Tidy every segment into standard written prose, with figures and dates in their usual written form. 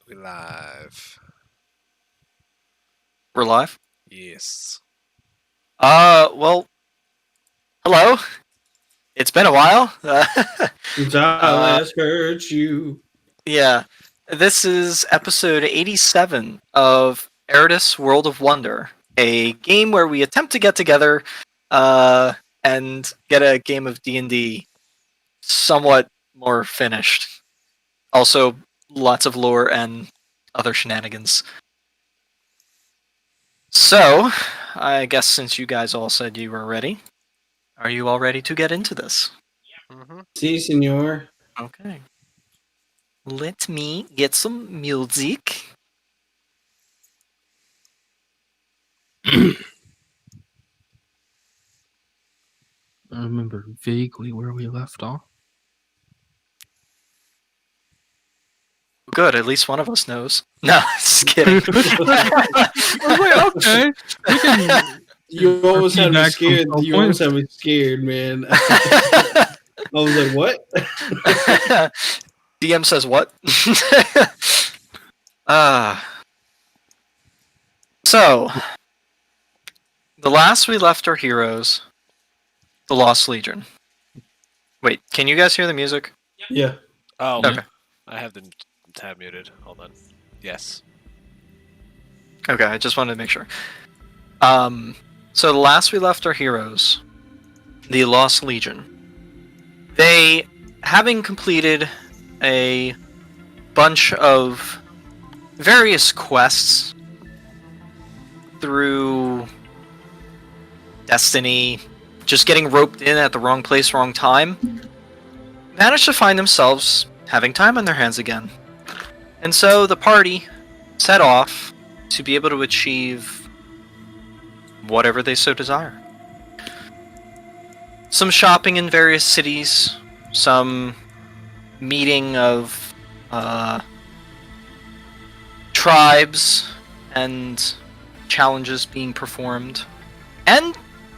We live. We're live? Yes. Well, hello. It's been a while. uh, Let's hurt you. yeah. This is episode 87 of Erudis World of Wonder, a game where we attempt to get together and get a game of D&D somewhat more finished. Also, lots of lore and other shenanigans. So, I guess since you guys all said you were ready, are you all ready to get into this? Mm-hmm. Si, senor. Okay. Let me get some music. I remember vaguely where we left off. Good, at least one of us knows. No, just kidding. I was like, okay. We can You always have me feedback from scared. some You always point. have me scared, man. I was like, what? DM says what? So, the last we left our heroes, the Lost Legion. Wait, can you guys hear the music? Yeah. Oh, Okay. I have the tab muted. Hold on. Yes. Okay, I just wanted to make sure. So the last we left our heroes, the Lost Legion. They, having completed a bunch of various quests through destiny, just getting roped in at the wrong place, wrong time, managed to find themselves having time on their hands again. And so the party set off to be able to achieve whatever they so desire. Some shopping in various cities, some meeting of tribes and challenges being performed, and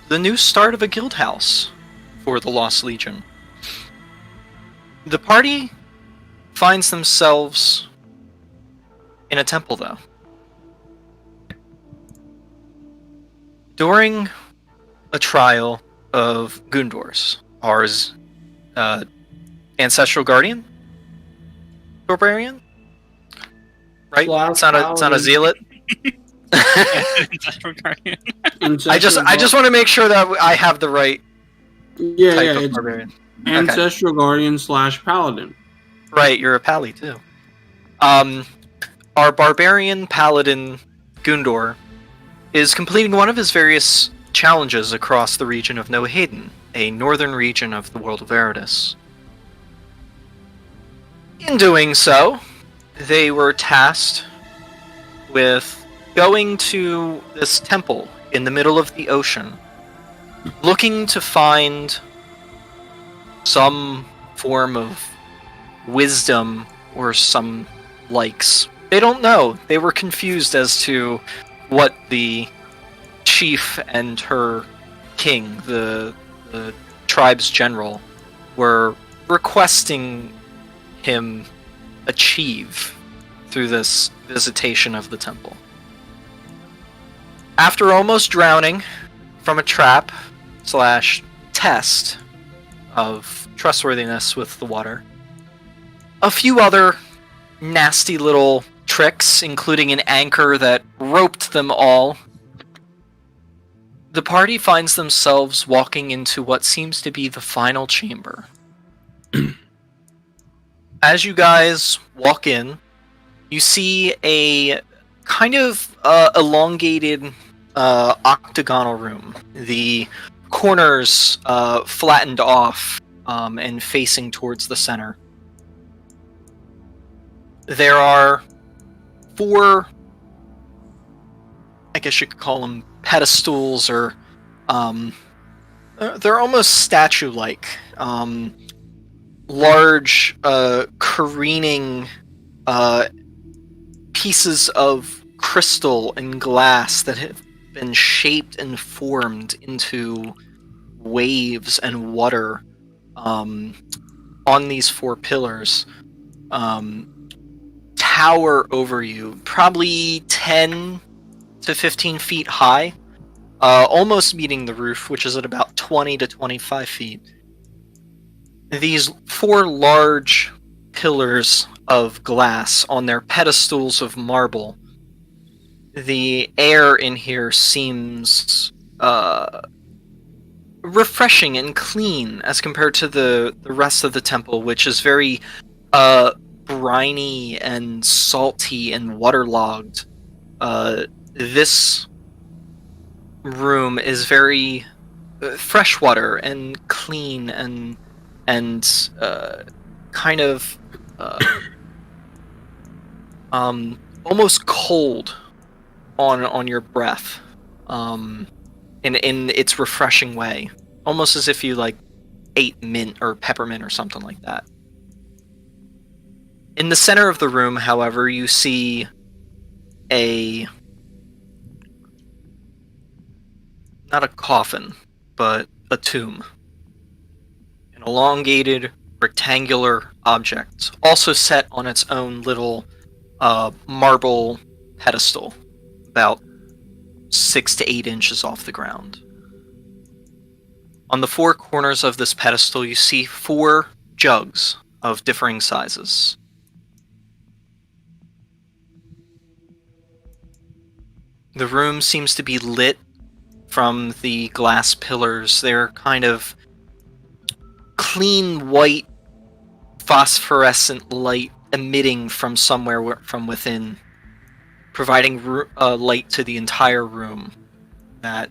the new start of a guild house for the Lost Legion. The party finds themselves in a temple, though. During a trial of Gundors, ours ancestral guardian, barbarian, right? It's not a zealot. Ancestral guardian. I just want to make sure that I have the right Yeah, type yeah. of It's barbarian. Ancestral Guardian / Paladin. Right, you're a pally too. Our barbarian paladin Gundor is completing one of his various challenges across the region of Nohaden, a northern region of the world of Erudis. In doing so, they were tasked with going to this temple in the middle of the ocean, looking to find some form of wisdom or some likes. They don't know. They were confused as to what the chief and her king, the tribe's general, were requesting him achieve through this visitation of the temple. After almost drowning from a trap / test of trustworthiness with the water, a few other nasty little tricks, including an anchor that roped them all, the party finds themselves walking into what seems to be the final chamber. As you guys walk in, you see a kind of elongated octagonal room. The corners flattened off and facing towards the center. There are 4, I guess you could call them pedestals, or they're almost statue-like. Large, careening pieces of crystal and glass that have been shaped and formed into waves and water on these 4 pillars. tower over you, probably 10 to 15 feet high, almost meeting the roof, which is at about 20 to 25 feet. These 4 large pillars of glass on their pedestals of marble. The air in here seems refreshing and clean as compared to the rest of the temple, which is very briny and salty and waterlogged. This room is very freshwater and clean and kind of almost cold on your breath, in its refreshing way, almost as if you like ate mint or peppermint or something like that. In the center of the room, however, you see not a coffin, but a tomb. An elongated, rectangular object, also set on its own little marble pedestal, about 6 to 8 inches off the ground. On the 4 corners of this pedestal, you see 4 jugs of differing sizes. The room seems to be lit from the glass pillars. They're kind of clean white phosphorescent light emitting from somewhere from within, providing light to the entire room that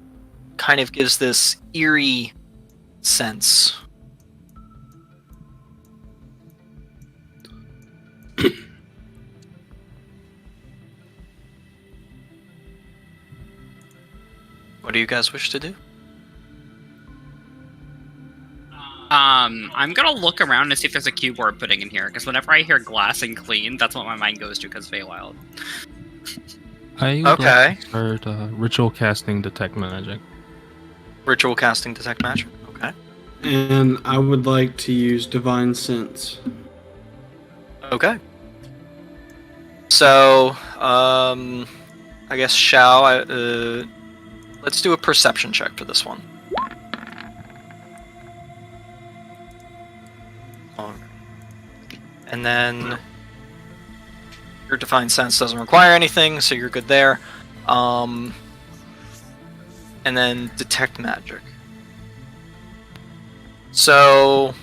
kind of gives this eerie sense. What do you guys wish to do? I'm gonna look around and see if there's a keyboard putting in here, because whenever I hear glass and clean, that's what my mind goes to, because Feywild. I would Okay. like to start ritual casting detect magic. Ritual casting detect magic. Okay. And I would like to use divine sense. Okay. So, I guess let's do a perception check for this one. And then your divine sense doesn't require anything, so you're good there. And then detect magic. So,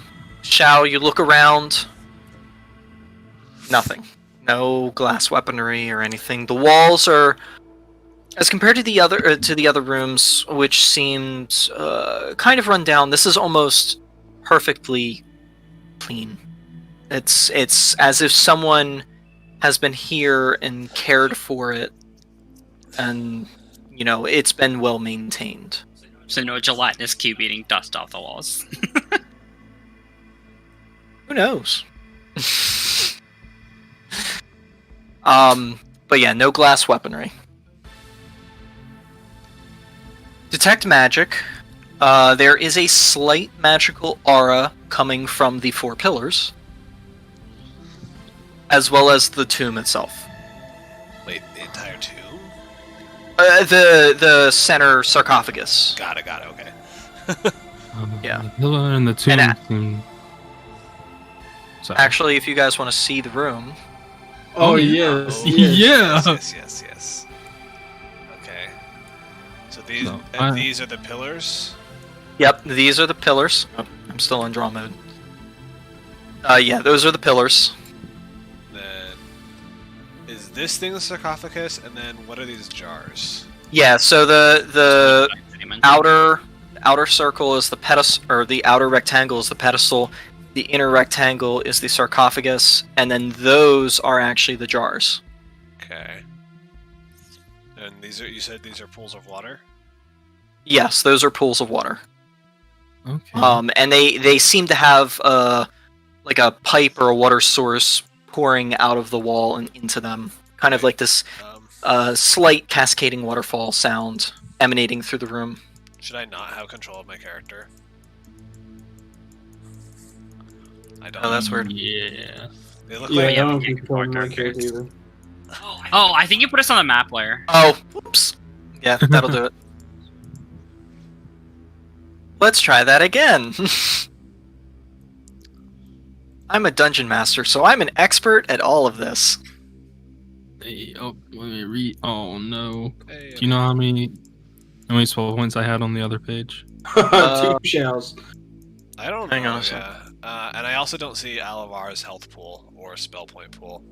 Shao, you look around. Nothing. No glass weaponry or anything. The walls are, as compared to the other rooms, which seemed kind of run down. This is almost perfectly clean. It's as if someone has been here and cared for it, and it's been well maintained. So no gelatinous cube eating dust off the walls. Who knows? But yeah, no glass weaponry. Detect magic. There is a slight magical aura coming from the 4 pillars, as well as the tomb itself. Wait, the entire tomb? The center sarcophagus. Got it, okay. Yeah. The pillar and the tomb And seem... Sorry. Actually, if you guys want to see the room, Oh, yeah. yes. Oh, yes. yes. Okay. So these No, these are the pillars? yep, these are the pillars. Oh, I'm still in draw mode. Yeah, those are the pillars. Then is this thing the sarcophagus? And then what are these jars? Yeah, so the outer circle is the pedestal, or the outer rectangle is the pedestal. The inner rectangle is the sarcophagus, and then those are actually the jars. Okay. And you said these are pools of water? Yes, those are pools of water. Okay. And they seem to have like a pipe or a water source pouring out of the wall and into them, kind of like this slight cascading waterfall sound emanating through the room. Should I not have control of my character? I don't. Oh, that's weird. Yeah. They look Yeah, I like yeah, don't we think can't so. control My character characters. either. Oh, I think you put us on the map layer. Oh, whoops. Yeah, that'll do it. Let's try that again. I'm a dungeon master, so I'm an expert at all of this. Hey, oh, let me read. Oh no. Hey, Do you know how many spell points I had on the other page? 2 shells. I don't Hang know. on a sec. Yeah, and I also don't see Alavar's health pool or spell point pool.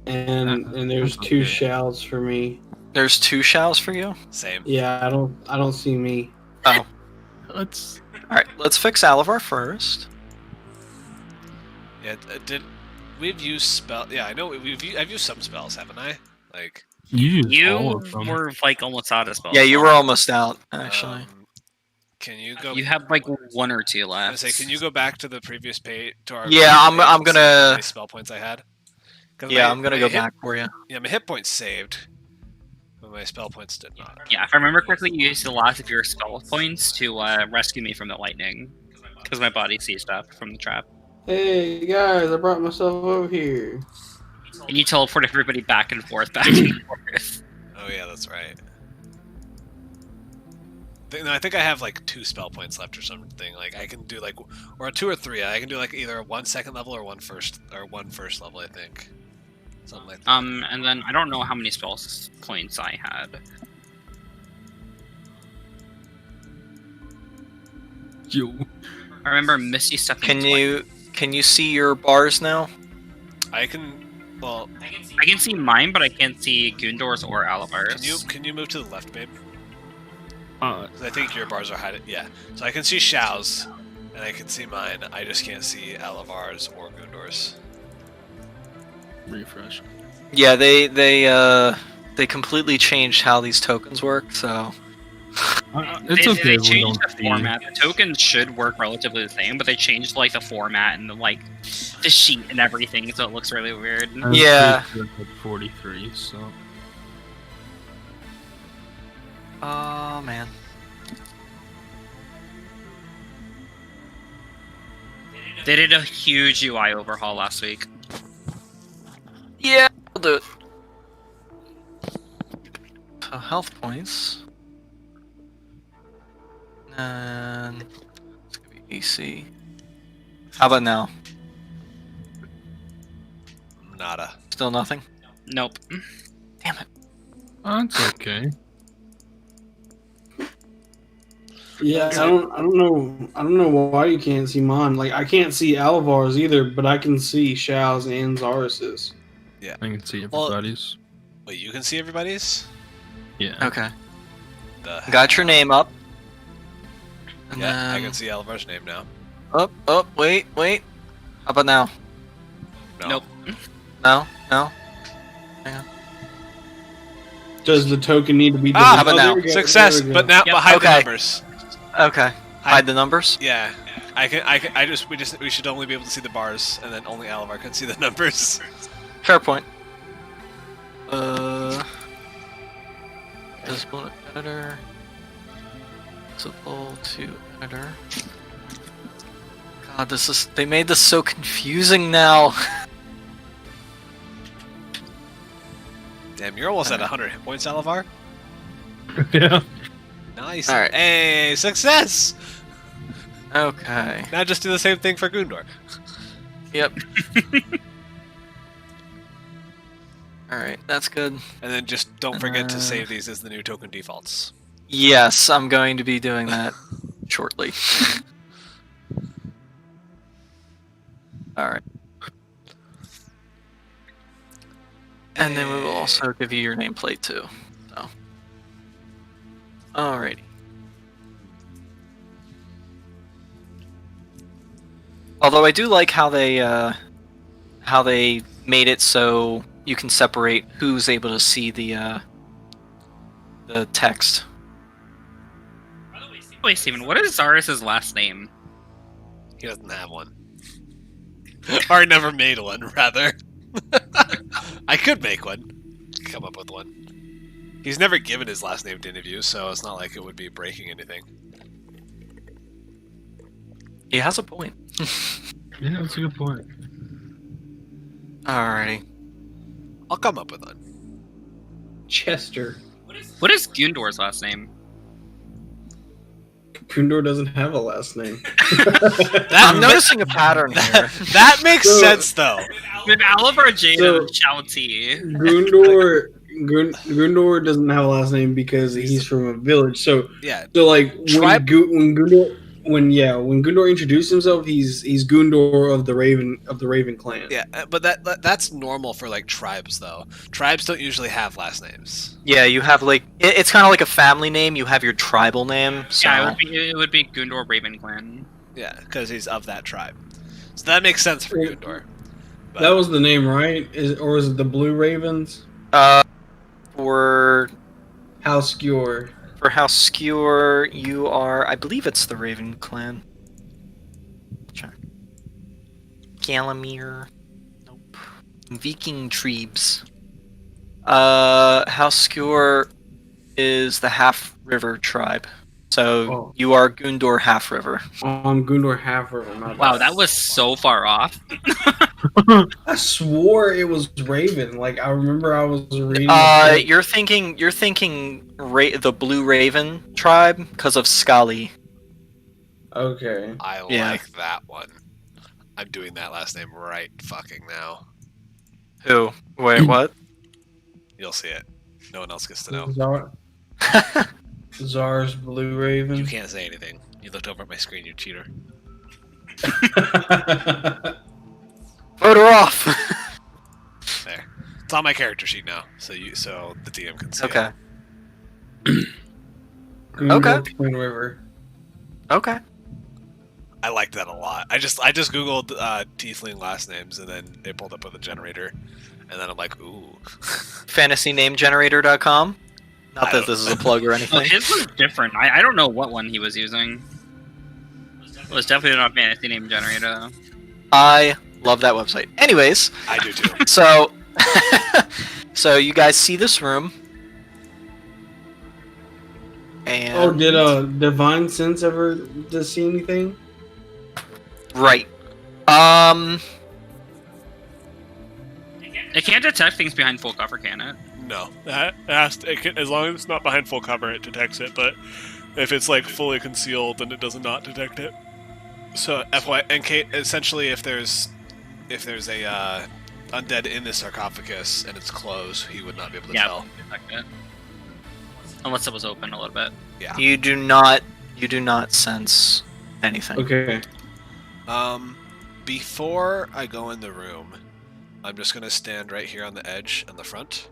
And there's That's 2 okay. shells for me. There's 2 shells for you? Same. Yeah, I don't see me. Oh. Let's. Alright, let's fix Alavar first. Yeah, we've used spell? Yeah, I know I've used some spells, haven't I? Like You used all You of them. were like almost out of spells. Yeah, you were almost out, actually. Can you go? You have like 1 or 2 I was gonna left. say, can you go back to the previous page to our? Yeah, previous I'm page and see gonna- how many spell points I had. 'Cause Yeah, my- I'm gonna my go hit- back for you. Yeah, my hit points saved, but my spell points did not. Yeah, if I remember correctly, you used the last of your spell points to rescue me from the lightning. Because my body seized up from the trap. Hey guys, I brought myself over here. And you teleport everybody back and forth, back and forth. Oh yeah, that's right. No, I think I have like 2 spell points left or something. Like I can do like, or 2 or 3. I can do like either 1 second level or 1 first level. I think something like that. And then I don't know how many spell points I had. Yo. I remember Misty stepping. Can you see your bars now? I can. Well, I can see mine, but I can't see Gundor's or Alavar's. can you move to the left, babe? 'Cause I think your bars are hiding. Yeah. So I can see Shao's, and I can see mine. I just can't see Alavar's or Gundor's. Refresh. Yeah, they completely changed how these tokens work, so It's they, okay. They if we changed don't the see. format. The tokens should work relatively the same, but they changed like the format and the sheet and everything, so it looks really weird. I was Yeah. pretty sure at 43. So. oh man. They did a huge UI overhaul last week. Yeah, I'll do it. So health points. And it's gonna be AC. How about now? Nada. Still nothing? Nope. Damn it. That's okay. Yeah, I don't know why you can't see mine. Like I can't see Alavar's either, but I can see Shao's and Zaris's. I can see Well- everybody's. Wait, you can see everybody's? Yeah. Okay. The Got your name up. And Yeah, I then can see Alavar's name now. up, wait. How about now? No. Nope. No? Does the token need to be? Ah, how about there now? we go, Success, there we go. but now Yep. behind Okay. the numbers. Okay. Hide the numbers? Yeah, we should only be able to see the bars, and then only Alavar can see the numbers. Fair point. Visible editor. Visible to editor. God, they made this so confusing now. Damn, you're almost at 100 hit points, Alavar. Yeah. Nice. Alright. Hey, success! Okay. Now just do the same thing for Gundor. Yep. Alright, that's good. And then just don't forget to Uh, save these as the new token defaults. Yes, I'm going to be doing that shortly. Alright. And then we will also give you your nameplate too. So. Alrighty. Although I do like how they made it so you can separate who's able to see the text. Wait, Steven, what is Zaris's last name? He doesn't have one. Or never made one, rather. I could make one. Come up with one. He's never given his last name to any of you, so it's not like it would be breaking anything. He has a point. Yeah, that's a good point. Alrighty. I'll come up with one. Chester. What is Gundor's last name? Gundor doesn't have a last name. I'm noticing a pattern here. That makes So- sense, though. With Oliver Jade So- and Shouty. Gundor doesn't have a last name because he's from a village. So Yeah. like when, Tribe- when Gundor introduced himself, he's Gundor of the Raven clan. Yeah, but that's normal for like tribes, though. Tribes don't usually have last names. Yeah, you have like it's kind of like a family name. You have your tribal name. So Yeah, it would be Gundor Raven Clan. Yeah, because he's of that tribe. So that makes sense for Gundor. But That was the name, right? Or is it the Blue Ravens? for House Skewer. for House Skewer, you are. I believe it's the Raven clan. Check. Galamir. Nope. Viking Trebes. House Skewer is the Half River tribe. So Oh. you are Gundor Half River. I'm Gundor Half-River. my Wow, bad. that was so far off. I swore it was Raven. Like I remember I was reading. the book. You're thinking the Blue Raven tribe because of Scully. Okay. I Yeah. like that one. I'm doing that last name right fucking now. Who? Wait, what? You'll see it. No one else gets to know. Zar's Blue You Raven. can't say anything. You looked over at my screen, you cheater. Photo off. There. It's on my character sheet now, so the DM can see it. Okay. Gundor Okay. Twin River. Okay. I liked that a lot. I just googled tiefling last names, and then it pulled up with a generator, and then I'm like, ooh. FantasyNameGenerator.com. Not I that don't- this is a plug or Oh, anything. his was different. I don't know what one he was using. It was definitely not Fantasy Name Generator. I love that website. Anyways, I do too. so so you guys see this room. And Oh, did Divine Sense ever just see anything? right. It can't detect things behind full cover, can it? No. As long as it's not behind full cover, it detects it. But if it's like fully concealed, then it does not detect it. So FY and Kate, essentially, if there's a undead in the sarcophagus and it's closed, he would not be able to Yeah. tell. Detect it. Unless it was open a little bit. Yeah. You do not sense anything. Okay. Before I go in the room, I'm just gonna stand right here on the edge in the front,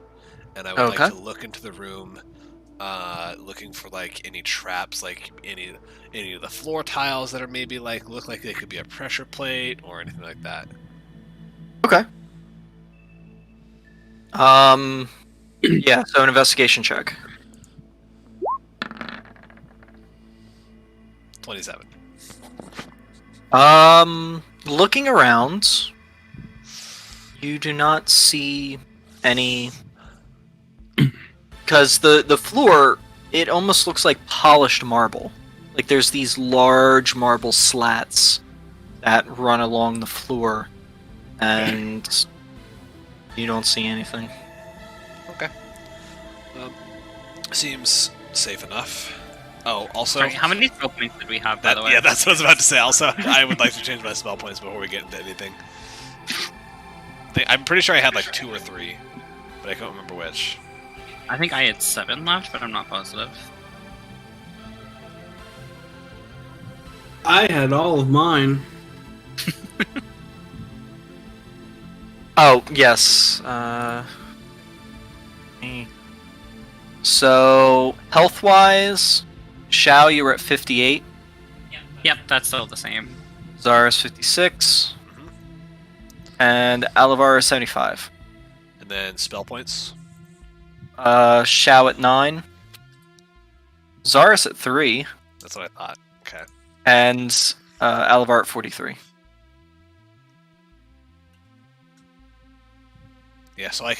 and I would Okay. like to look into the room, looking for like any traps, like any of the floor tiles that are maybe like look like they could be a pressure plate or anything like that. Okay. Yeah, so an investigation check. 27. Looking around, you do not see any, because the floor, it almost looks like polished marble. Like there's these large marble slats that run along the floor, and you don't see anything. Seems safe enough. Oh, also, Sorry, how many skill points did we have, by the way? yeah, that's what I was about to say. Also, I would like to change my spell points before we get into anything. I'm pretty sure I had like 2 or 3, but I can't remember which. I think I had 7 left, but I'm not positive. I had all of mine. Oh, yes. So, health-wise, Shao, you were at 58. Yep, that's still the same. Zara is 56. Mhm. And Alavar is 75. And then spell points. Shao at 9. Zaris at 3. That's what I thought. Okay. And Alavar at 43. Yeah, so I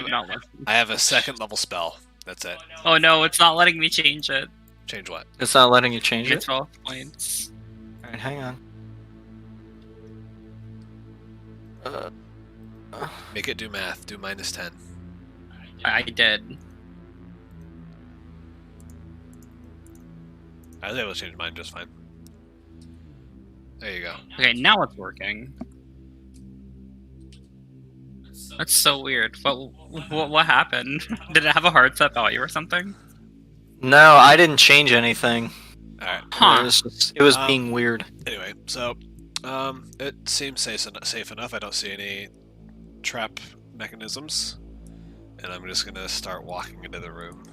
Not left. have a second level spell. That's it. Oh no, it's not letting me change it. Change what? It's not letting you change Get it? 12 points. Alright, hang on. Make it do math. Do -10. I did. I was able to change mine just fine. There you go. Okay, now it's working. That's so weird. What happened? Did it have a hard set value or something? No, I didn't change anything. Alright. Huh. It was Um, being weird. Anyway, so it seems safe enough. I don't see any trap mechanisms, and I'm just gonna start walking into the room.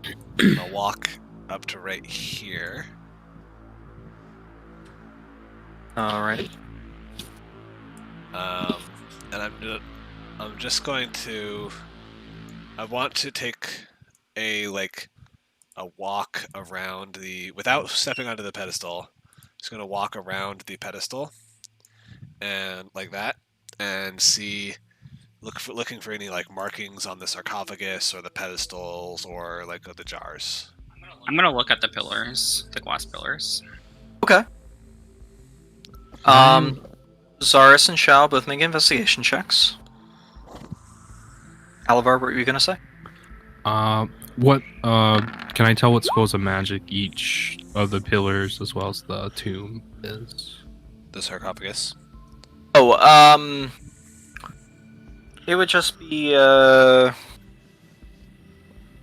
I'm gonna walk up to right here. All right. And I'm just going to. I want to take a walk around without stepping onto the pedestal. Just gonna walk around the pedestal and like that, and looking for any like markings on the sarcophagus or the pedestals or like the jars. I'm gonna look at the pillars, the glass pillars. Okay. Zaris and Shao both make investigation checks. Alavar, what were you gonna say? What can I tell what schools of magic each of the pillars as well as the tomb is? The sarcophagus. Oh, it would just be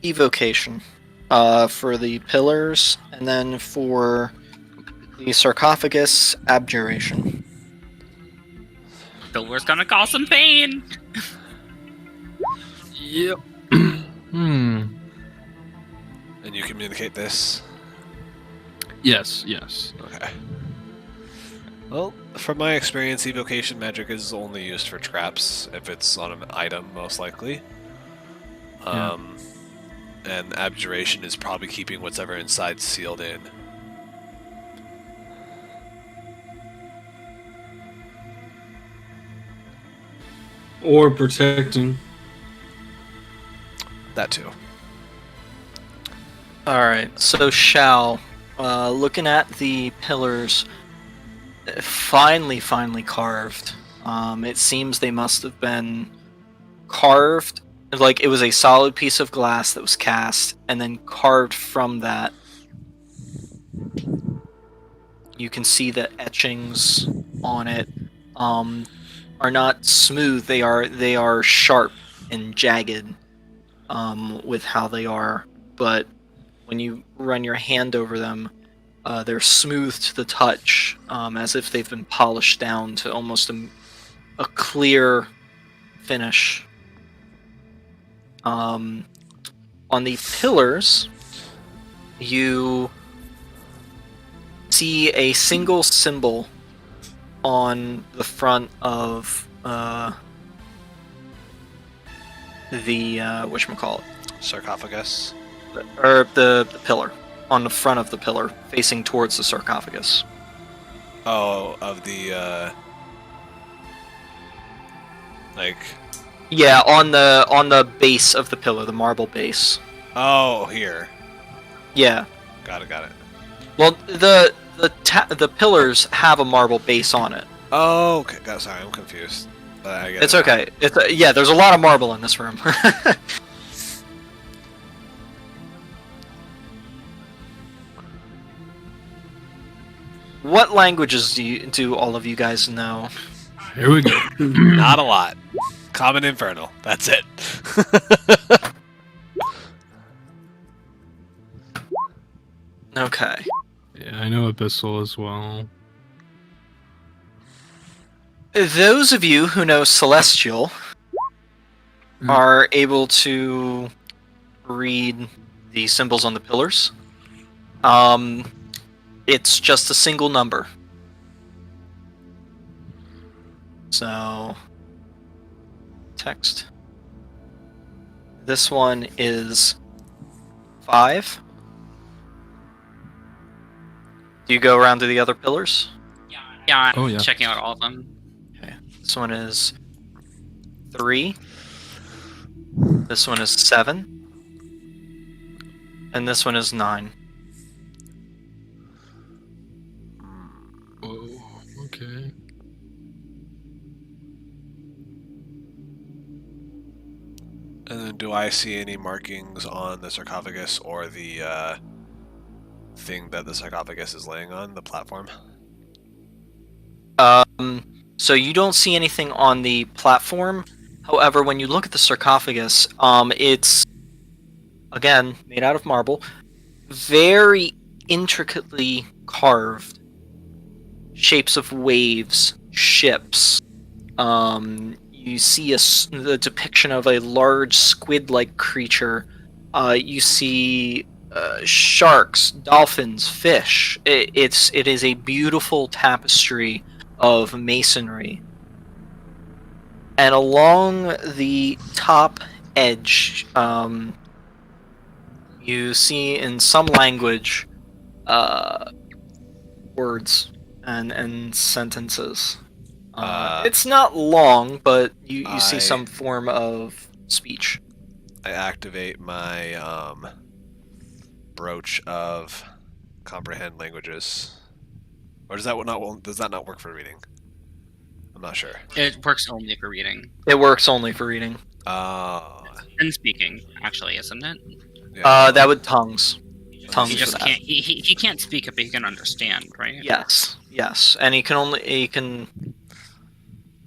evocation for the pillars, and then for the sarcophagus, abjuration. Pillar's gonna cause some pain. Yep. Hmm. And you communicate this. Yes. Yes. Okay. Well, from my experience, evocation magic is only used for traps if it's on an item, most likely. Yeah. And abjuration is probably keeping whatever inside sealed in. Or protecting. That too. Alright, so Shao, looking at the pillars, finely carved. It seems they must have been carved, like it was a solid piece of glass that was cast, and then carved from that. You can see the etchings on it are not smooth, they are sharp and jagged with how they are, but when you run your hand over them, they're smooth to the touch, as if they've been polished down to almost a clear finish. On the pillars, you see a single symbol on the front of the whatchamacallit? Sarcophagus. Or the pillar. On the front of the pillar, facing towards the sarcophagus. Oh, of the like. Yeah, on the base of the pillar, the marble base. Oh, here. Yeah. Got it. Well, the pillars have a marble base on it. Oh, okay. Sorry, I'm confused. I get It's it. okay. Yeah, there's a lot of marble in this room. What languages do all of you guys know? Here we go. Not a lot. Common Infernal. That's it. Okay. Yeah, I know Abyssal as well. Those of you who know Celestial are able to read the symbols on the pillars. It's just a single number. So, text. This one is 5. Do you go around to the other pillars? Yeah, I'm Oh, yeah. checking out all of them. Okay. This one is 3. This one is 7. And this one is 9. Oh, okay. And then do I see any markings on the sarcophagus or the thing that the sarcophagus is laying on, the platform? So you don't see anything on the platform. However, when you look at the sarcophagus, it's again made out of marble, very intricately carved, shapes of waves, ships. You see the depiction of a large squid-like creature. You see sharks, dolphins, fish. It is a beautiful tapestry of masonry. And along the top edge, you see in some language words and sentences. It's not long, but you see some form of speech. I activate my brooch of comprehend languages. Or does that not work for reading? I'm not sure. It works only for reading It works only for reading. and speaking, actually, isn't it? Yeah. That would tongues. Tongues He for just that. can't. He can't speak it, but he can understand, right? Yes, and he can.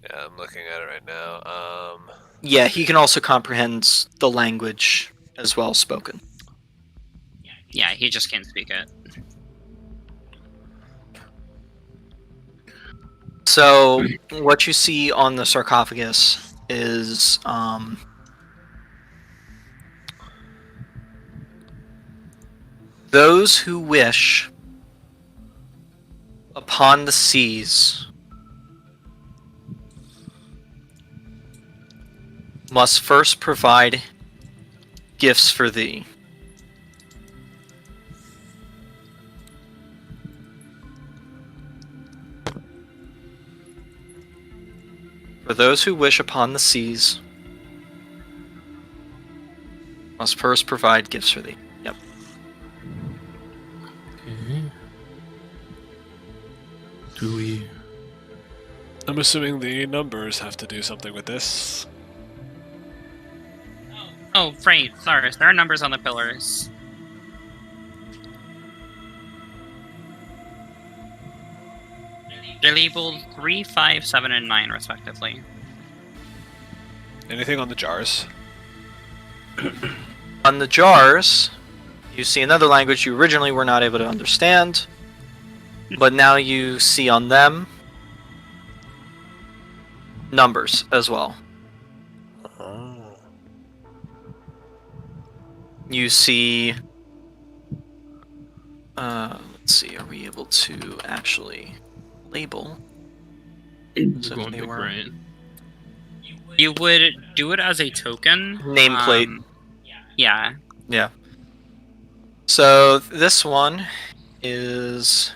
Yeah, I'm looking at it right now. Yeah, he can also comprehend the language as well spoken. Yeah, he just can't speak it. So what you see on the sarcophagus is those who wish upon the seas must first provide gifts for thee. For those who wish upon the seas must first provide gifts for thee. Yep. Okay. Do we? I'm assuming the numbers have to do something with this. Oh, right. Sorry, there are numbers on the pillars. They're labeled 3, 5, 7, and 9, respectively. Anything on the jars? On the jars, you see another language you originally were not able to understand, but now you see on them numbers as well. You see, let's see, are we able to actually label? So Going they to were grant. You would do it as a token. nameplate. Yeah. Yeah. So this one is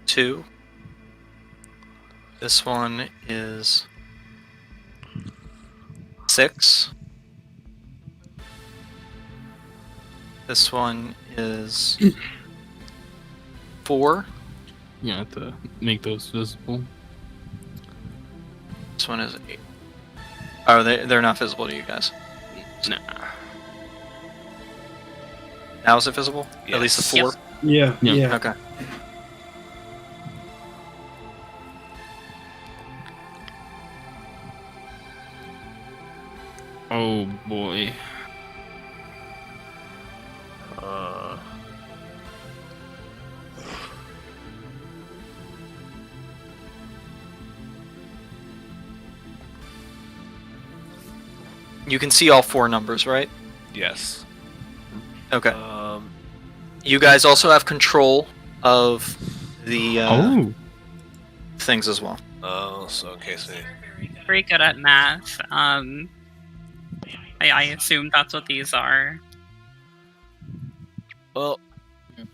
2. This one is 6. This one is 4. You have to make those visible. This one is 8. Oh, they're not visible to you guys. No. Now is it visible? At least the Yes. 4? Yeah, Yeah. yeah. Okay. Oh boy. You can see all 4 numbers, right? Yes. Okay. You guys also have control of the things as well. Oh, so in case we... Very good at math. I assume that's what these are. Well,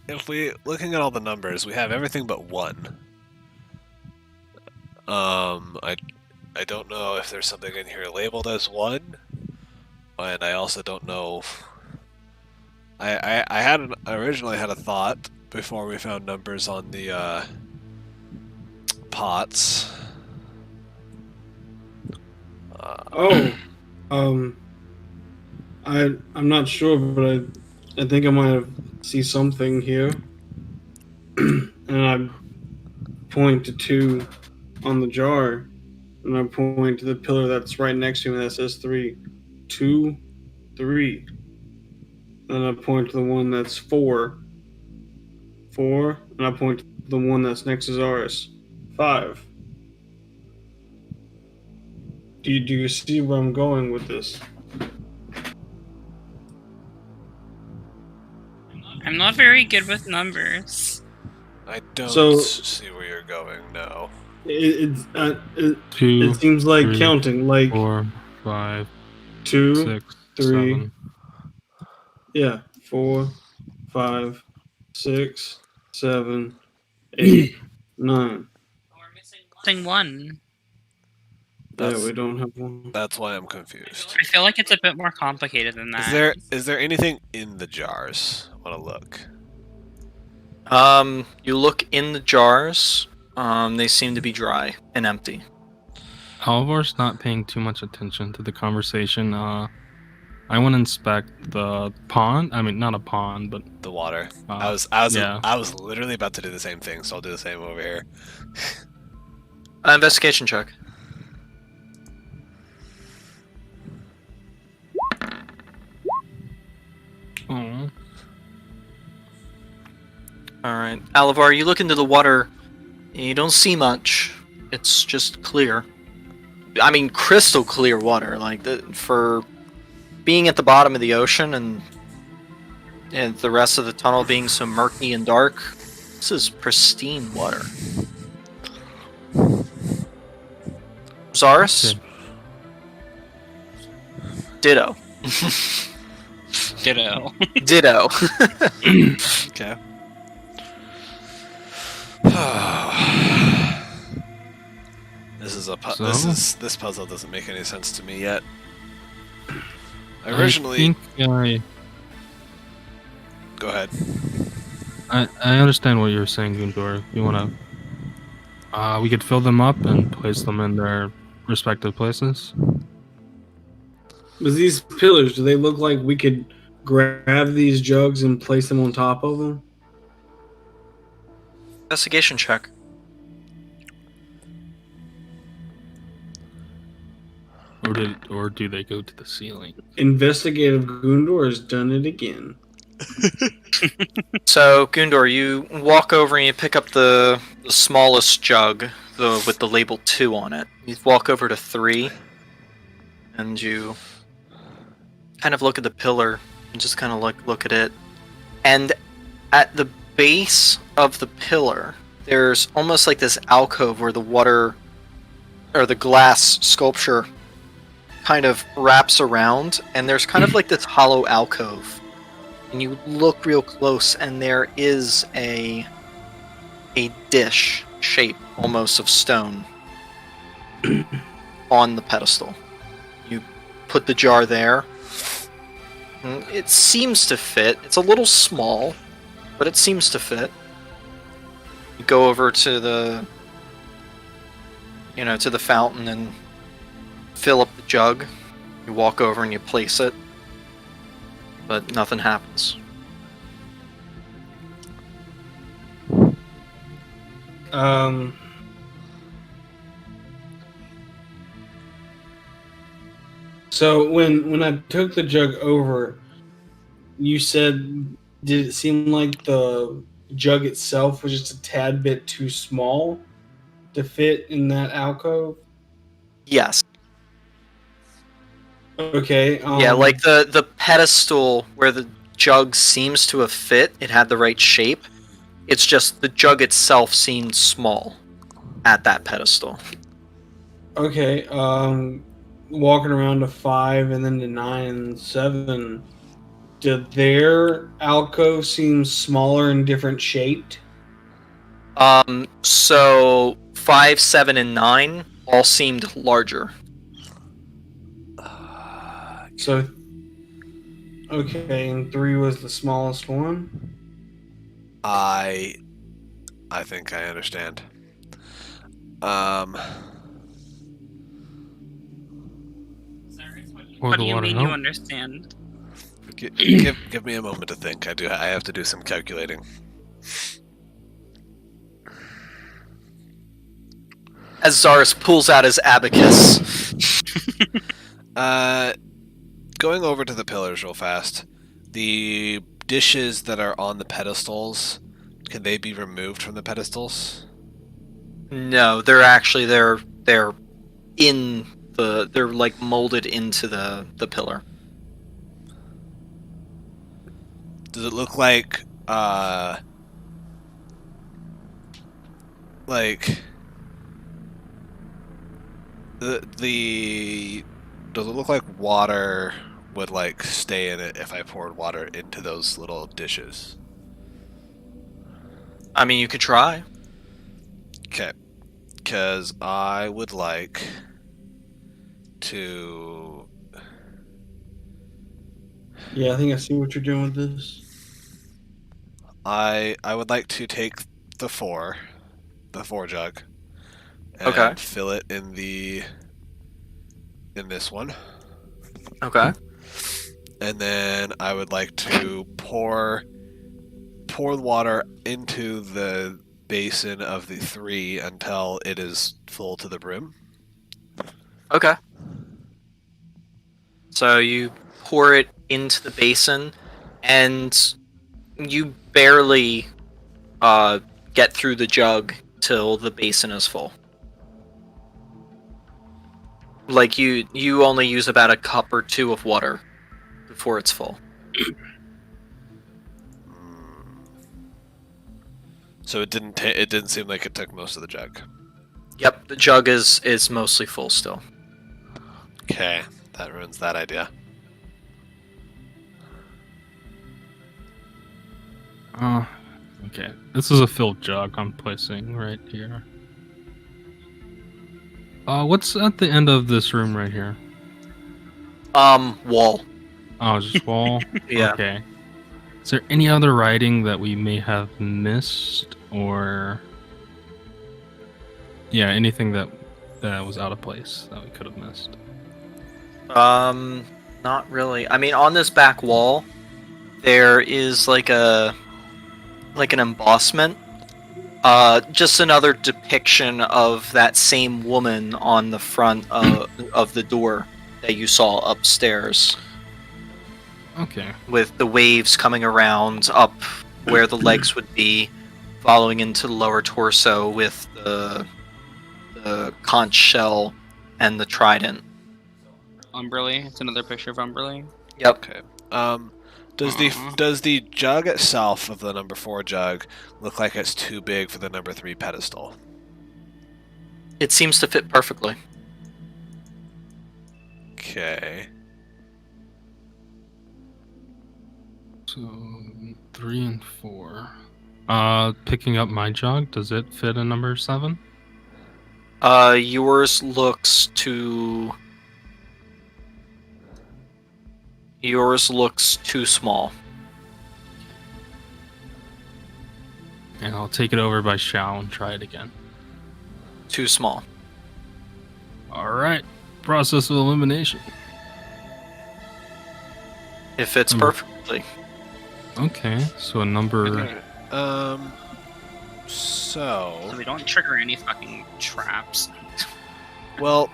if we looking at all the numbers, we have everything but 1. I don't know if there's something in here labeled as 1, and I also don't know. I originally had a thought before we found numbers on the pots. Um, I'm not sure, but I think I might have see something here, and I point to 2 on the jar, and I point to the pillar that's right next to me that says 3, 2, 3. Then I point to the one that's 4, 4, and I point to the one that's next to Zaris, 5. Do you see where I'm going with this? I'm not very good with numbers. I don't So- see where you're going. No. It 2, seems like 3, counting, like 4, 5, 2, 6, 3, 7. yeah, 4, 5, 6, 7, 8, 9. Missing one. Yeah, That's we don't have one. that's why I'm confused. I feel like it's a bit more complicated than that. Is there anything in the jars? I want to look. You look in the jars. They seem to be dry and empty. Alvar's not paying too much attention to the conversation. I want to inspect the pond. I mean, not a pond, but The water. yeah. I was literally about to do the same thing, so I'll do the same over here. Investigation check. Oh. All right, Alavar, you look into the water. You don't see much. It's just clear. I mean, crystal clear water. Like for being at the bottom of the ocean and the rest of the tunnel being so murky and dark, this is pristine water. Zaris? Ditto. Ditto. Ditto. Okay. This puzzle doesn't make any sense to me yet. Originally, go ahead. I understand what you're saying, Gundor. You wanna we could fill them up and place them in their respective places. But these pillars, do they look like we could grab these jugs and place them on top of them? Investigation check. Or do they go to the ceiling? Investigative Gundor has done it again. So, Gundor, you walk over and you pick up the smallest jug with the label 2 on it. You walk over to 3, and you kind of look at the pillar and just kind of look at it. And at the base of the pillar, there's almost like this alcove where the water or the glass sculpture kind of wraps around, and there's kind of like this hollow alcove. And you look real close, and there is a dish shape almost of stone on the pedestal. You put the jar there. It seems to fit. It's a little small, but it seems to fit. You go over to the fountain and fill up the jug. You walk over and you place it, but nothing happens. So when I took the jug over, you said, did it seem like the jug itself was just a tad bit too small to fit in that alcove? Yes. Okay. Yeah, like the pedestal where the jug seems to have fit, it had the right shape. It's just the jug itself seemed small at that pedestal. Okay. Walking around to 5 and then to 9 and 7, did their alcove seem smaller and different shaped? So 5, 7, and 9 all seemed larger. So, okay, and 3 was the smallest one? I think I understand. Pour What the do you water mean out. you understand? Give me a moment to think. I have to do some calculating. As Zaris pulls out his abacus. Going over to the pillars real fast. The dishes that are on the pedestals, can they be removed from the pedestals? No, they're in they're like molded into the pillar. Does it look like the does it look like water would like stay in it if I poured water into those little dishes? I mean, you could try. Okay, because I would like to. Yeah, I think I see what you're doing with this. I would like to take the four jug, and Okay. fill it in this one, Okay. and then I would like to pour the water into the basin of the 3 until it is full to the brim. Okay. So you pour it into the basin, and you barely get through the jug till the basin is full. Like you only use about a cup or 2 of water before it's full. So it didn't seem like it took most of the jug. Yep, the jug is mostly full still. Okay, that ruins that idea. Okay. This is a filled jug I'm placing right here. What's at the end of this room right here? Wall. Oh, just wall? Yeah. Okay. Is there any other writing that we may have missed, or... Yeah, anything that was out of place that we could have missed? Not really. I mean, on this back wall, there is like an embossment. Just another depiction of that same woman on the front of the door that you saw upstairs, Okay. with the waves coming around up where the legs would be, following into the lower torso with the conch shell and the trident. Umberly. It's another picture of Umberly. Yep. Okay. Does the jug itself of the number 4 jug look like it's too big for the number 3 pedestal? It seems to fit perfectly. Okay. So 3 and 4. Picking up my jug, does it fit in number 7? Yours looks too small. And I'll take it over by Shao and try it again. Too small. Alright. Process of elimination. It fits Number- perfectly. Okay, so a number... So So, they don't trigger any fucking traps. well,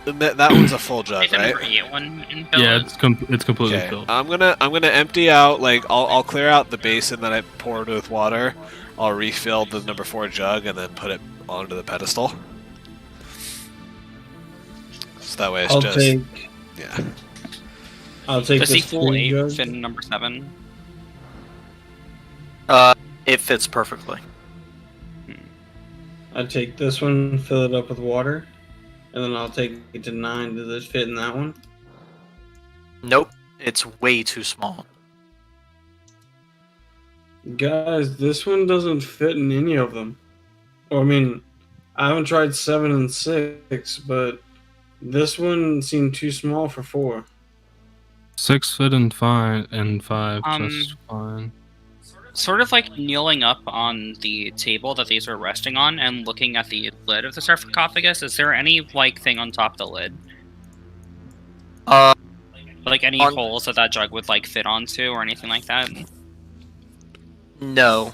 that one's a full jug, Make the right? number 8 one in Yeah, it's completely Okay. filled. I'm gonna empty out, like, I'll clear out the basin that I poured with water. I'll refill the number 4 jug and then put it onto the pedestal. So that way it's I'll just take yeah. Does he this full 3 8 jug. fit in number 7? It fits perfectly. I take this one, fill it up with water, and then I'll take it to 9. Does this fit in that one? Nope, it's way too small. Guys, this one doesn't fit in any of them. Or, I mean, I haven't tried 7 and 6, but this one seemed too small for 4. 6 fit in 5 just fine. sort of like kneeling up on the table that these are resting on and looking at the lid of the sarcophagus. Is there any like thing on top of the lid? Uh, Like any On- holes that jug would like fit onto or anything like that? no.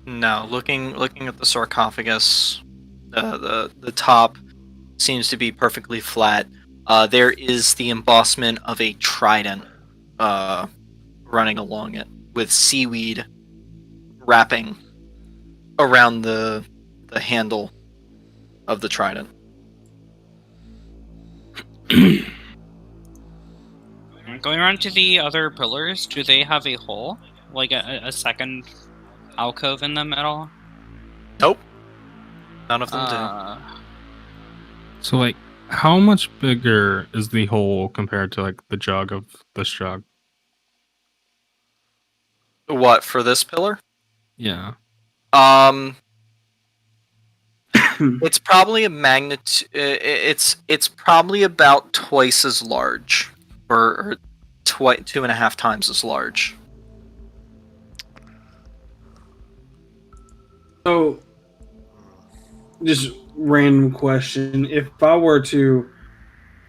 Looking at the sarcophagus, the top seems to be perfectly flat. There is the embossment of a trident running along it, with seaweed wrapping around the handle of the trident. Going around to the other pillars, do they have a hole? Like a second alcove in them at all? Nope. None of them So, like, how much bigger is the hole compared to, like, the jug of this jug? do. What, for this pillar? Yeah. It's probably a magnitude. It's probably about twice as large, or 2.5 times as large. So, just random question: if I were to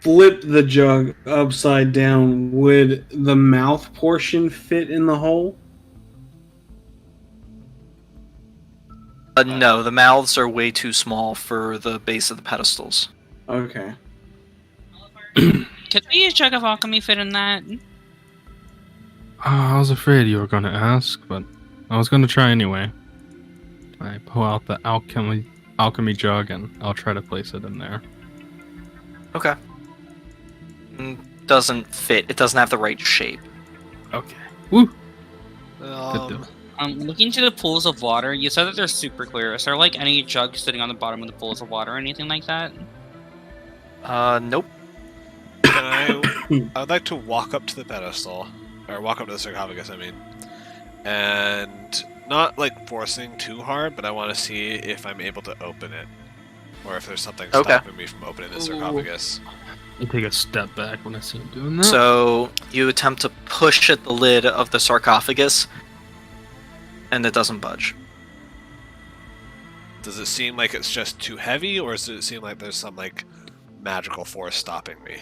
flip the jug upside down, would the mouth portion fit in the hole? No, the mouths are way too small for the base of the pedestals. Okay. Could the jug of alchemy fit in that? I was afraid you were going to ask, but I was going to try anyway. I pull out the alchemy jug and I'll try to place it in there. Okay. Doesn't fit. It doesn't have the right shape. Okay. Woo! Looking to the pools of water, you said that they're super clear. Is there like any jug sitting on the bottom of the pools of water or anything like that? Nope. I would like to walk up to the pedestal, or walk up to the sarcophagus, I mean, and not like forcing too hard, but I want to see if I'm able to open it, or if there's something stopping me from opening the sarcophagus. I take a step back when I see him doing that. So you attempt to push at the lid of the sarcophagus, and it doesn't budge. Does it seem like it's just too heavy, or does it seem like there's some like magical force stopping me?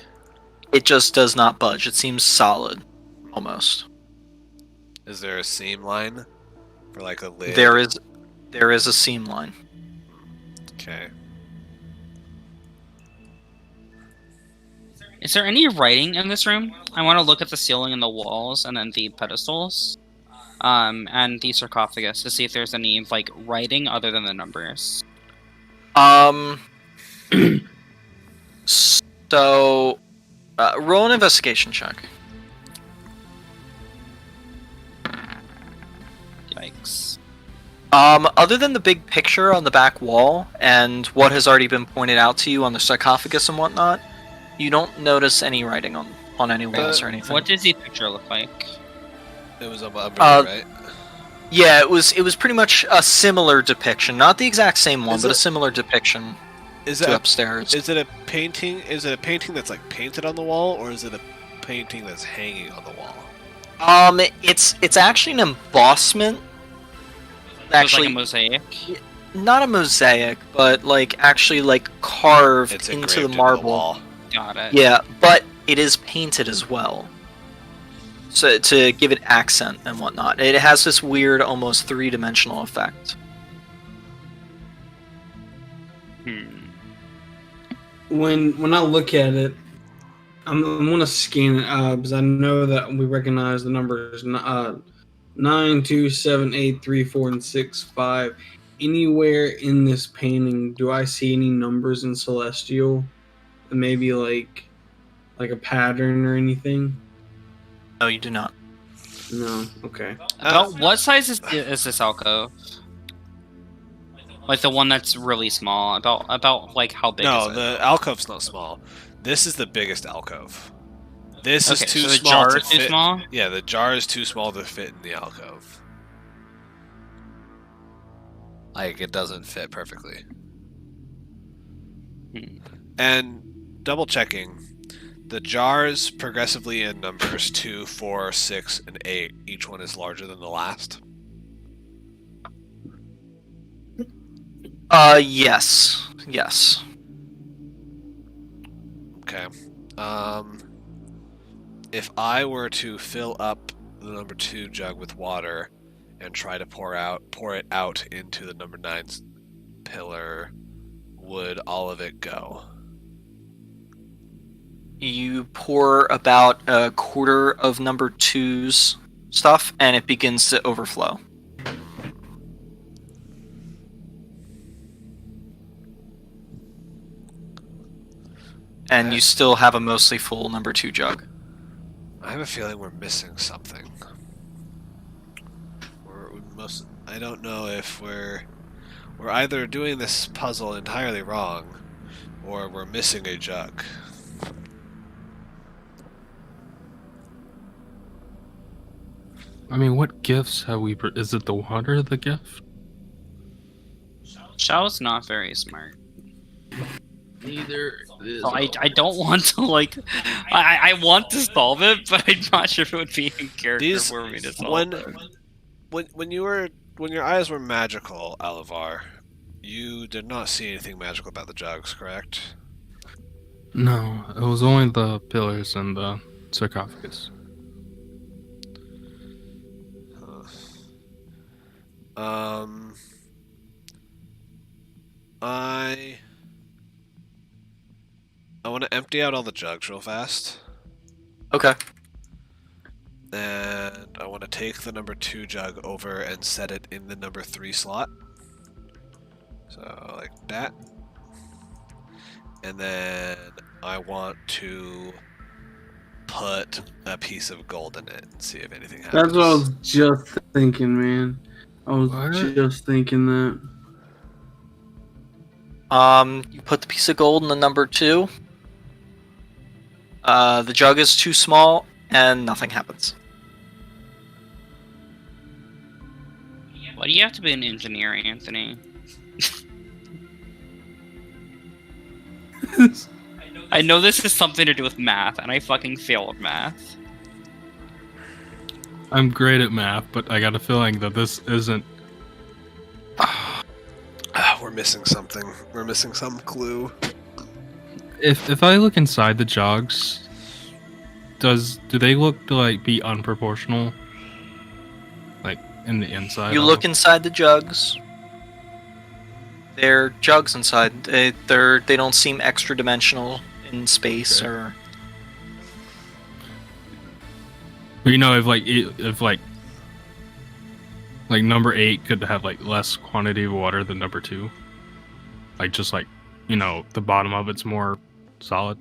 It just does not budge. It seems solid, almost. Is there a seam line for like a lid? There is a seam line. Okay. Is there any writing in this room? I want to look at the ceiling and the walls, and then the pedestals, and the sarcophagus to see if there's any like writing other than the numbers. So, roll an investigation check. Yikes. Other than the big picture on the back wall and what has already been pointed out to you on the sarcophagus and whatnot, you don't notice any writing on any walls or anything. What does the picture look like? It was above, right? Yeah, it was pretty much a similar depiction, not the exact same one, Is but it- a similar depiction Is to it upstairs. Is it a painting? Is it a painting that's like painted on the wall, or is it a painting that's hanging on the wall? It's actually an embossment. Actually, like a mosaic. not a mosaic, but like actually like carved It's into engraved the into marble. wall. Got it. Yeah, but it is painted as well. So to give it accent and whatnot. It has this weird, almost three-dimensional effect. When I look at it, I'm gonna scan it because I know that we recognize the numbers 9, 2, 7, 8, 3, 4, and 6, 5. Anywhere in this painting, do I see any numbers in Celestial? Maybe like a pattern or anything? No, you do not. No. Okay. About what size is this alcove? Like the one that's really small. About like how big No, is it? the alcove's not small. This is the biggest alcove. This is Okay, too so the small jar to is too fit. small? Yeah, the jar is too small to fit in the alcove. Like it doesn't fit perfectly. And double checking, the jars progressively in numbers 2, 4, 6, and 8. Each one is larger than the last. Yes. Yes. Okay. If I were to fill up the number 2 jug with water and try to pour it out into the number 9's pillar, would all of it go? You pour about a quarter of number 2's stuff, and it begins to overflow. And you still have a mostly full number 2 jug. I have a feeling we're missing something. I don't know if we're either doing this puzzle entirely wrong, or we're missing a jug. I mean, what gifts have we? Is it the water, the gift? Shao's not very smart. Neither is. So I don't want to like. I want to solve it, but I'm not sure if it would be in character for me to solve it. When your eyes were magical, Alavar, you did not see anything magical about the jugs, correct? No, it was only the pillars and the sarcophagus. I want to empty out all the jugs real fast. Okay. And I want to take the number 2 jug over and set it in the number 3 slot. So, like that. And then I want to put a piece of gold in it and see if anything happens. That's what I was just thinking, man. I was What? just thinking that. You put the piece of gold in the number 2. The jug is too small, and nothing happens. Why do you have to be an engineer, Anthony? I know this is something to do with math, and I fucking fail at math. I'm great at math, but I got a feeling that this isn't. We're missing something. We're missing some clue. If I look inside the jugs, do they look to like be unproportional? Like in the inside. You look inside the jugs. They're jugs inside. They don't seem extra dimensional in space Okay. or. But you know, if number 8 could have like less quantity of water than number 2, like just like, you know, the bottom of it's more solid.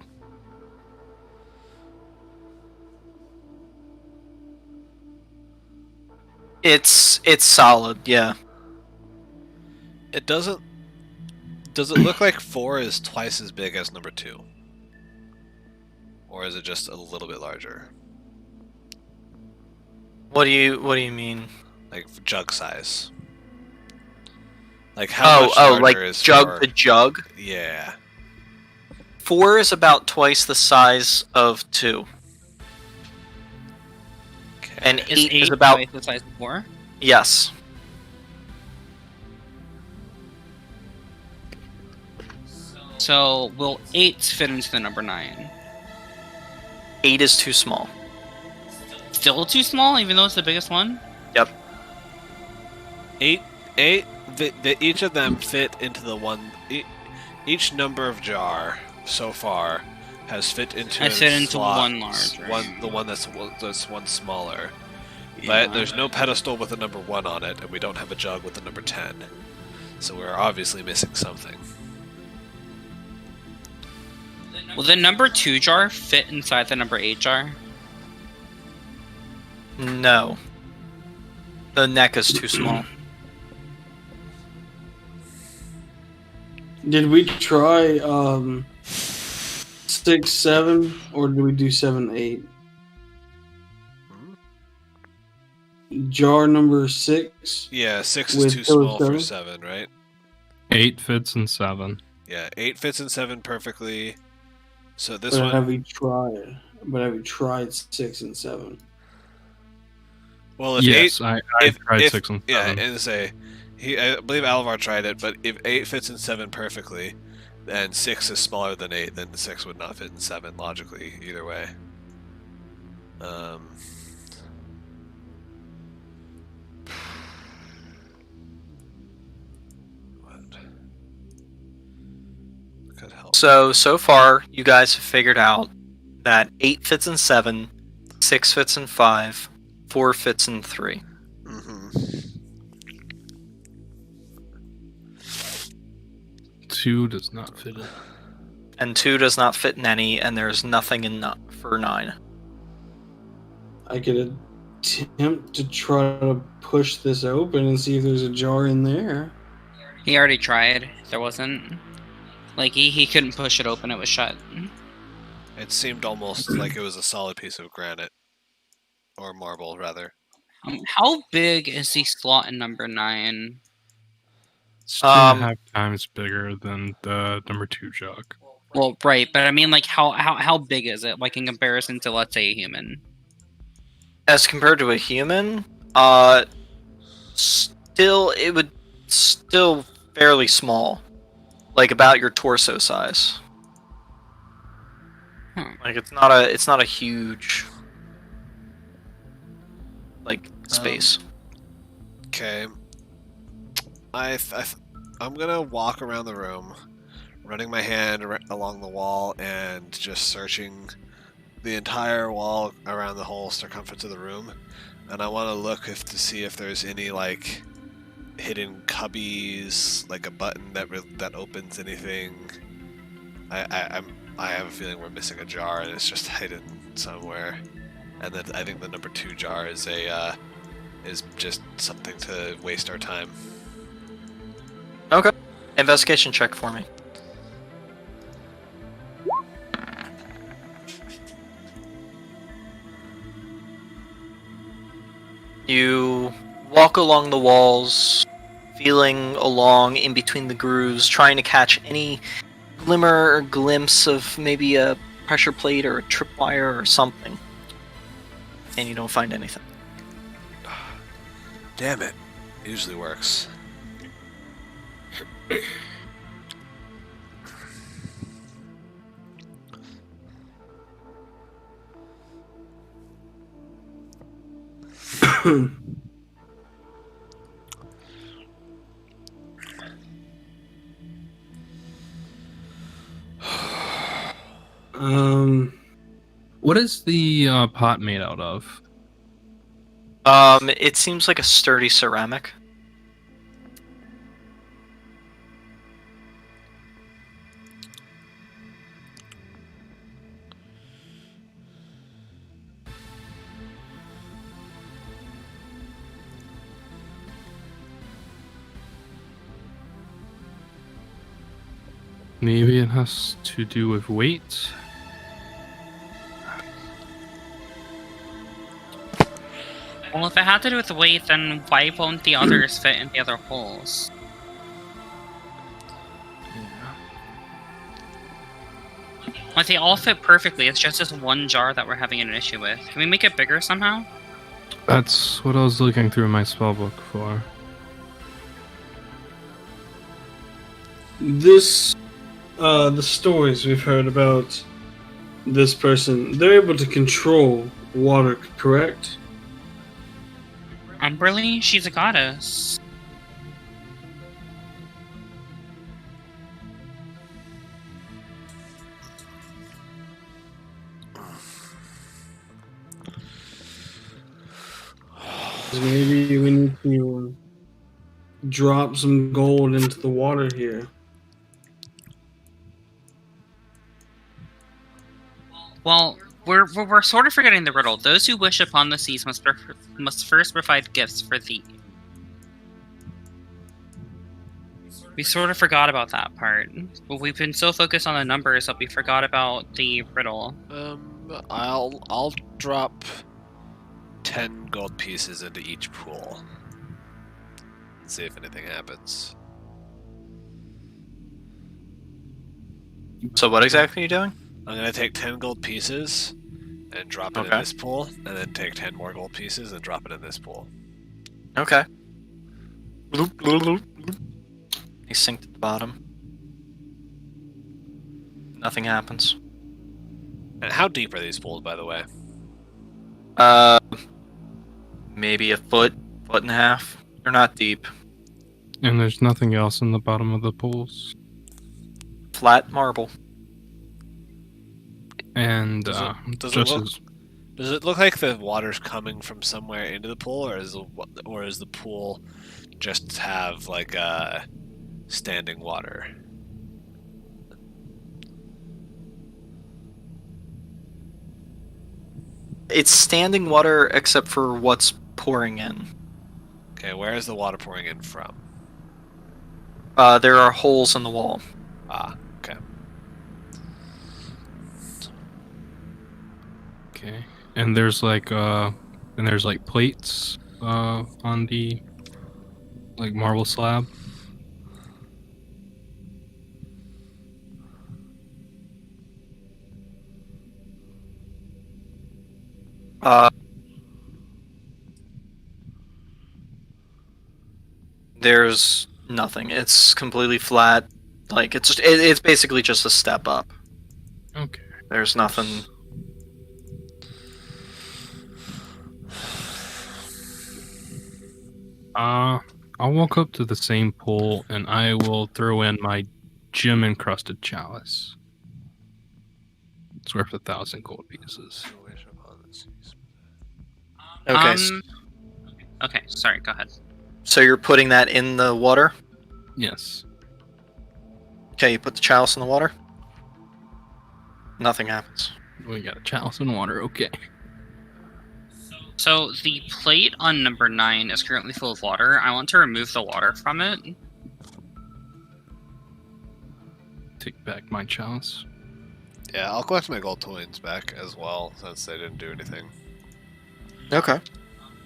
It's solid, yeah. It doesn't. Does it look like 4 is twice as big as number 2? Or is it just a little bit larger? What do you mean? Like jug size. Like how much Oh, larger like is jug 4? to jug. Yeah. 4 is about twice the size of 2, Okay. and Is 8 is 8 about twice the size of 4? yes. So, will 8 fit into the number 9? 8 is too small. Still too small, even though it's the biggest one? Yep. Eight. Each of them fit into the one. Each number of jar so far has fit into. I fit into slot, one large, right? the one that's one smaller. But there's no pedestal with a number 1 on it, and we don't have a jug with a number 10. So we're obviously missing something. Will the number 2 jar fit inside the number 8 jar? No. The neck is too small. Did we try 6, 7, or did we do 7, 8? Jar number 6. Yeah, 6 With is too those small for 7? 7, right? 8 fits in 7. Yeah, 8 fits in 7 perfectly. So this But one. have we tried 6 and 7? Well, if Yes, 8. I tried 6 and 7. Yeah, and say, I believe Alvar tried it, but if 8 fits in 7 perfectly, and 6 is smaller than 8, then 6 would not fit in 7 logically, either way. What could help? So far, you guys have figured out that 8 fits in 7, 6 fits in 5, 4 fits in 3. Mm-hmm. 2 does not fit in. And 2 does not fit in any, and there's nothing for 9. I could attempt to try to push this open and see if there's a jar in there. He already tried. There wasn't. Like, he couldn't push it open, it was shut. It seemed almost like it was a solid piece of granite. Or marble, rather. How big is the slot in number 9? It's 2.5 times bigger than the number 2 jug. Well, right, but I mean, like, how big is it, like, in comparison to, let's say, a human? As compared to a human, it would still fairly small, like about your torso size. Like it's not a huge like space. Okay. I'm gonna walk around the room, running my hand along the wall and just searching the entire wall around the whole circumference of the room, and I want to look to see if there's any like hidden cubbies, like a button that opens anything. I have a feeling we're missing a jar and it's just hidden somewhere, and then I think the number 2 jar is just something to waste our time. Okay, investigation check for me. You walk along the walls, feeling along in between the grooves, trying to catch any glimmer or glimpse of maybe a pressure plate or a tripwire or something. And you don't find anything. Damn it. Usually works. What is the pot made out of? It seems like a sturdy ceramic. Maybe it has to do with weight. Well, if it had to do with the weight, then why won't the others fit in the other holes? Like, they all fit perfectly, it's just this one jar that we're having an issue with. Can we make it bigger somehow? That's what I was looking through my spellbook for. This, the stories we've heard about this person, they're able to control water, correct? Umberly? She's a goddess. Maybe we need to drop some gold into the water here. Well, we're sort of forgetting the riddle. Those who wish upon the seas must first provide gifts for thee. We sort of forgot about that part. But we've been so focused on the numbers that we forgot about the riddle. I'll drop 10 gold pieces into each pool. See if anything happens. So what exactly are you doing? I'm gonna take 10 gold pieces and drop it in this pool, and then take 10 more gold pieces and drop it in this pool. Okay. Bloop, bloop, bloop, bloop. They sink to the bottom. Nothing happens. And how deep are these pools, by the way? Maybe a foot and a half. They're not deep. And there's nothing else in the bottom of the pools. Flat marble. And Does it just look- as Does it look like the water's coming from somewhere into the pool, or is the pool just have like standing water? It's standing water except for what's pouring in. Okay, where is the water pouring in from? There are holes in the wall. Ah, okay. okay. And there's like plates on the like marble slab. There's nothing. It's completely flat. Like it's basically just a step up. Okay. There's nothing. I'll walk up to the same pool and I will throw in my gem encrusted chalice. It's worth 1,000 gold pieces. Okay. Okay, sorry, go ahead. So you're putting that in the water? Yes. Okay, you put the chalice in the water? Nothing happens. We got a chalice and water, okay. So the plate on number 9 is currently full of water. I want to remove the water from it. Take back my chalice. Yeah, I'll collect my gold coins back as well, since they didn't do anything. Okay.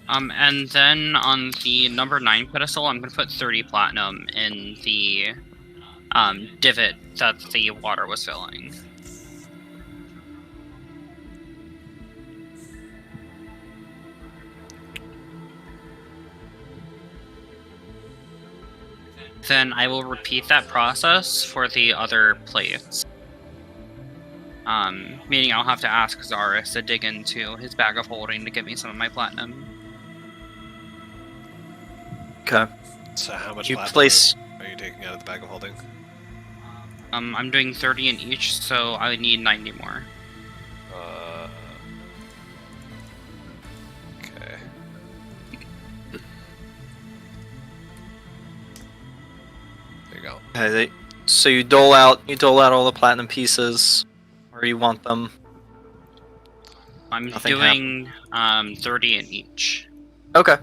And then on the number 9 pedestal, I'm going to put 30 platinum in the divot that the water was filling. Then I will repeat that process for the other plates. Meaning I'll have to ask Zaris to dig into his bag of holding to give me some of my platinum. Okay. So how much You platinum place. are you taking out of the bag of holding? I'm doing 30 in each, so I would need 90 more. Okay. There you go. Okay, so you dole out all the platinum pieces where you want them. I'm Nothing doing 30 in each. Okay.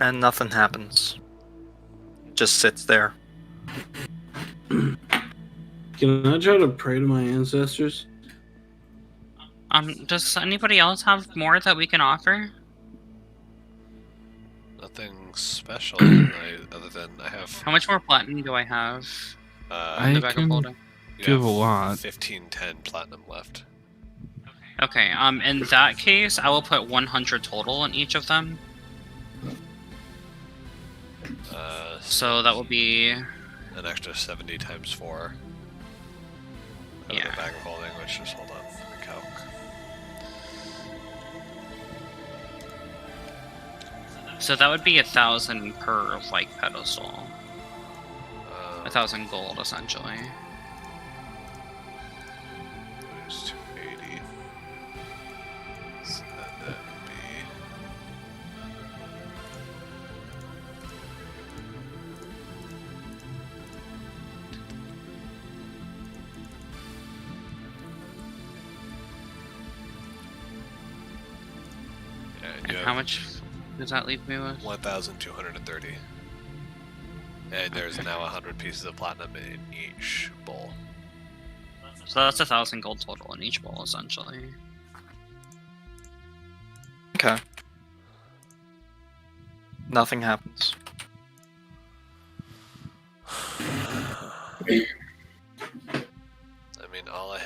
And nothing happens. It just sits there. Can I try to pray to my ancestors? Does anybody else have more that we can offer? Nothing special other than I have. How much more platinum do I have in I the bag of can holding? You give have a lot. 1510 platinum left. Okay, in that case, I will put 100 total in each of them. So that will be... An extra 70 times 4. Out Yeah. of the bag of holding, which just hold on. Let me calc. So that would be 1,000 per, like, pedestal. 1,000 gold, essentially. There's 280. So that would be. Yeah, And you how have much does that leave me with? 1,230. And there's Okay. now 100 pieces of platinum in each bowl. So that's 1,000 gold total in each bowl, essentially. Okay. Nothing happens. I mean, I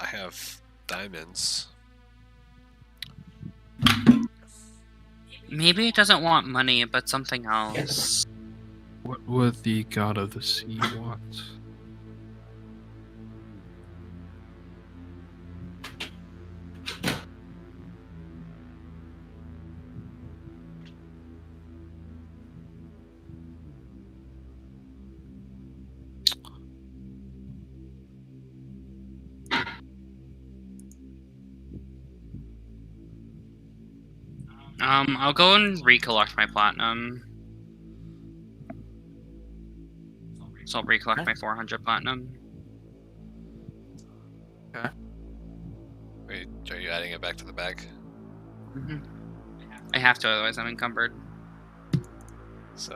have diamonds. Maybe it doesn't want money, but something else. What would the god of the sea want? I'll go and recollect my platinum. So I'll recollect my 400 platinum. Wait, are you adding it back to the bag? I have to, otherwise I'm encumbered. So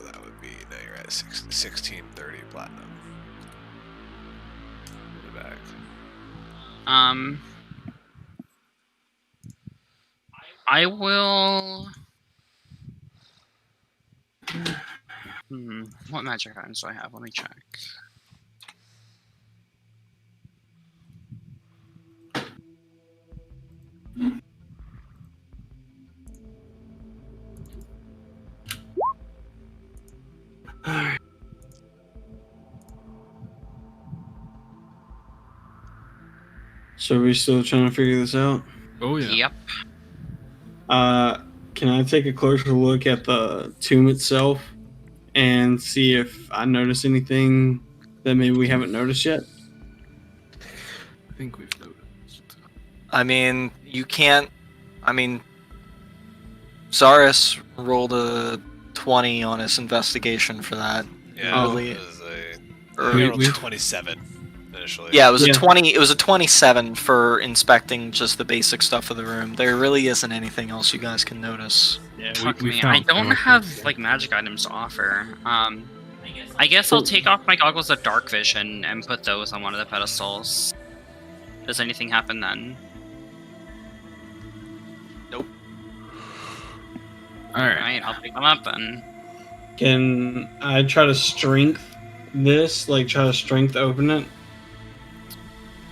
that would be, now you're at 1630 platinum. In the bag. I will... What magic items do I have? Let me check. So are we still trying to figure this out? Oh yeah. Yep. Can I take a closer look at the tomb itself and see if I notice anything that maybe we haven't noticed yet? I think we've noticed. I mean, you can't. I mean, Zaris rolled a 20 on his investigation for that. Yeah, Really? it was Or- I rolled we- 27 initially. Yeah, it was Yeah. a 20. It was a 27 for inspecting just the basic stuff of the room. There really isn't anything else you guys can notice. Yeah, Fuck we me. I found don't four have things. like magic items to offer. I guess I'll take off my goggles of dark vision and put those on one of the pedestals. Does anything happen then? All right. Alright, I'll pick them up then. Can I try to strength this? Like, try to strength open it?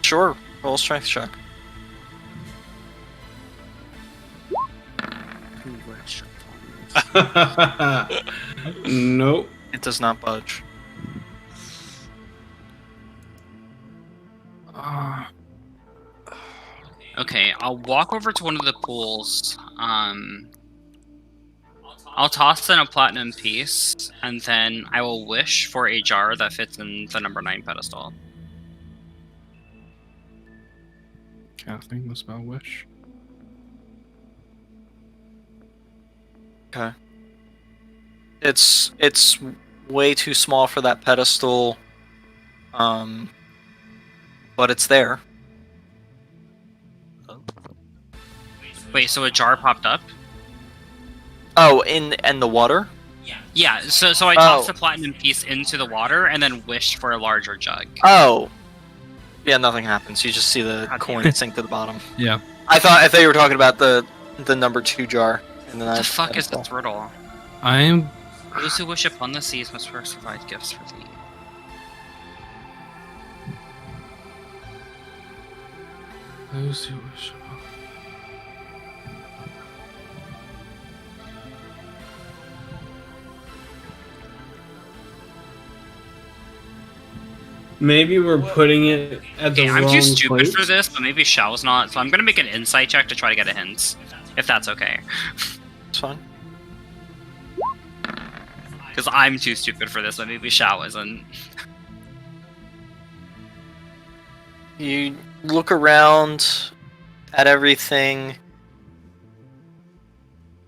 Sure, roll a strength check. Nope. It does not budge. Okay, I'll walk over to one of the pools. I'll toss in a platinum piece, and then I will wish for a jar that fits in the number 9 pedestal. Casting the spell wish. Okay. It's way too small for that pedestal. But it's there. Wait, so a jar popped up? Oh, in the water? Yeah, so I tossed Oh. the platinum piece into the water and then wished for a larger jug. Oh. Yeah, nothing happens. You just see the God damn coin sink to the bottom. Yeah. I thought you were talking about the number 2 jar. And then What the fuck is pedestal. this riddle? I am. Those who wish upon the seas must first provide gifts for thee. Those who wish. Maybe we're putting it at the Okay, I'm wrong too stupid place. for this, but maybe Xiao's not, so I'm gonna make an insight check to try to get a hint. If that's okay. It's fine. Because I'm too stupid for this, but maybe Xiao isn't. You look around at everything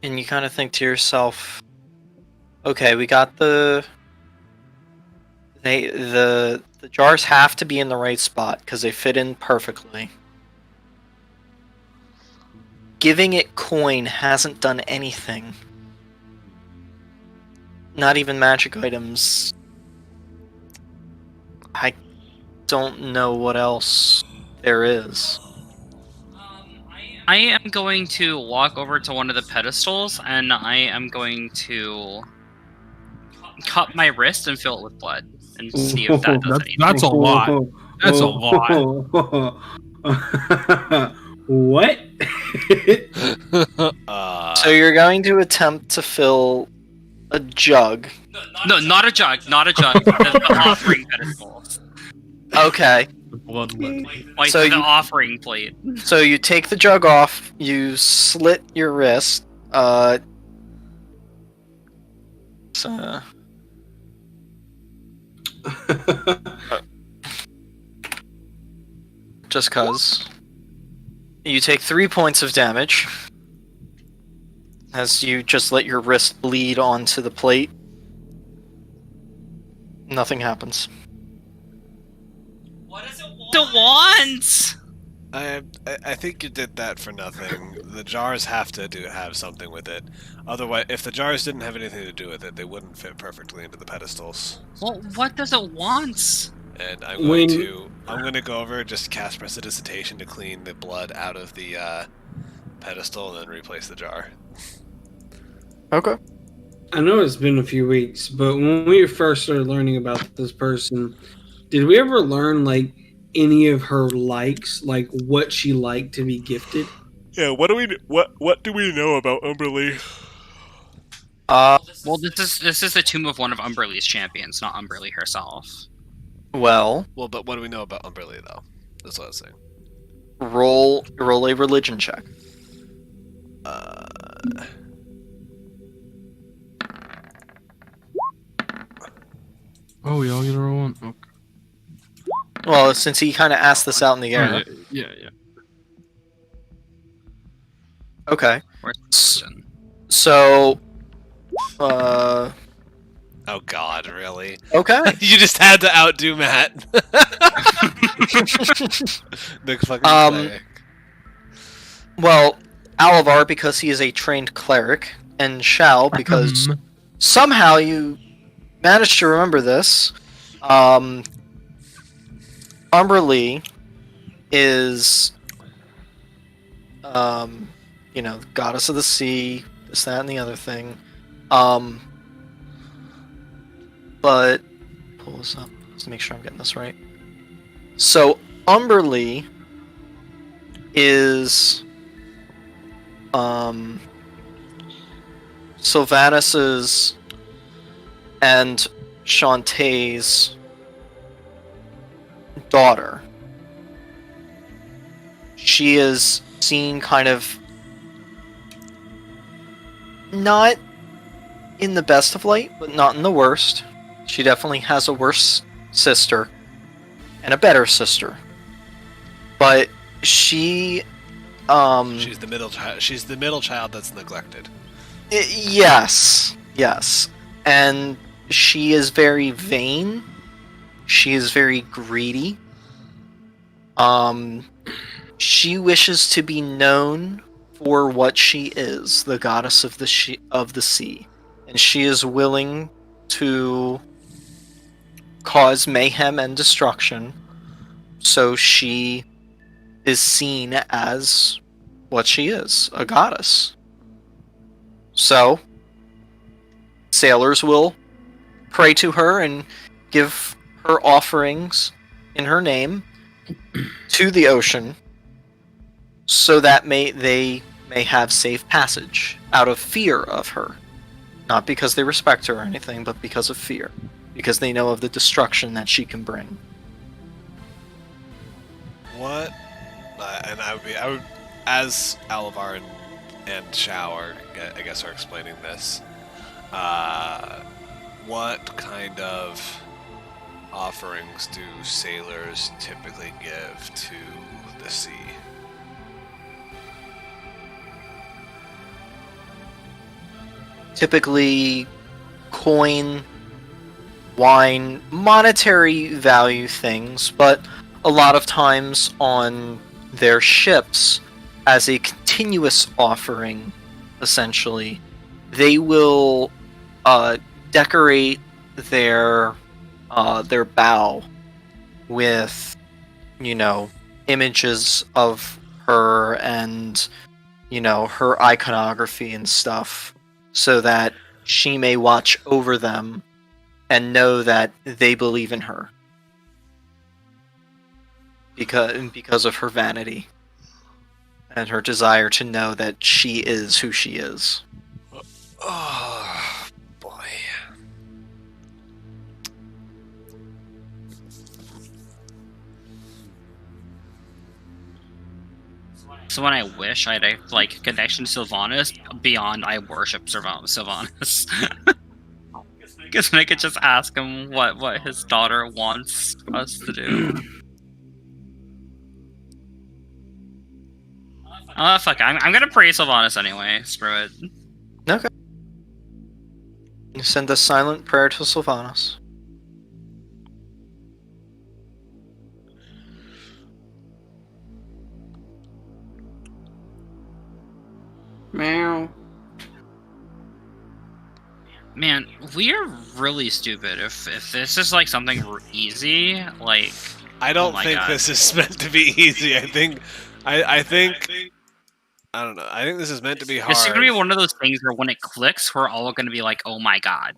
and you kind of think to yourself, okay, we got the jars have to be in the right spot because they fit in perfectly. Giving it coin hasn't done anything. Not even magic items. I don't know what else there is. I am going to walk over to one of the pedestals, and I am going to cut my wrist and fill it with blood, and see if that does anything. That's a lot. That's a lot. What? So you're going to attempt to fill a jug. No, not a jug. Not a jug. The offering pedestals. Okay. Like So the you- offering plate. So you take the jug off, you slit your wrist, so- just cuz. You take 3 points of damage as you just let your wrist bleed onto the plate. Nothing happens. The wands. I think you did that for nothing. The jars have to have something with it. Otherwise, if the jars didn't have anything to do with it, they wouldn't fit perfectly into the pedestals. Well, what does it want? And I'm going to go over, just cast Prestidigitation to clean the blood out of the pedestal, and then replace the jar. Okay. I know it's been a few weeks, but when we first started learning about this person, did we ever learn like any of her likes, like what she liked to be gifted? Yeah, what do we know about Umberly? Well, this is the tomb of one of Umberly's champions, not Umberly herself. Well, But what do we know about Umberly, though? That's what I was saying. roll a religion check. Oh, we all get a roll one? Okay. Well, since he kind of asked this out in the air. Alright, yeah. Okay. Where's So, Oh God, really? okay. You just had to outdo Matt. Nick fucking cleric. Well, Alavar, because he is a trained cleric, and Shao, because somehow you managed to remember this. Umberly is, goddess of the sea, this, that, and the other thing. But pull this up just to make sure I'm getting this right. So Umberly is Sylvanus's and Shantae's daughter. She is seen kind of not in the best of light, but not in the worst. She definitely has a worse sister and a better sister. But she She's the middle child. She's the middle child that's neglected. yes. And she is very vain. She is very greedy. She wishes to be known for what she is, the goddess of the sea, and she is willing to cause mayhem and destruction. So she is seen as what she is, a goddess. So sailors will pray to her and give her offerings in her name to the ocean, so that they may have safe passage out of fear of her. Not because they respect her or anything, but because of fear. Because they know of the destruction that she can bring. What? And I would, as Alavar and Shao are, I guess, are explaining this. What kind of offerings do sailors typically give to the sea? Typically, coin, wine, monetary value things, but a lot of times on their ships, as a continuous offering, essentially, they will decorate their bow with, images of her and, her iconography and stuff, so that she may watch over them and know that they believe in her because of her vanity and her desire to know that she is who she is. Oh, boy. So when I wish I had a like connection to Sylvanas beyond I worship Sylvanas. Because I could just ask him what his daughter wants us to do. Oh fuck! I'm gonna praise Sylvanas anyway. Screw it. Okay. You send a silent prayer to Sylvanas. Meow. Man, we are really stupid. If this is like something easy, like I don't my think God. this is meant to be easy. I think I don't know. I think this is meant to be hard. this is gonna be one of those things where when it clicks, we're all gonna be like, "Oh my god!"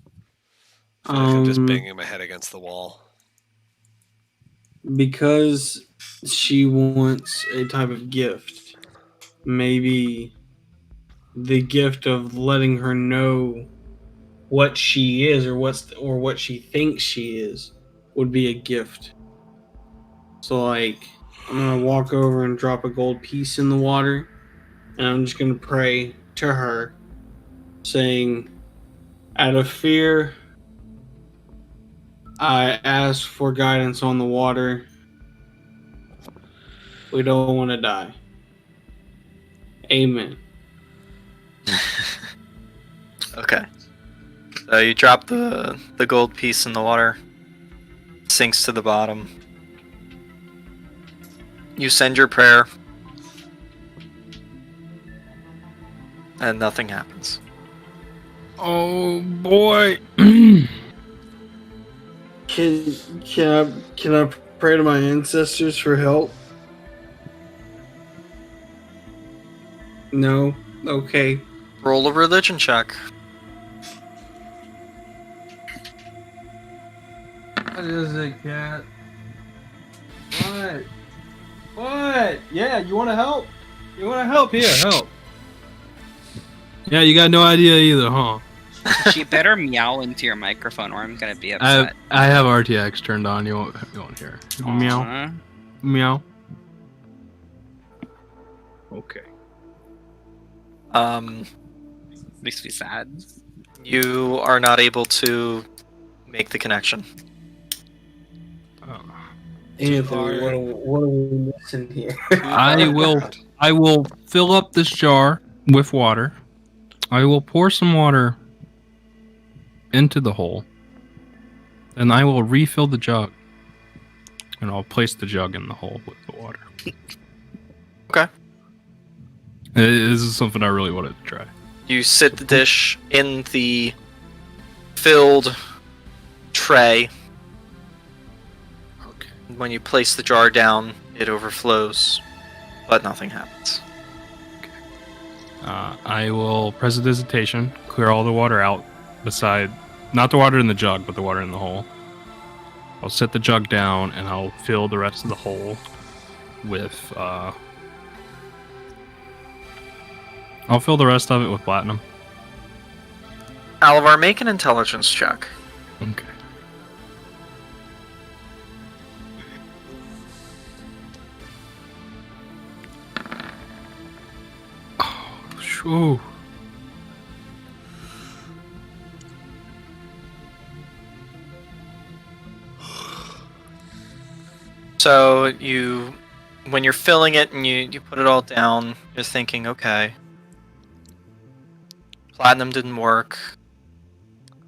I feel like I'm just banging my head against the wall. Because she wants a type of gift. Maybe the gift of letting her know what she is or what she thinks she is would be a gift. So like I'm gonna walk over and drop a gold piece in the water, and I'm just gonna pray to her, saying, out of fear, I ask for guidance on the water. We don't want to die. Amen. Okay. So you drop the gold piece in the water. Sinks to the bottom. You send your prayer. And nothing happens. Oh boy. Can I pray to my ancestors for help? No. Okay. Roll a religion check. What is it, cat? What? What? Yeah, you want to help? You want to help? Here, help. Yeah, you got no idea either, huh? She better meow into your microphone, or I'm gonna be I upset. have RTX turned on. You won't hear. Meow. Aw. Meow. Okay. Makes me sad. You are not able to make the connection. Anthony, what are we missing here? I will fill up this jar with water. I will pour some water into the hole. And I will refill the jug. And I'll place the jug in the hole with the water. Okay. This is something I really wanted to try. You sit the dish in the filled tray. Okay. When you place the jar down, it overflows, but nothing happens. I will prestidigitation, clear all the water out beside, not the water in the jug, but the water in the hole. I'll set the jug down and I'll fill the rest of the hole with, I'll fill the rest of it with platinum. Alavar, make an intelligence check. Okay. Oh, shoo. So when you're filling it and you put it all down, you're thinking, okay, platinum didn't work,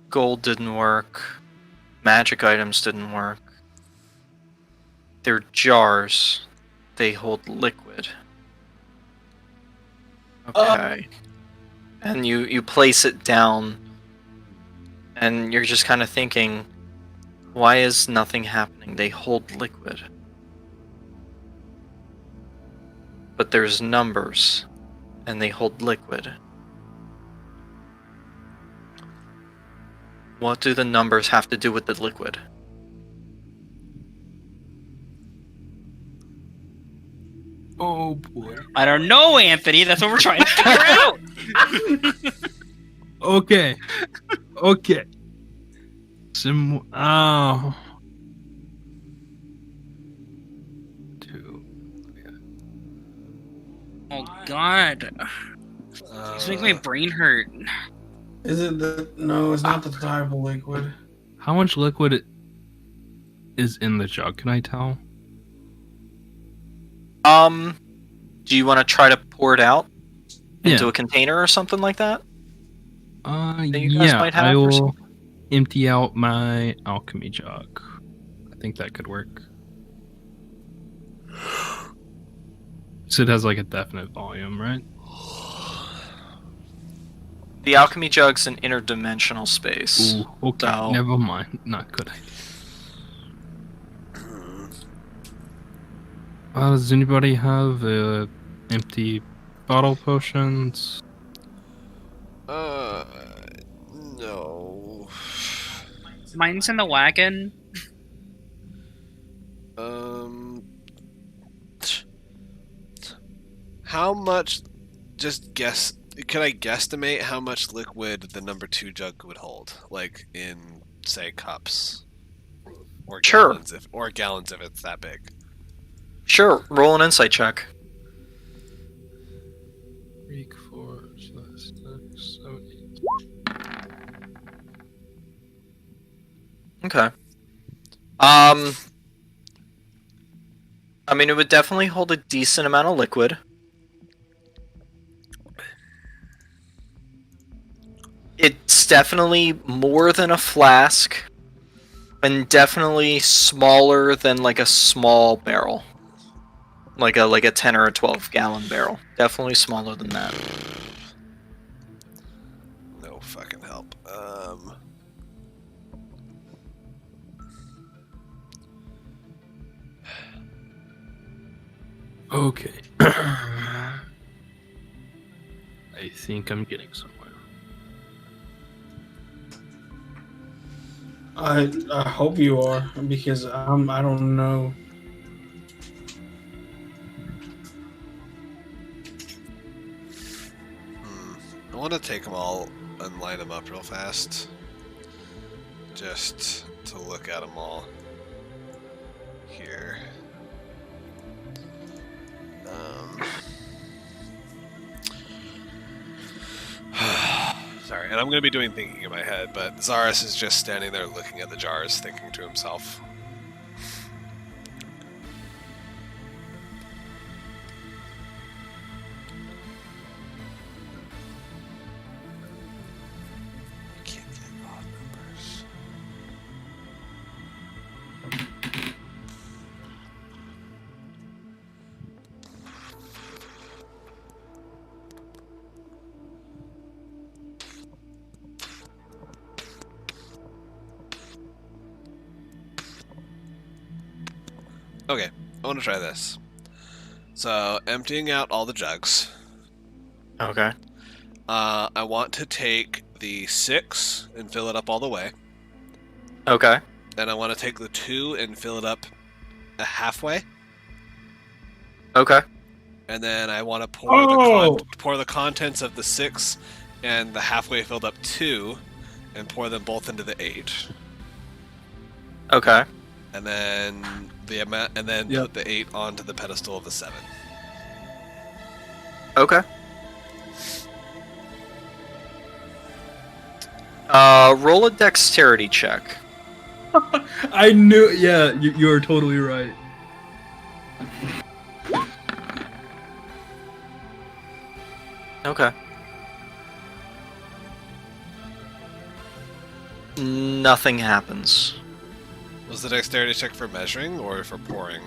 gold didn't work, magic items didn't work. They're jars. They hold liquid. Okay. And you place it down, and you're just kind of thinking, why is nothing happening? They hold liquid. But there's numbers, and they hold liquid. What do the numbers have to do with the liquid? Oh boy. I don't know, Anthony. That's what we're trying to figure out. Okay. Okay. Some. Oh. 2. Oh God, it's making my brain hurt. Is it the? No, it's not the type of liquid. How much liquid is in the jug? Can I tell? Do you want to try to pour it out into Yeah. a container or something like that? That you guys Yeah. might have I or will empty out my alchemy jug. I think that could work. So it has like a definite volume, right? The alchemy jug's an interdimensional space. Ooh, okay. So- Never mind. Not good idea. Does anybody have empty bottle potions? No. Mine's in the wagon. How much? Just guess. Can I guesstimate how much liquid the number 2 jug would hold, like in say cups, or Sure. gallons if it's that big? Sure, roll an insight check. 3, 4, 6, 7, 8. Okay. I mean, it would definitely hold a decent amount of liquid. It's definitely more than a flask, and definitely smaller than like a small barrel, like a 10 or a 12-gallon barrel. Definitely smaller than that. No fucking help. Okay. I think I'm getting somewhere. I hope you are, because I don't know. I want to take them all and line them up real fast, just to look at them all here. Sorry, and I'm going to be doing thinking in my head, but Zaris is just standing there looking at the jars, thinking to himself. I can't get odd numbers. Okay, I want to try this. So, emptying out all the jugs. Okay. I want to take the 6 and fill it up all the way. Okay. Then I want to take the 2 and fill it up halfway. Okay. And then I want to pour Oh! pour the contents of the 6 and the halfway filled up 2 and pour them both into the 8. Okay. And then put the 8 onto the pedestal of the 7. Okay. Roll a dexterity check. I knew. Yeah, you are totally right. Okay. Nothing happens. Was the dexterity check for measuring or for pouring?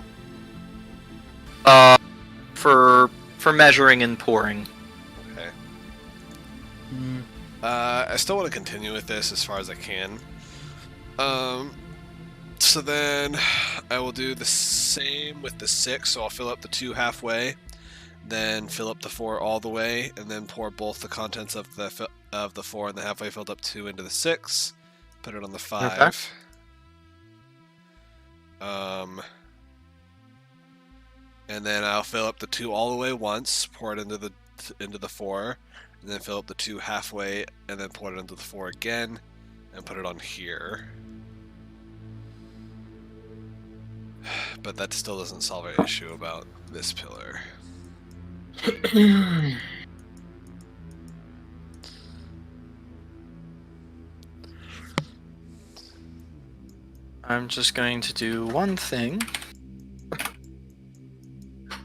For measuring and pouring. Okay. I still want to continue with this as far as I can. So then I will do the same with the 6. So I'll fill up the 2 halfway, then fill up the 4 all the way, and then pour both the contents of the 4 and the halfway filled up 2 into the 6. Put it on the 5. and then I'll fill up the 2 all the way once, pour it into the 4, and then fill up the 2 halfway, and then pour it into the 4 again, and put it on here. But that still doesn't solve our issue about this pillar. I'm just going to do one thing.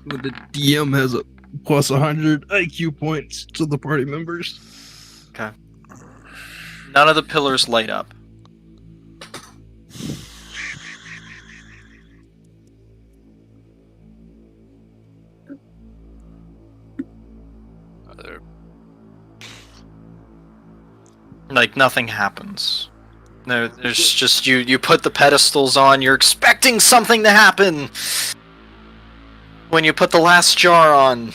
But the DM has a plus 100 IQ points to the party members. None of the pillars light up. Like, nothing happens. No, there's just you put the pedestals on, you're expecting something to happen! When you put the last jar on,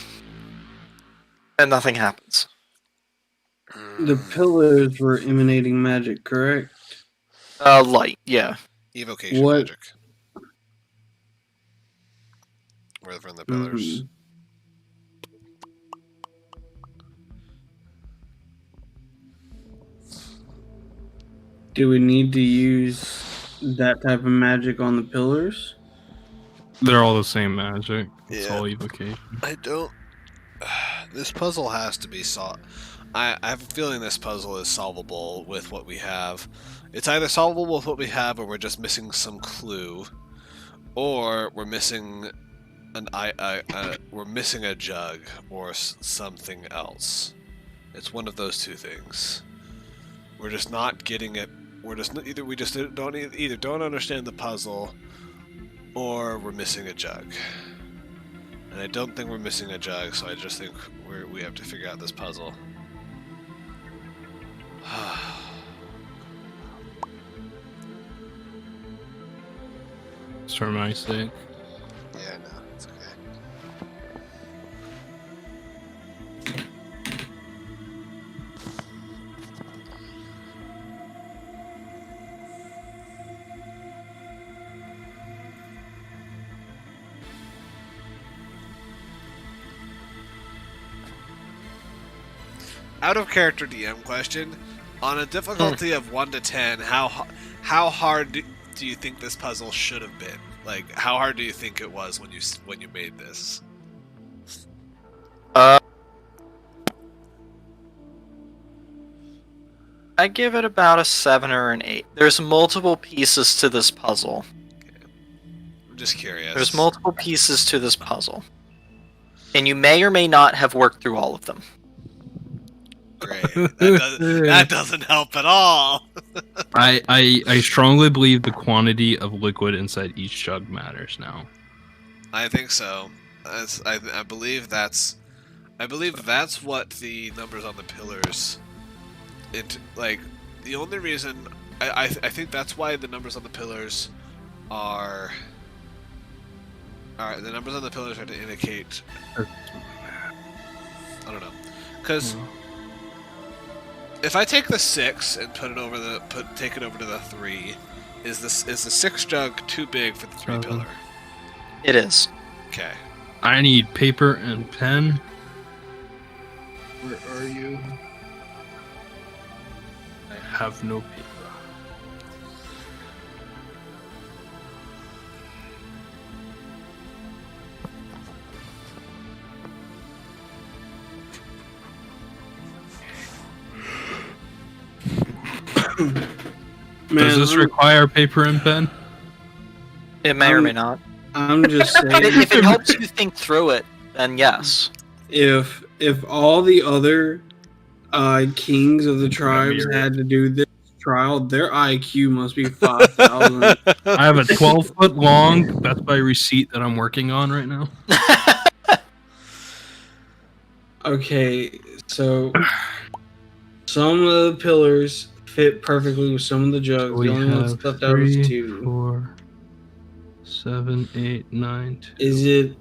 and nothing happens. The pillars were emanating magic, correct? Light, yeah. Evocation What- magic. Where from the pillars. Do we need to use that type of magic on the pillars? They're all the same magic. It's Yeah. all evocation. I don't. This puzzle has to be solved. I have a feeling this puzzle is solvable with what we have. It's either solvable with what we have, or we're just missing some clue, or we're missing we're missing a jug or something else. It's one of those two things. We're just not getting it. We're just don't understand the puzzle, or we're missing a jug. And I don't think we're missing a jug, so I just think we have to figure out this puzzle. It's for my sake. Yeah, no, it's okay. Out of character DM question. On a difficulty of 1 to 10, how hard do you think this puzzle should have been? Like, how hard do you think it was when you made this? I give it about a 7 or an 8. There's multiple pieces to this puzzle. I'm just curious. There's multiple pieces to this puzzle. And you may or may not have worked through all of them. Great. That doesn't help at all. I strongly believe the quantity of liquid inside each jug matters now. I think so. I believe that's what the numbers on the pillars. The only reason I think that's why the numbers on the pillars are. Alright, the numbers on the pillars are to indicate. I don't know, because if I take the 6 and take it over to the 3, is the 6 jug too big for the 3 pillar? It is. Okay. I need paper and pen. Where are you? I have no paper. Does this require paper and pen? It may or may not. I'm just saying, If it helps you think through it, then yes. if all the other kings of the tribes had to do this trial, their IQ must be 5,000. I have a 12-foot long Best Buy receipt that I'm working on right now. Okay, so some of the pillars fit perfectly with some of the jugs. We The only one have stuffed out is 3, 2. 4, 7, 8, 9, 2, Is it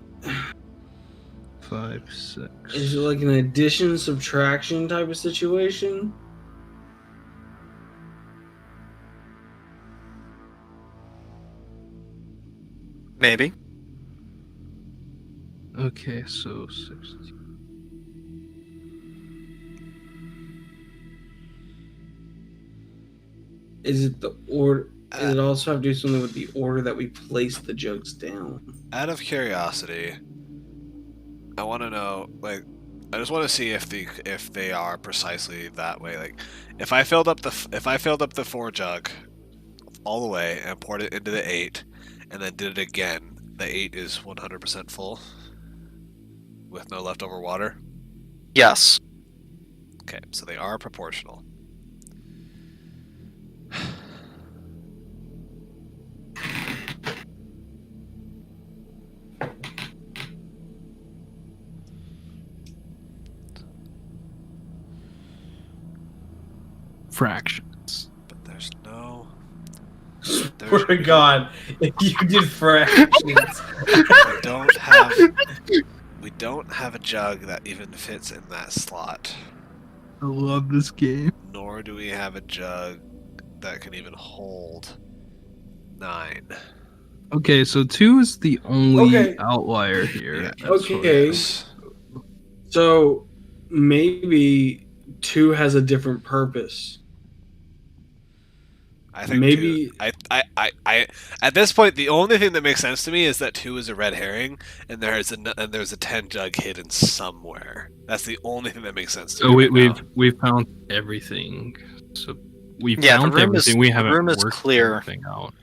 5, 6. is it like an addition subtraction type of situation? Maybe. Okay, so 60. Is it the order? Does it also have to do something with the order that we place the jugs down? Out of curiosity, I want to know, like, I just want to see if they are precisely that way. Like, if I filled up the 4 jug all the way and poured it into the 8, and then did it again, the 8 is 100% full with no leftover water. Yes. Okay, so they are proportional. Fractions. But there's no. Swear to God, if you did fractions. We don't have a jug that even fits in that slot. I love this game. Nor do we have a jug that can even hold 9. Okay, so 2 is the only Okay. outlier here. Yeah. That's what- Okay. Yes. So maybe 2 has a different purpose. I think Maybe- 2, I at this point the only thing that makes sense to me is that 2 is a red herring and there's a 10 jug hidden somewhere. That's the only thing that makes sense to So me. Right now. we've found everything. So we Yeah, found the room is- everything. We the haven't room is worked clear. everything out.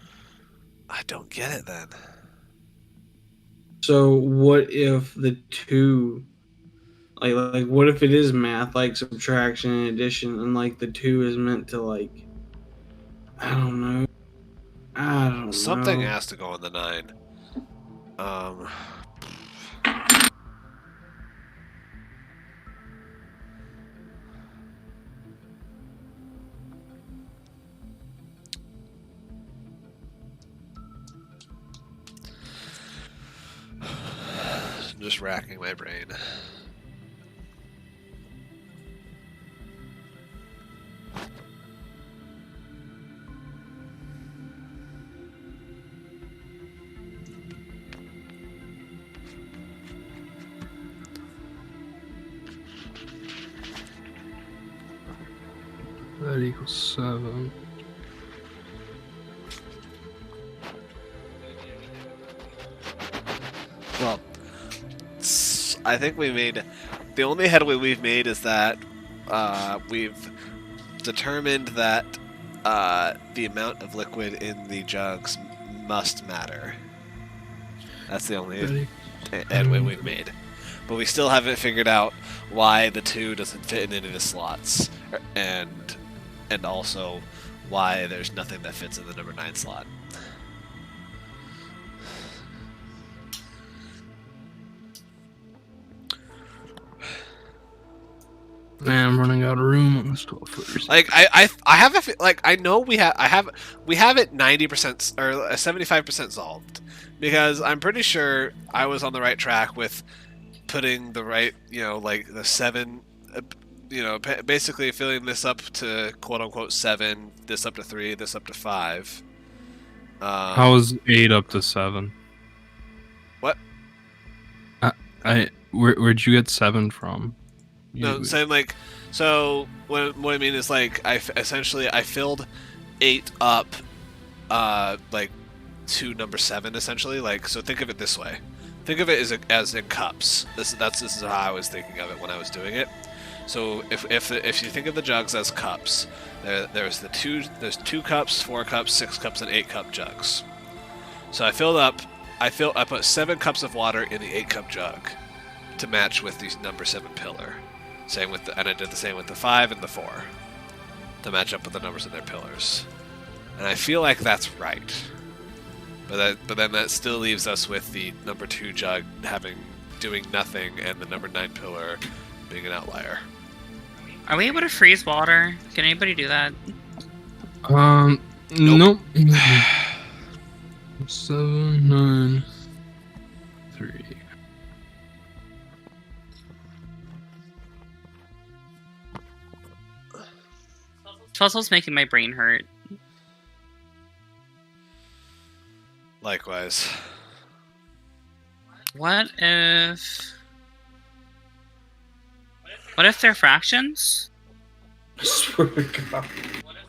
I don't get it then. So what if the 2, like what if it is math, like subtraction and addition, and like the 2 is meant to like, I don't know. Something has to go on the 9. I'm just racking my brain. That equals 7. Well, I think we made the only headway we've made is that we've determined that the amount of liquid in the jugs must matter. That's the only headway we've made. But we still haven't figured out why the 2 doesn't fit in any of the slots, and also why there's nothing that fits in the number 9 slot. Man, I'm running out of room on this 12-footers. Like I have I know we have it 90% or 75% solved, because I'm pretty sure I was on the right track with putting the right, like the 7, basically filling this up to quote unquote 7, this up to 3, this up to 5. How was 8 up to 7? What? Where'd you get 7 from? No, saying like, so what I mean is like I filled 8 up, like to number 7 essentially. Like, so think of it this way. Think of it as in cups. This is how I was thinking of it when I was doing it. So if you think of the jugs as cups, there's 2 cups, 4 cups, 6 cups, and 8 cup jugs. So I put 7 cups of water in the 8 cup jug to match with the number 7 pillar. And I did the same with the 5 and the 4 to match up with the numbers in their pillars. And I feel like that's right. But then that still leaves us with the number 2 jug doing nothing, and the number 9 pillar being an outlier. Are we able to freeze water? Can anybody do that? Nope. 7, 9, 3. Puzzle's making my brain hurt. Likewise. What if they're fractions? I swear to God.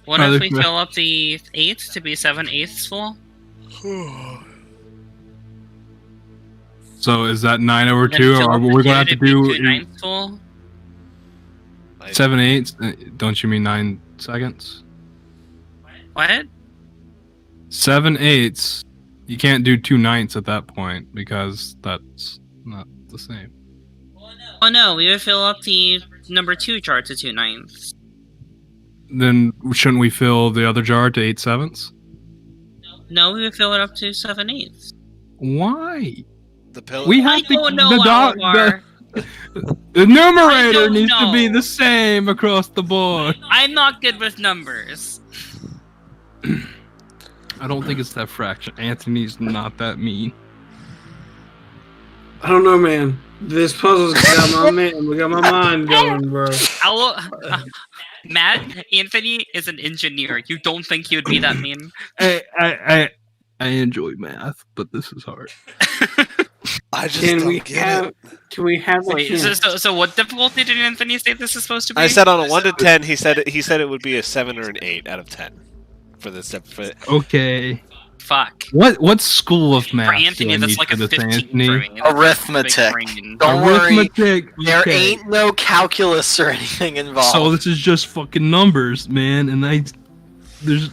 What if we fill up the 8 to be 7/8 full? So is that 9 over And 2, fill or up the we're 2 gonna have to be do 2/9 full? 7/8? Don't you mean 9 seconds? What? 7/8. You can't do 2/9 at that point because that's not the same. Oh no, we would fill up the number 2 jar to 2/9. Then shouldn't we fill the other jar to 8/7? No, we would fill it up to 7/8. Why? The pillar. We I have to. don't know, The I numerator don't needs to be know. the same across the board. I'm not good with numbers. I don't think it's that fraction. Anthony's not that mean. I don't know, man. This puzzle's got my mind going, bro. Matt, Anthony is an engineer. You don't think he would be that mean? I enjoy math, but this is hard. I just Can don't we get have? it. Can we have a Wait, hint? so what difficulty did Anthony say this is supposed to be? I said on a 1 to 10. He said it would be a 7 or an 8 out of 10 for this. Okay. Fuck. What school of math For Anthony, do I that's need like for a this, 15 Anthony? for me. That's Arithmetic. big brain. Don't worry, Arithmetic. there okay. ain't no calculus or anything involved. So this is just fucking numbers, man. And there's.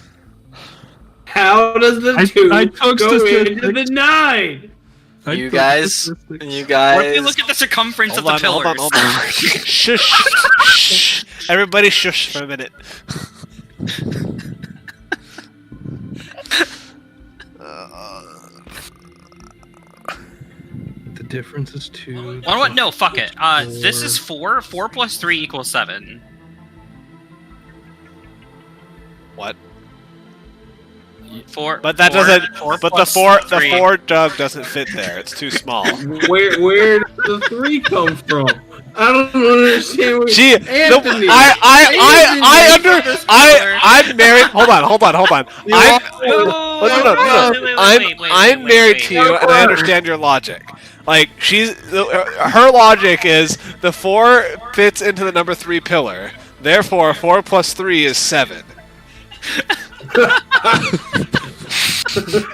How does the I 2 took go into statistics. the 9? You guys- you What if you guys. look at the circumference Hold of on, the hold pillars? on, hold on. Shush, shh. Everybody, shush for a minute. The difference is 2. What? No, fuck it. This is 4. 4 plus 3 equals 7. What? 4. But that four- doesn't. four But the plus 4 3. jug doesn't fit there. It's too small. Where does the 3 come from? I don't understand. What Gee, Anthony, I'm married. Hold on. I'm married to you, and I understand your logic. Like her logic is the 4 fits into the number 3 pillar. Therefore, 4 plus 3 is 7.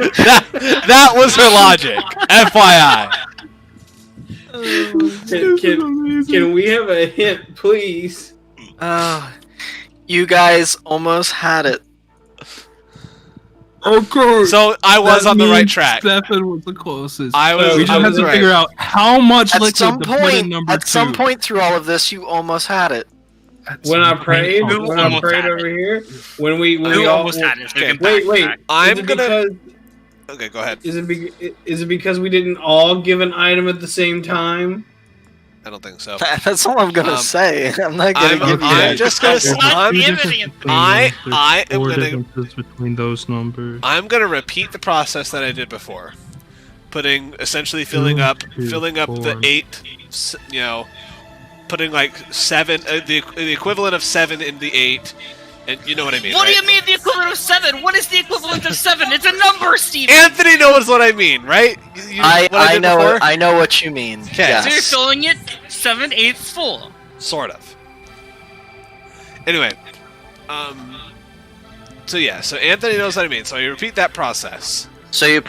that was her logic. FYI. Can we have a hint, please? You guys almost had it. Okay. So I was That on the right means track. Stefan was the closest. I was. We just I have was to right. figure out how much At liquid some to put in point, number at 2. some point through all of this, you almost had it. When I prayed, Who almost had it? over here, when we Who all almost had it? So we okay. can wait, backtrack. I'm is it gonna. because Okay, go ahead. is it because we didn't all give an item at the same time? I don't think so. That's all I'm gonna Um, say. I'm not gonna give you I'm that. just gonna. What? I'm, Give it difference in. between I- them. I There's am 4 gonna- differences between those numbers. I'm gonna repeat the process that I did before, essentially filling up the 8. Putting like 7, the equivalent of 7 in the 8, and you know what I mean. What do right? you mean the equivalent of 7? What is the equivalent of 7? It's a number, Steven! Anthony knows what I mean, right? What I did know before? I know what you mean. Okay. So you're Yes. filling it 7/8 full. Sort of. Anyway, so Anthony knows what I mean. So you repeat that process. So you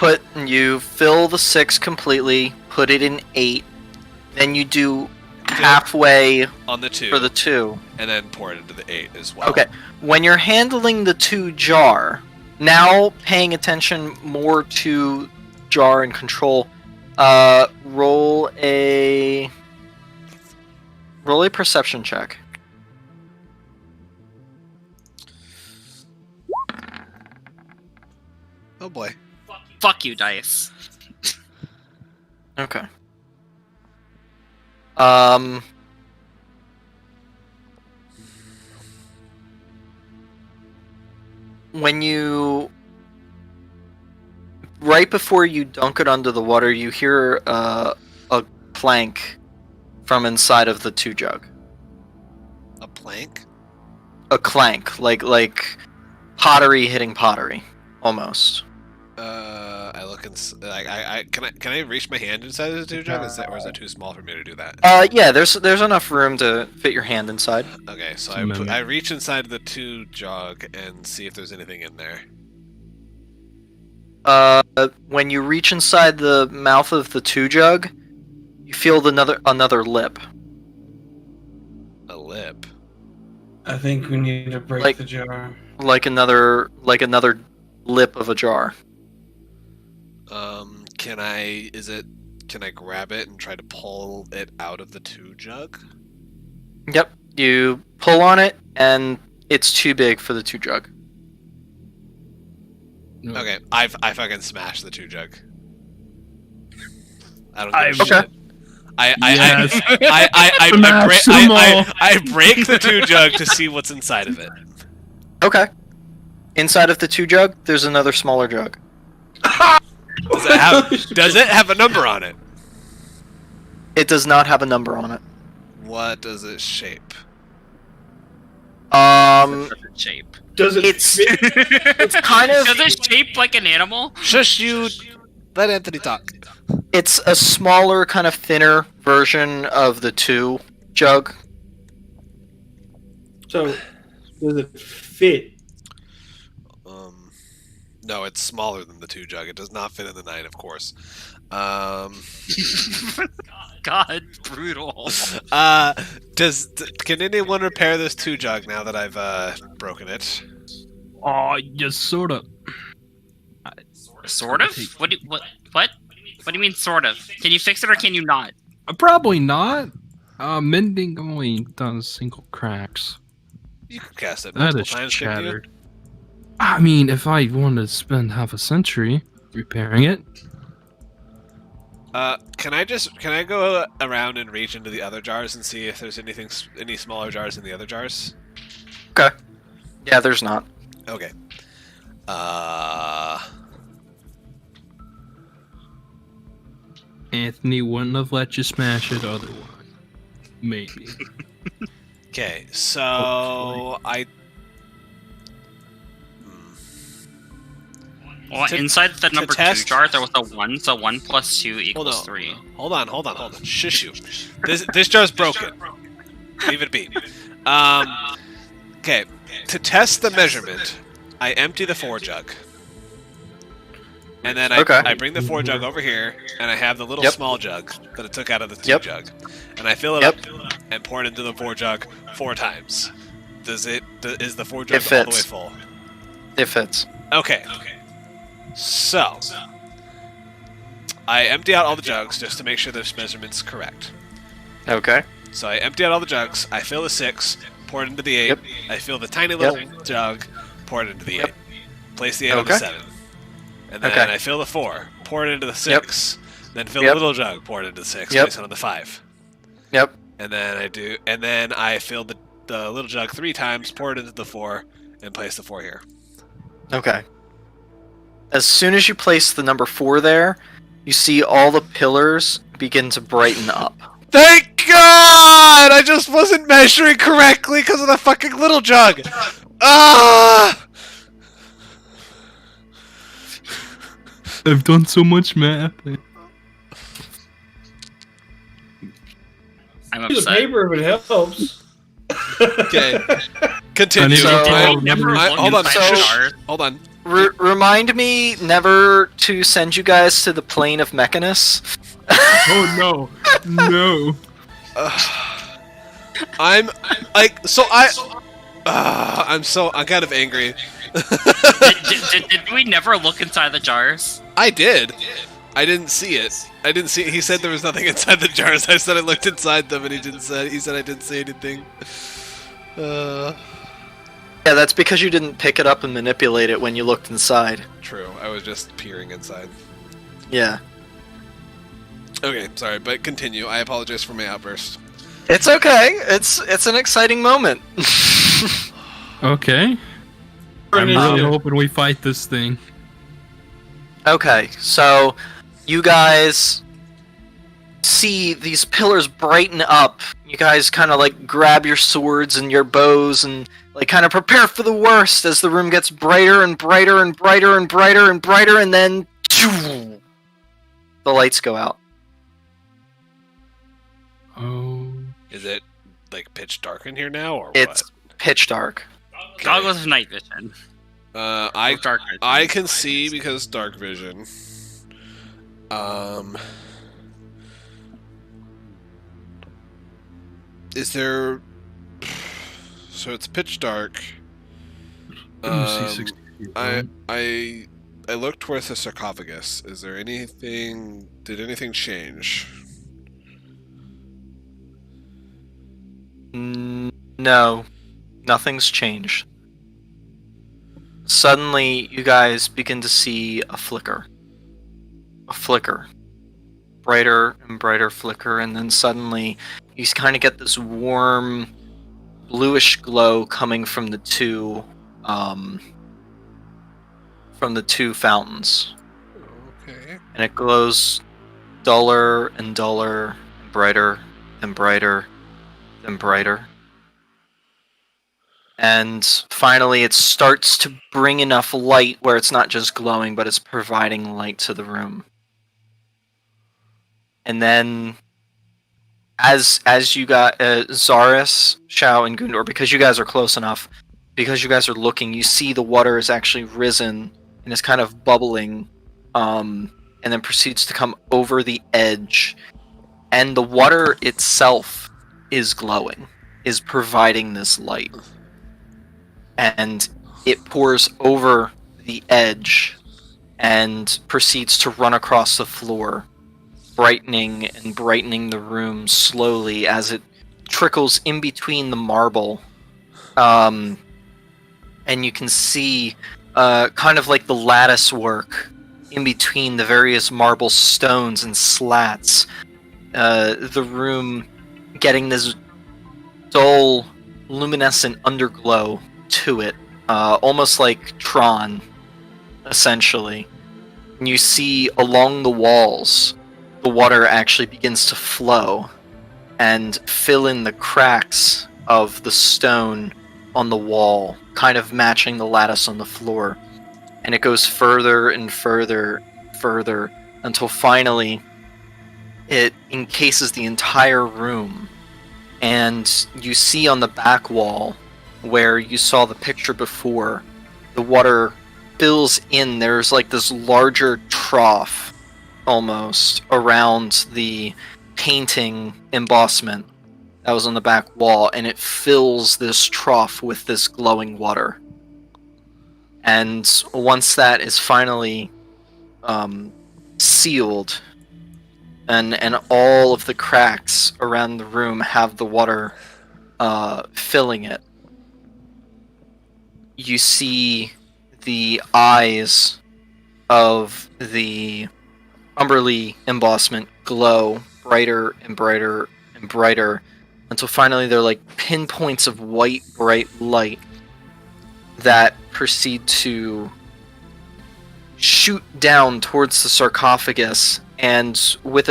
fill the 6 completely, put it in 8, then you do halfway On the 2, for the 2. and then pour it into the 8 as well. Okay. When you're handling the 2 jar, now paying attention more to jar and control, roll a perception check. Oh boy. Fuck you, dice. Okay. When you right before you dunk it under the water, you hear a clank from inside of the 2 jug. A plank? A clank, like pottery hitting pottery, almost. I look can I reach my hand inside the two jug? Or is it too small for me to do that? Yeah, there's enough room to fit your hand inside. Okay, so It's a I reach inside the two jug and see if there's anything in there. When you reach inside the mouth of the 2 jug, you feel another lip. A lip. I think we need to break Like- the jar. Like another lip of a jar. Can I grab it and try to pull it out of the two jug? Yep. You pull on it, and it's too big for the 2 jug. Okay, I fucking smashed the two jug. I don't give a Okay. shit. Yes. I Smash them all. break the two jug to see what's inside of it. Okay. Inside of the 2 jug, there's another smaller jug. Does it have a number on it? It does not have a number on it. What does it shape? Perfect shape. Does it It's fit? it's kind of Does it shape like an animal? Shush you! Let Anthony talk. it's a smaller, kind of thinner version of the 2 jug. So, does it fit? No, it's smaller than the two jug. It does not fit in the 9, of course. God, brutal. Can anyone repair this two jug now that I've broken it? Oh, just sort of. Sort of? What do you mean sort of? Can you fix it or can you not? Probably not. Mending only does single cracks. You can cast it That multiple is times, couldn't you? shattered. I mean, if I wanted to spend half a century repairing it, Can I go around and reach into the other jars and see if there's any smaller jars in the other jars? Okay. Yeah, there's not. Okay. Anthony wouldn't have let you smash it otherwise. Maybe. Okay, so I. Well, To- inside the number 2 test- jar, there was a 1, so 1 plus 2 equals 3. Hold on. Shush you. This jar's broken. Leave it be. Okay. To test the measurement, I empty the 4 jug. And then I bring the 4 jug over here, and I have the little Yep. small jug that I took out of the 2 Yep. jug. And I fill it Yep. up and pour it into the 4 jug 4 times. Is the 4 jug It all the way fits. full? It fits. Okay. So, I empty out all the jugs just to make sure this measurement's correct. Okay. So I empty out all the jugs, I fill the 6, pour it into the 8, Yep. I fill the tiny little jug, pour it into the 8. Place the 8 on the Okay. 7. And then Okay. I fill the 4, pour it into the 6, then fill the Yep. little jug, pour it into the 6, Yep. place it on the 5. Yep. And then I fill the little jug 3 times, pour it into the 4, and place the 4 here. Okay. As soon as you place the number 4 there, you see all the pillars begin to brighten up. Thank God! I just wasn't measuring correctly because of the fucking little jug! Ah! I've done so much math. I'm Use the upset. paper if it helps. Okay. Continue. I need to So- tell Did we never numbers. look Hold on, inside the so- jar? Hold on. Remind me never to send you guys to the plane of Mechanus. Oh no, no. I'm kind of angry. Did we never look inside the jars? I did. I didn't see it. He said there was nothing inside the jars. I said I looked inside them, and he said I didn't see anything. Yeah, that's because you didn't pick it up and manipulate it when you looked inside. True. I was just peering inside. Yeah. Okay, sorry, but continue. I apologize for my outburst. It's okay. It's an exciting moment. Okay. I'm really hoping we fight this thing. Okay, so you guys see these pillars brighten up. You guys kind of like grab your swords and your bows and like kind of prepare for the worst as the room gets brighter and brighter and brighter and brighter and brighter, and then the lights go out. Oh. Is it like pitch dark in here now, or It's what? pitch dark. Goggles of night vision. I Or dark vision. I can see because dark vision. Is there? So it's pitch dark. I looked towards the sarcophagus. Is there anything? Did anything change? No, nothing's changed. Suddenly, you guys begin to see a flicker. A flicker. Brighter and brighter flicker, and then suddenly you kind of get this warm, bluish glow coming from the two fountains. Okay. And it glows duller and duller, brighter and brighter and brighter. And finally it starts to bring enough light where it's not just glowing, but it's providing light to the room. And then as you got Zaris, Shao, and Gundor, because you guys are close enough, because you guys are looking, you see the water is actually risen and is kind of bubbling, and then proceeds to come over the edge. And the water itself is glowing, is providing this light. And it pours over the edge and proceeds to run across the floor, brightening and brightening the room slowly as it trickles in between the marble. And you can see kind of like the lattice work in between the various marble stones and slats. The room getting this dull, luminescent underglow to it, almost like Tron, essentially. And you see along the walls, the water actually begins to flow and fill in the cracks of the stone on the wall, kind of matching the lattice on the floor. And it goes further and further, further, until finally it encases the entire room. And you see on the back wall, where you saw the picture before, the water fills in. There's like this larger trough almost around the painting embossment that was on the back wall, and it fills this trough with this glowing water. And once that is finally sealed, and all of the cracks around the room have the water filling it, you see the eyes of the Umberly embossment glow brighter and brighter and brighter until finally they're like pinpoints of white, bright light that proceed to shoot down towards the sarcophagus. And with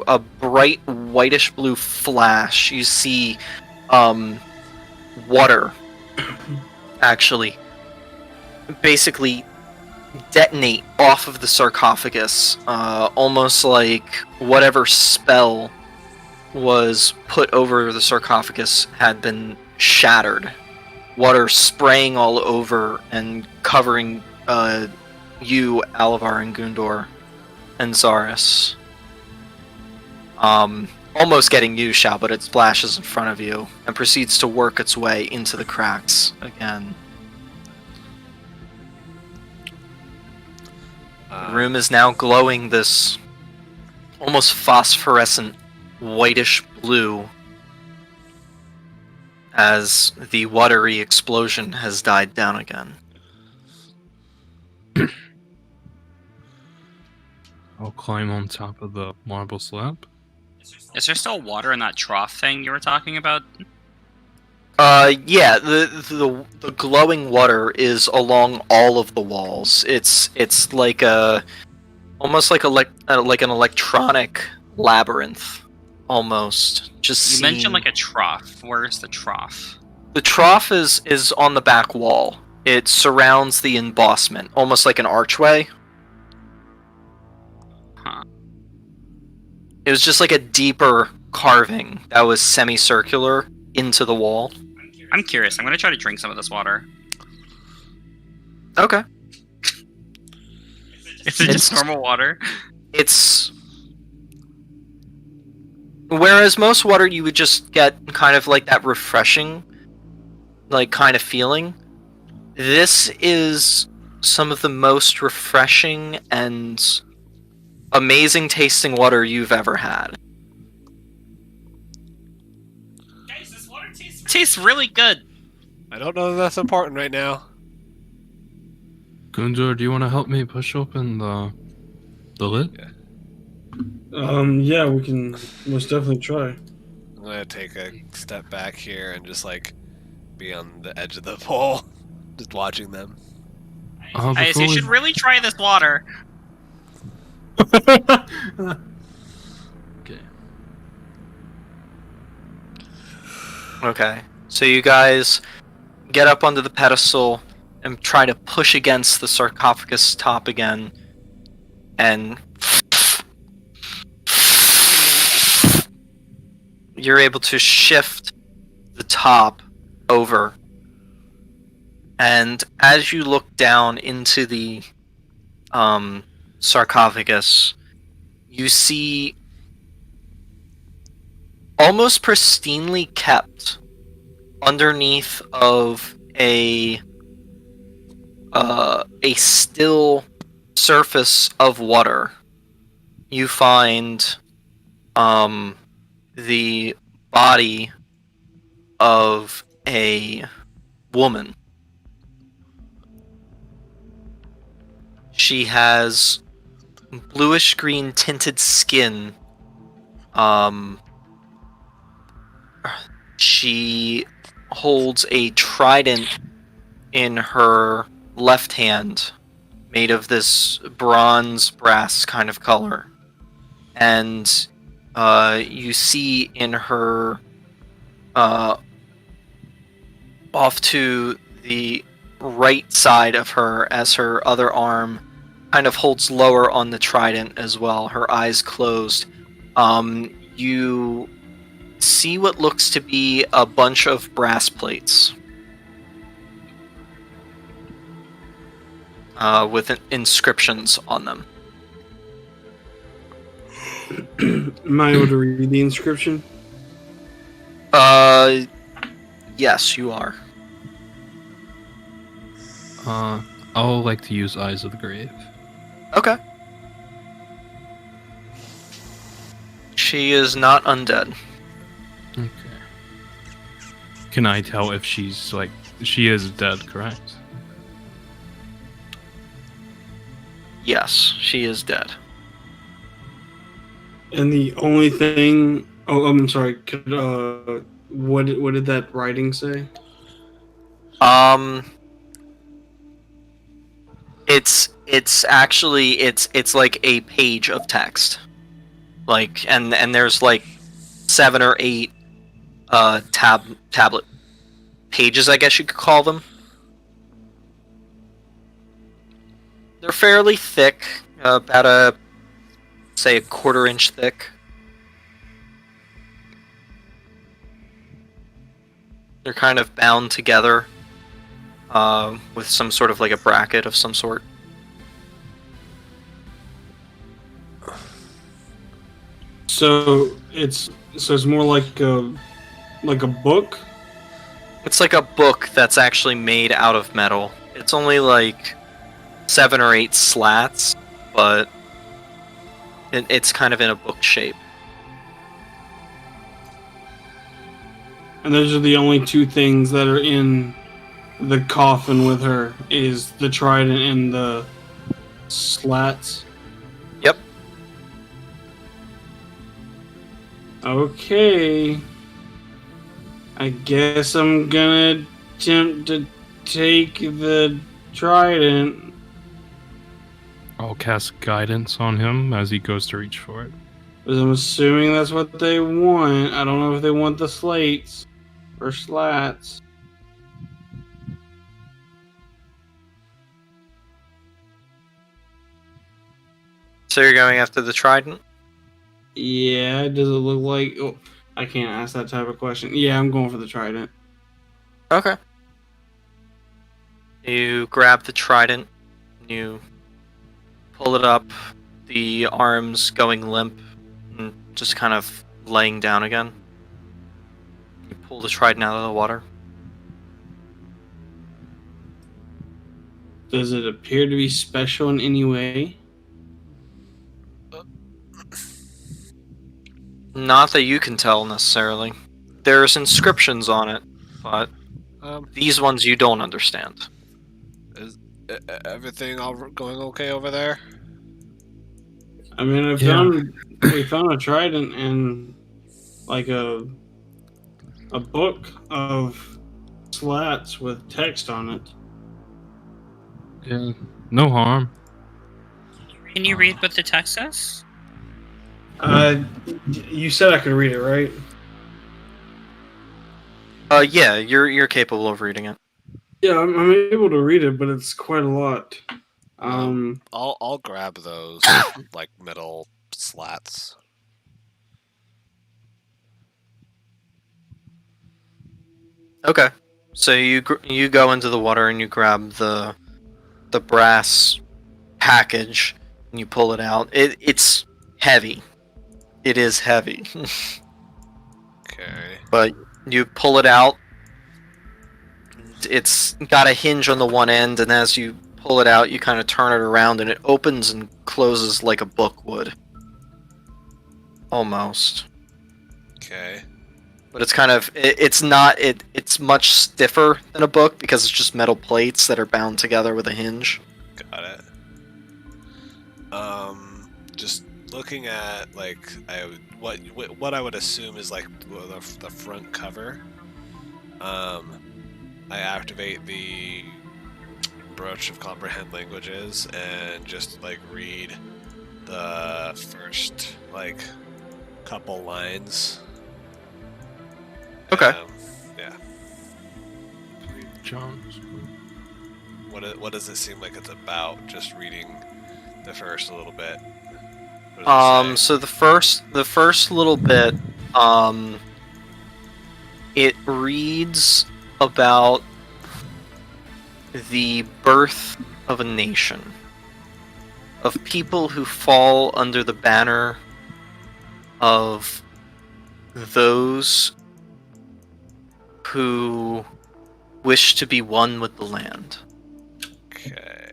a bright whitish blue flash, you see water actually basically detonate off of the sarcophagus, almost like whatever spell was put over the sarcophagus had been shattered. Water spraying all over and covering you, Alavar, and Gundor, and Zaris. Almost getting you, Shao, but it splashes in front of you and proceeds to work its way into the cracks again. The room is now glowing this almost phosphorescent whitish blue as the watery explosion has died down again. I'll climb on top of the marble slab. Is there still water in that trough thing you were talking about? Yeah, the glowing water is along all of the walls. It's like almost like an electronic labyrinth, almost. Just You mentioned seeing- like a trough. Where's the trough? The trough is on the back wall. It surrounds the embossment, almost like an archway. Huh. It was just like a deeper carving that was semicircular into the wall. I'm curious. I'm gonna try to drink some of this water. Okay. Is it just It's- normal water? It's whereas most water you would just get kind of like that refreshing like kind of feeling. This is some of the most refreshing and amazing tasting water you've ever had. Tastes really good. I don't know that that's important right now. Gundur, do you want to help me push open the lid? Yeah, we can most definitely try. I'm gonna take a step back here and just like be on the edge of the pool, just watching them. I you should really try this water. Okay. Okay. So you guys get up onto the pedestal and try to push against the sarcophagus top again, and you're able to shift the top over. And as you look down into the sarcophagus, you see almost pristinely kept underneath of a still surface of water, you find the body of a woman. She has bluish green tinted skin. She holds a trident in her left hand, made of this bronze brass kind of color. And you see in her, off to the right side of her, as her other arm kind of holds lower on the trident as well, her eyes closed, you see what looks to be a bunch of brass plates with inscriptions on them. Am I able to read the inscription? Yes, you are. I'll like to use Eyes of the Grave. Okay. She is not undead. Okay. Can I tell if she's like she is dead, correct? Yes, she is dead. And the only thing... Oh, I'm sorry. Could, what did that writing say? It's actually it's like a page of text, like and there's like 7 or 8 tablet pages, I guess you could call them. They're fairly thick, about a 1/4 inch thick. They're kind of bound together with some sort of like a bracket of some sort. So it's more like a book. It's like a book that's actually made out of metal. It's only like 7 or 8 slats, but it's kind of in a book shape. And those are the only 2 things that are in the coffin with her, is the trident and the slats. Yep. Okay. I guess I'm gonna attempt to take the trident. I'll cast guidance on him as he goes to reach for it. Because I'm assuming that's what they want. I don't know if they want the slates or slats. So you're going after the trident? Yeah, does it look like... Oh, I can't ask that type of question. Yeah, I'm going for the trident. Okay. You grab the trident, you pull it up, the arms going limp, and just kind of laying down again. You pull the trident out of the water. Does it appear to be special in any way? Not that you can tell necessarily. There's inscriptions on it, but these ones you don't understand. Is everything all going okay over there? I mean, we found a trident and like a book of slats with text on it. Yeah, no harm. Can you read what the text says? You said I could read it, right? Yeah, you're capable of reading it. Yeah, I'm able to read it, but it's quite a lot. I'll grab those like metal slats. Okay. So you go into the water and you grab the brass package and you pull it out. It's heavy. It is heavy. Okay. But you pull it out. It's got a hinge on the one end, and as you pull it out, you kind of turn it around, and it opens and closes like a book would. Almost. Okay. But it's kind of it's not it's much stiffer than a book because it's just metal plates that are bound together with a hinge. Got it. Just looking at like what I would assume is like the front cover. I activate the brooch of comprehend languages and just like read the first like couple lines. Okay. Yeah. John's. What does it seem like it's about? Just reading the first a little bit. What does it say? So the first little bit, it reads about the birth of a nation, of people who fall under the banner of those who wish to be one with the land. Okay.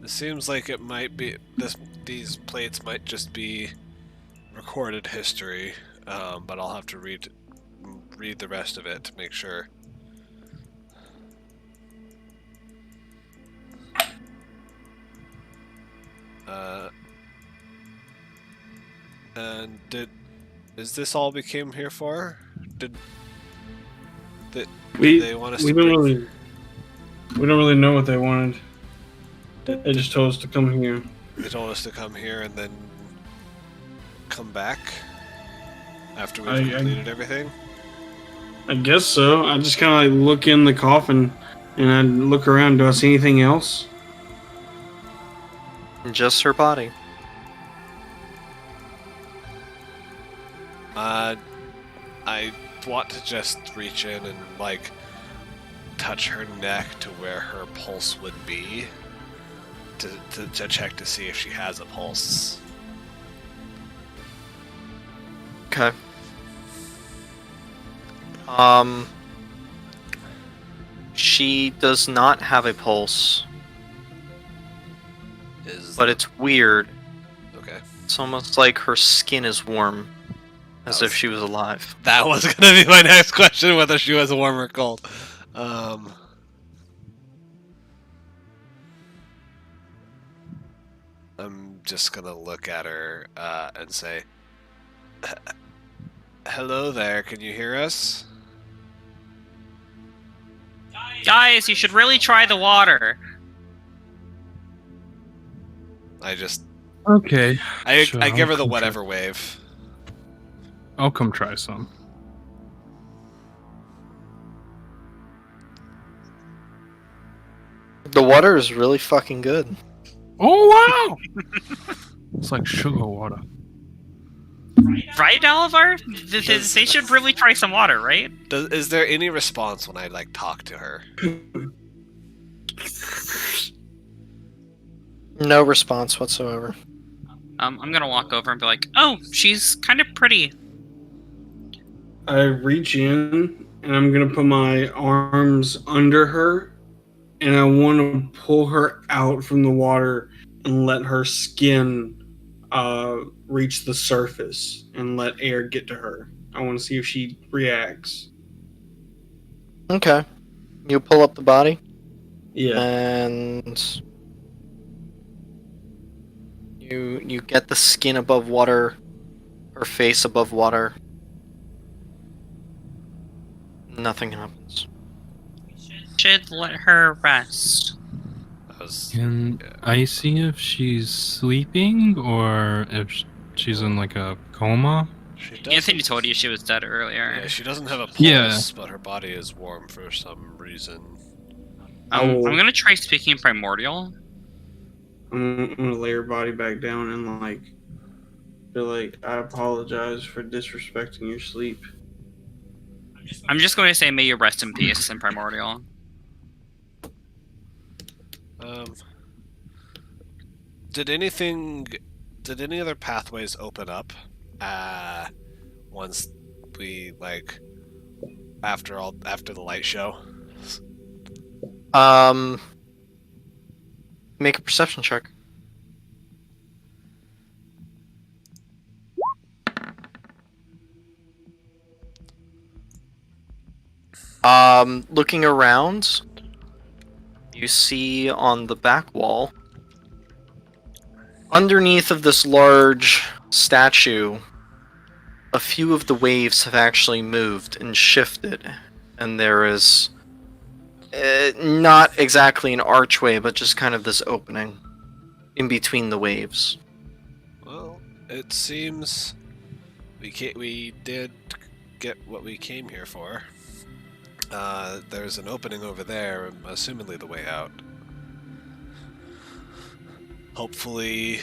It seems like it might be these plates might just be recorded history, but I'll have to read the rest of it to make sure. And is this all we came here for? Did they want us we to don't bring... we don't really know what they wanted. They just told us to come here. They told us to come here and then come back after we've completed everything? I guess so. I just kind of like look in the coffin and I look around. Do I see anything else? Just her body. I want to just reach in and like touch her neck to where her pulse would be to check to see if she has a pulse. Okay. She does not have a pulse, but it's weird. Okay. It's almost like her skin is warm, as if she was alive. That was gonna be my next question, whether she was warm or cold. I'm just gonna look at her and say, "Hello there. Can you hear us?" Guys, you should really try the water. Okay. I Sure, I give I'll her the come whatever wave. I'll come try some. The water is really fucking good. Oh wow! It's like sugar water. Right, Oliver? They should really try some water, right? Is there any response when I like talk to her? No response whatsoever. I'm gonna walk over and be like, "Oh, she's kind of pretty." I reach in and I'm gonna put my arms under her, and I want to pull her out from the water and let her skin reach the surface and let air get to her. I want to see if she reacts. Okay. You pull up the body, Yeah. and you get the skin above water, her face above water. Nothing happens. Should let her rest. Can I see if she's sleeping or if she's in like a coma? Anthony told you she was dead earlier. Yeah, she doesn't have a pulse, Yeah. but her body is warm for some reason. I'm gonna try speaking primordial. I'm gonna lay her body back down and be like, I apologize for disrespecting your sleep. I'm just going to say, may you rest in peace in primordial. Did any other pathways open up? Once we after the light show. Make a perception check. Looking around, you see on the back wall, underneath of this large statue, a few of the waves have actually moved and shifted, and there is not exactly an archway, but just kind of this opening in between the waves. Well, it seems we did get what we came here for. There's an opening over there, assumedly the way out. Hopefully,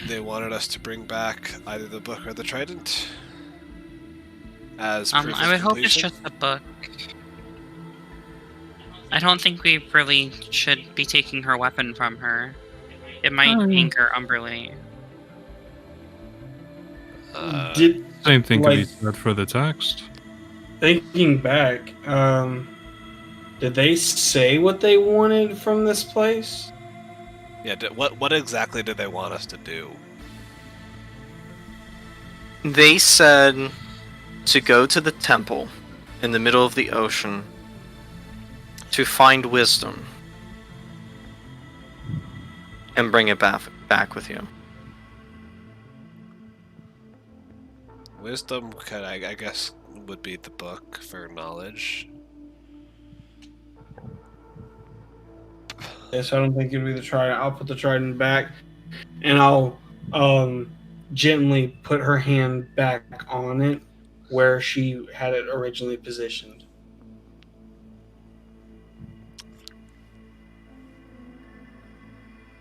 they wanted us to bring back either the book or the trident. As proof of I would hope it's completion. just the book. I don't think we really should be taking her weapon from her. It might anger Umberly. Same thing could be Like- said for the text. Thinking back, did they say what they wanted from this place? Yeah, what exactly did they want us to do? They said to go to the temple in the middle of the ocean to find wisdom and bring it back with you. Wisdom, I guess, would be the book for knowledge. Yes, I don't think it'd be the trident. I'll put the trident back, and I'll gently put her hand back on it where she had it originally positioned.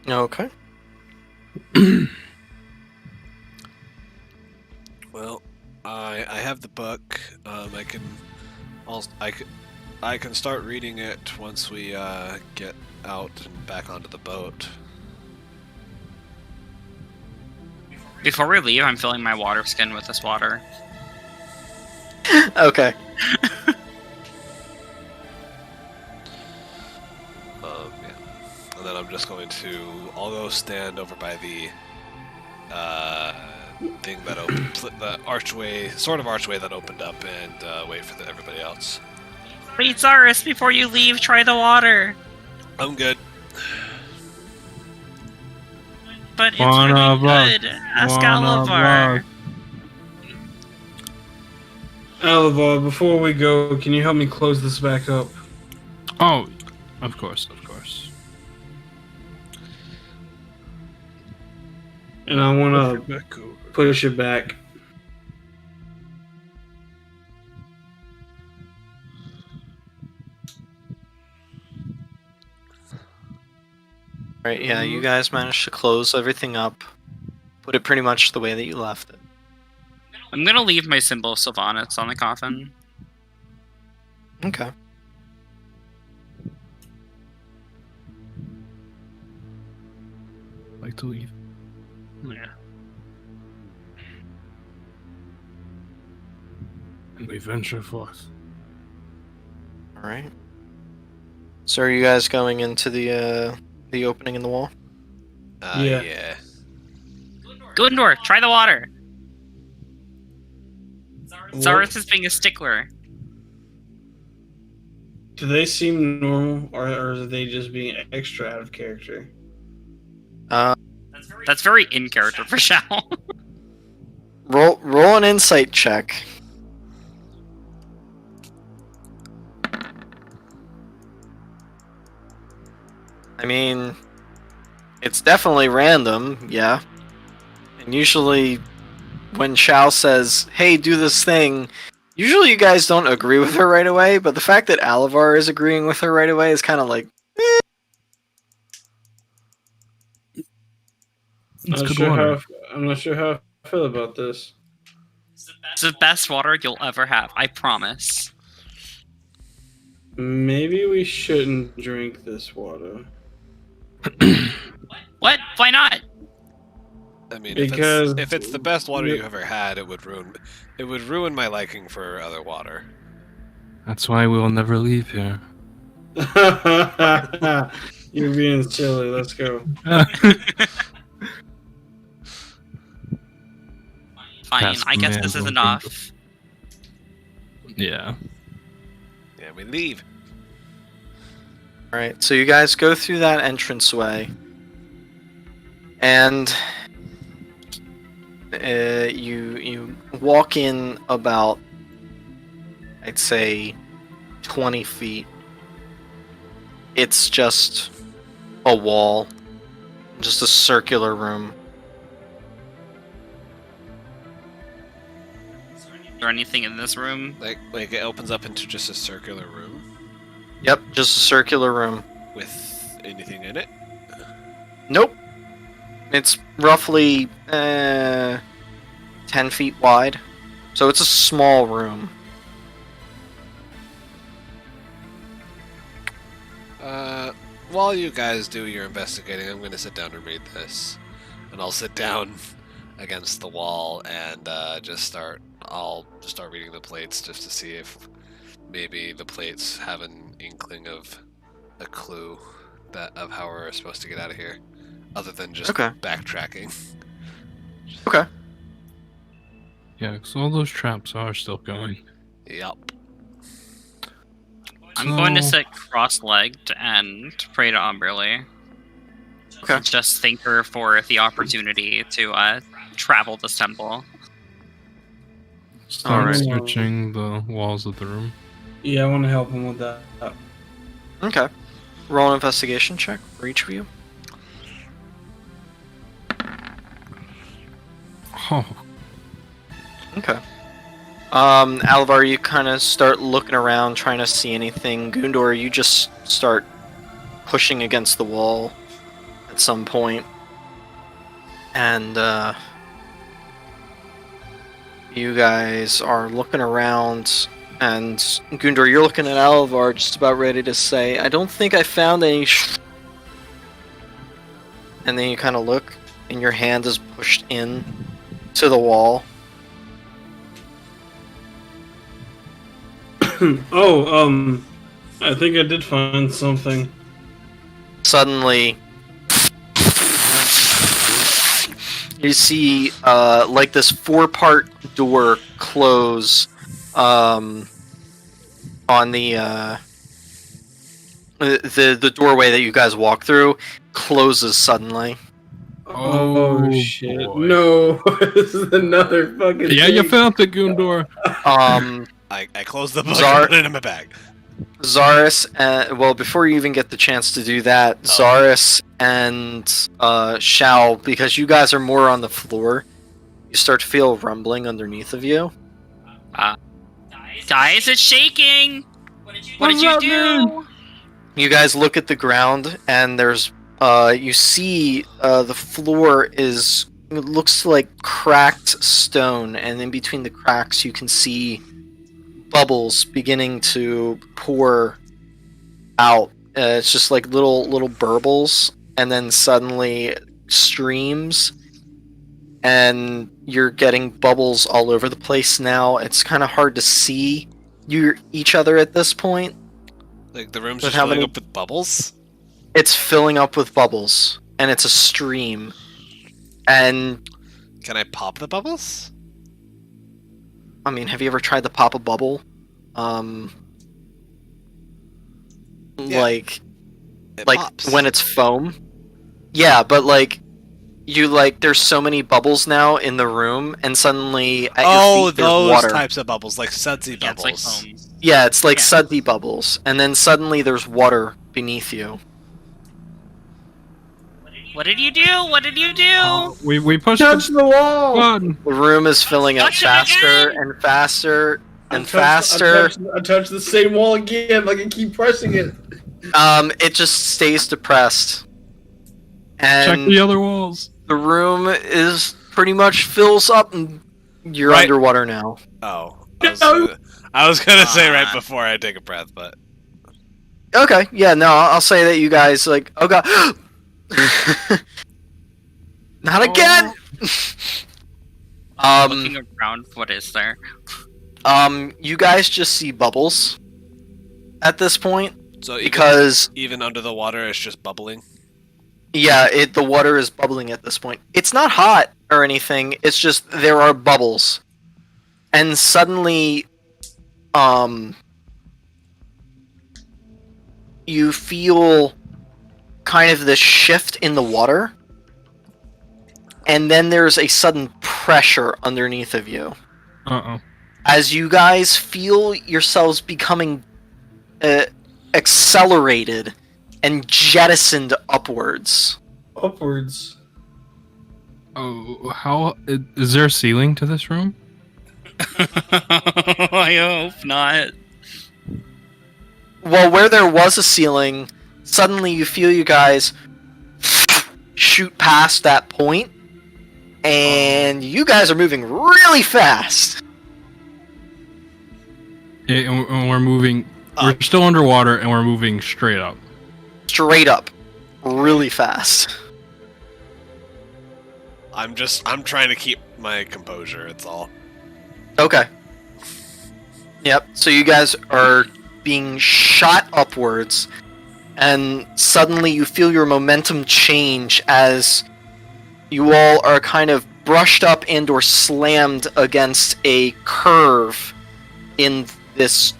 Okay. Well, I have the book. I can start reading it once we get out and back onto the boat. Before we leave, I'm filling my water skin with this water. Okay. Yeah. And then I'm just going to. I'll go stand over by the thing that opened, the archway, sort of archway that opened up, and wait for everybody else. Wait, Zaris, before you leave, try the water. I'm good. But it's One really of us. good. Ask One of Oliver. us. Alva, before we go, can you help me close this back up? Oh, of course, of course. and I want to push it back. Right, yeah, you guys managed to close everything up. Put it pretty much the way that you left it. I'm gonna leave my symbol of Sylvanas on the coffin. Okay. Like to leave. Yeah. And we venture forth. Alright. So are you guys going into the opening in the wall? Yeah. Yeah. Gundor, try the water. What? Zaris is being a stickler. Do they seem normal, or are they just being extra out of character? That's very in character for Shao. Roll an insight check. I mean, it's definitely random, yeah. And usually, when Shao says, "Hey, do this thing," usually you guys don't agree with her right away. But the fact that Alavar is agreeing with her right away is kind of like, I'm not sure how I feel about this. It's the best water you'll ever have, I promise. Maybe we shouldn't drink this water. What? Why not? I mean, Because if it's the best water you've ever had, it would ruin my liking for other water. That's why we will never leave here. You're being silly. Let's go. Fine, Pass I guess this command, is Lord enough. Yeah. Yeah, we leave. alright, so you guys go through that entranceway. And you walk in about, I'd say, 20 feet. It's just a wall, just a circular room. Is there anything in this room? Like it opens up into just a circular room Yep, just a circular room. with anything in it. Nope. It's roughly 10 feet wide. So it's a small room. While you guys do your investigating, I'm going to sit down and read this, and I'll sit down against the wall and I'll just start reading the plates just to see if maybe the plates have an inkling of a clue of how we're supposed to get out of here, other than just Okay. backtracking. Okay. Yeah, because all those traps are still going. Yup. I'm going to So- sit cross-legged and pray to Umberly. Okay. Just thank her for the opportunity to travel this temple. Start Alright. searching the walls of the room. Yeah, I want to help him with that. Okay. Roll an investigation check for each of you. Oh, Okay. Alvar, you kind of start looking around, trying to see anything. Gundor, you just start pushing against the wall at some point. And, you guys are looking around, and Gundor, you're looking at Alvar, just about ready to say, "I don't think I found any And then you kind of look, and your hand is pushed in to the wall. I think I did find something. Suddenly, you see like this 4-part door close on the doorway that you guys walk through closes suddenly. Oh, Oh, shit! boy. No, this is another fucking. yeah, thing. you found the Gundor. Um, I closed the book Zar- and put it in my bag. Zaris, well, before you even get the chance to do that, Zaris and Shao, because you guys are more on the floor, you start to feel rumbling underneath of you. Guys, it's shaking! What did you do? You guys look at the ground, and there's, you see the floor it looks like cracked stone, and in between the cracks you can see bubbles beginning to pour out. It's just like little burbles, and then suddenly streams, and you're getting bubbles all over the place now. It's kind of hard to see each other at this point. Like the room's just filling up with bubbles? It's filling up with bubbles, and it's a stream. And can I pop the bubbles? I mean, have you ever tried to pop a bubble? Like pops. When it's foam? Yeah, but there's so many bubbles now in the room, and suddenly at your feet there's those water. types of bubbles, like sudsy bubbles. Yeah, it's like foam. Yeah, it's like sudsy bubbles, and then suddenly there's water beneath you. What did you do? What did you do? We pushed Touch the wall! button. The room is filling up Touch it faster again! and faster and I faster. touched the same wall again. Like I keep pressing it. It just stays depressed. Check And the other walls. the room is pretty much fills up, and you're Right. underwater now. Oh. I was gonna say right before I take a breath, but... Okay, yeah, no, I'll say that you guys, like, oh god. Not again! Looking around, what is there? You guys just see bubbles at this point, So because, even under the water, it's just bubbling? yeah, the water is bubbling at this point. It's not hot or anything, it's just there are bubbles. And suddenly, you feel kind of this shift in the water, and then there's a sudden pressure underneath of you. Uh-oh. As you guys feel yourselves becoming accelerated and jettisoned upwards. Upwards. Oh, how... Is there a ceiling to this room? I hope not. Well, where there was a ceiling, suddenly you feel you guys shoot past that point, and you guys are moving really fast. Yeah, and we're moving... We're still underwater, and we're moving straight up. Straight up. Really fast. I'm trying to keep my composure, it's all. Okay. Yep, so you guys are being shot upwards, and suddenly you feel your momentum change as you all are kind of brushed up and or slammed against a curve in this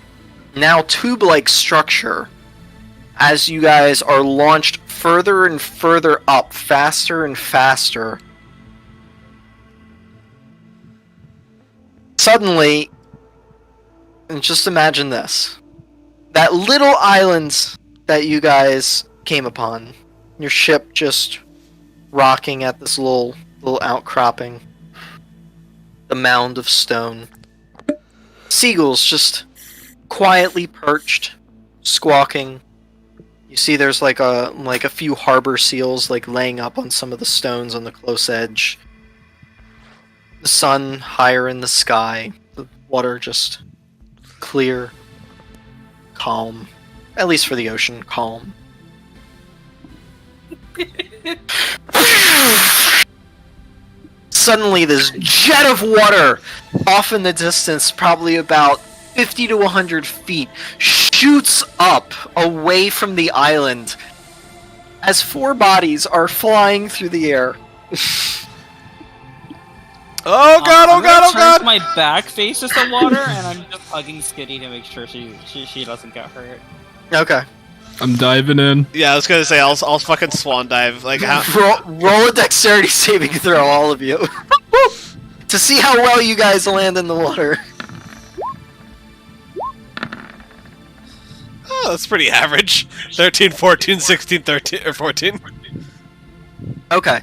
now tube-like structure as you guys are launched further and further up, faster and faster. Suddenly, and just imagine this. That little island that you guys came upon, your ship just rocking at this little outcropping, the mound of stone. Seagulls just quietly perched, squawking. You see there's like a few harbor seals like laying up on some of the stones on the close edge. The sun higher in the sky, the water just clear, calm. At least for the ocean, calm. Suddenly, this jet of water off in the distance, probably about 50 to 100 feet, shoots up away from the island as four bodies are flying through the air. Oh god, oh god, oh god! My back faces the water, and I'm just hugging Skitty to make sure she doesn't get hurt. Okay. I'm diving in. Yeah, I was gonna say, I'll fucking swan dive. Like, how... Roll a dexterity saving throw, all of you. To see how well you guys land in the water. Oh, that's pretty average. 13, 14, 16, 13, or 14. Okay.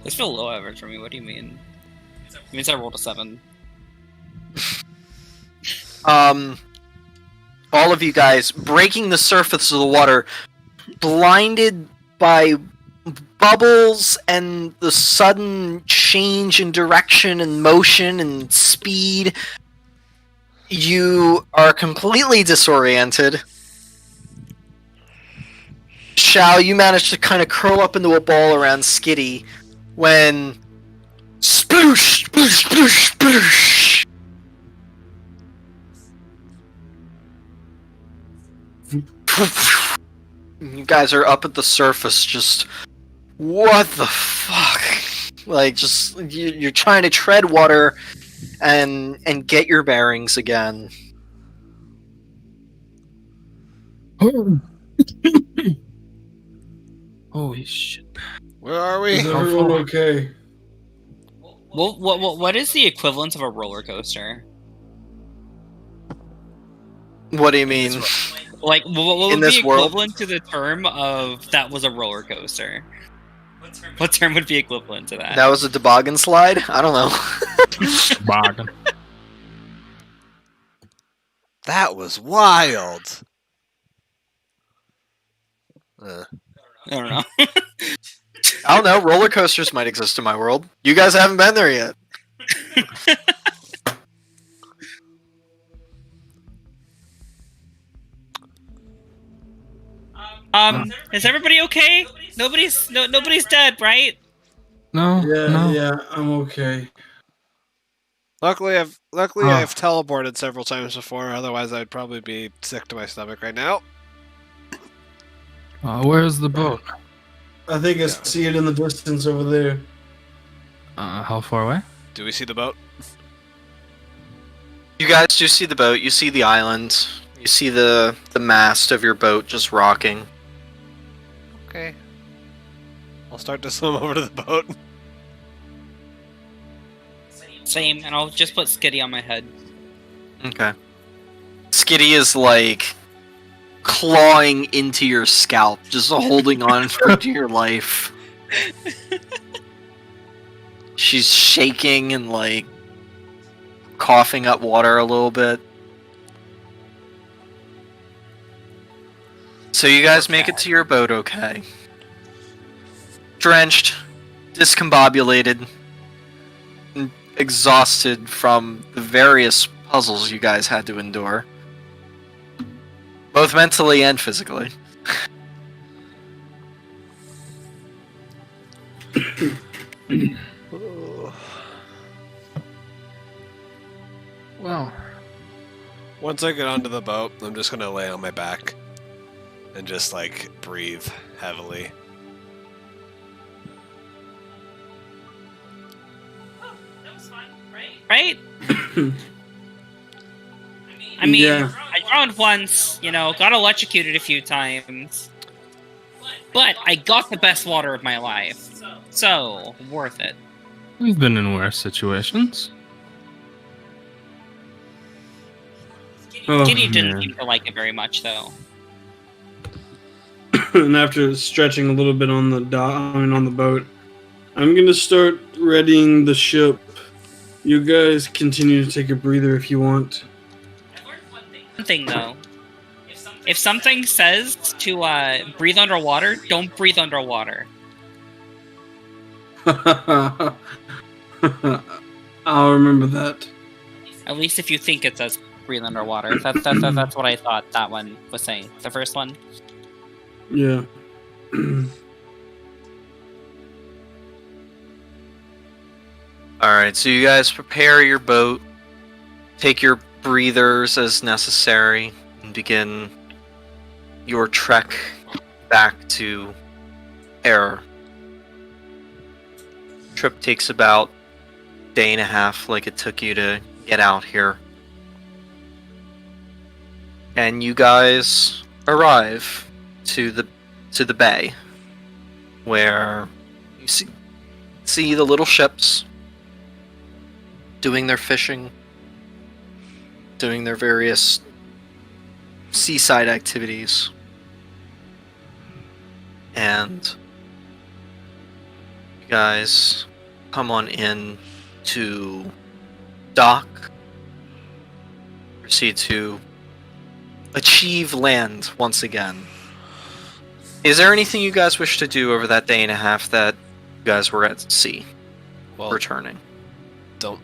It's still low average for me. What do you mean? It means I rolled a 7. All of you guys breaking the surface of the water, blinded by bubbles and the sudden change in direction and motion and speed. You are completely disoriented. Shao, you managed to kind of curl up into a ball around Skitty when sploosh, sploosh, sploosh, sploosh. You guys are up at the surface, just what the fuck? Like, just you're trying to tread water and get your bearings again. Holy shit! Where are we? Is everyone okay? Well, what is the equivalent of a roller coaster? What do you mean? Like, what In would this be world? equivalent to the term of that was a roller coaster? What term would be equivalent to that? That was a toboggan slide? I don't know. Bargain. That was wild. I don't know. I don't know. Roller coasters might exist in my world. You guys haven't been there yet. Is everybody okay? Nobody's dead, right? No, no. Yeah, I'm okay. Luckily, I've teleported several times before. Otherwise, I'd probably be sick to my stomach right now. Where's the boat? I think I see it in the distance over there. How far away? Do we see the boat? You guys do see the boat. You see the island. You see the mast of your boat just rocking. Okay. I'll start to swim over to the boat. Same, and I'll just put Skitty on my head. Okay. Skitty is like clawing into your scalp, just holding on for dear life. She's shaking and like coughing up water a little bit. So you guys make it to your boat okay. Drenched, discombobulated, and exhausted from the various puzzles you guys had to endure. Both mentally and physically. Well, Once I get onto the boat, I'm just gonna lay on my back and just like breathe heavily. That was fun, right? I mean, Yeah. I drowned once, got electrocuted a few times. But I got the best water of my life. So, worth it. we've been in worse situations. Oh, Kitty didn't man. seem to like it very much, though. And after stretching a little bit on the on the boat, I'm gonna start readying the ship. You guys continue to take a breather if you want. One thing, though. If something says to breathe underwater, don't breathe underwater. I'll remember that. At least if you think it says breathe underwater. That's what I thought that one was saying. The first one. Yeah. Alright, so you guys prepare your boat, take your breathers as necessary, and begin your trek back to Error. Trip takes about a day and a half, like it took you to get out here. And you guys arrive to the bay, where you see the little ships doing their fishing, doing their various seaside activities. And you guys come on in to dock. Proceed to achieve land once again. Is there anything you guys wish to do over that day and a half that you guys were at sea Well, returning?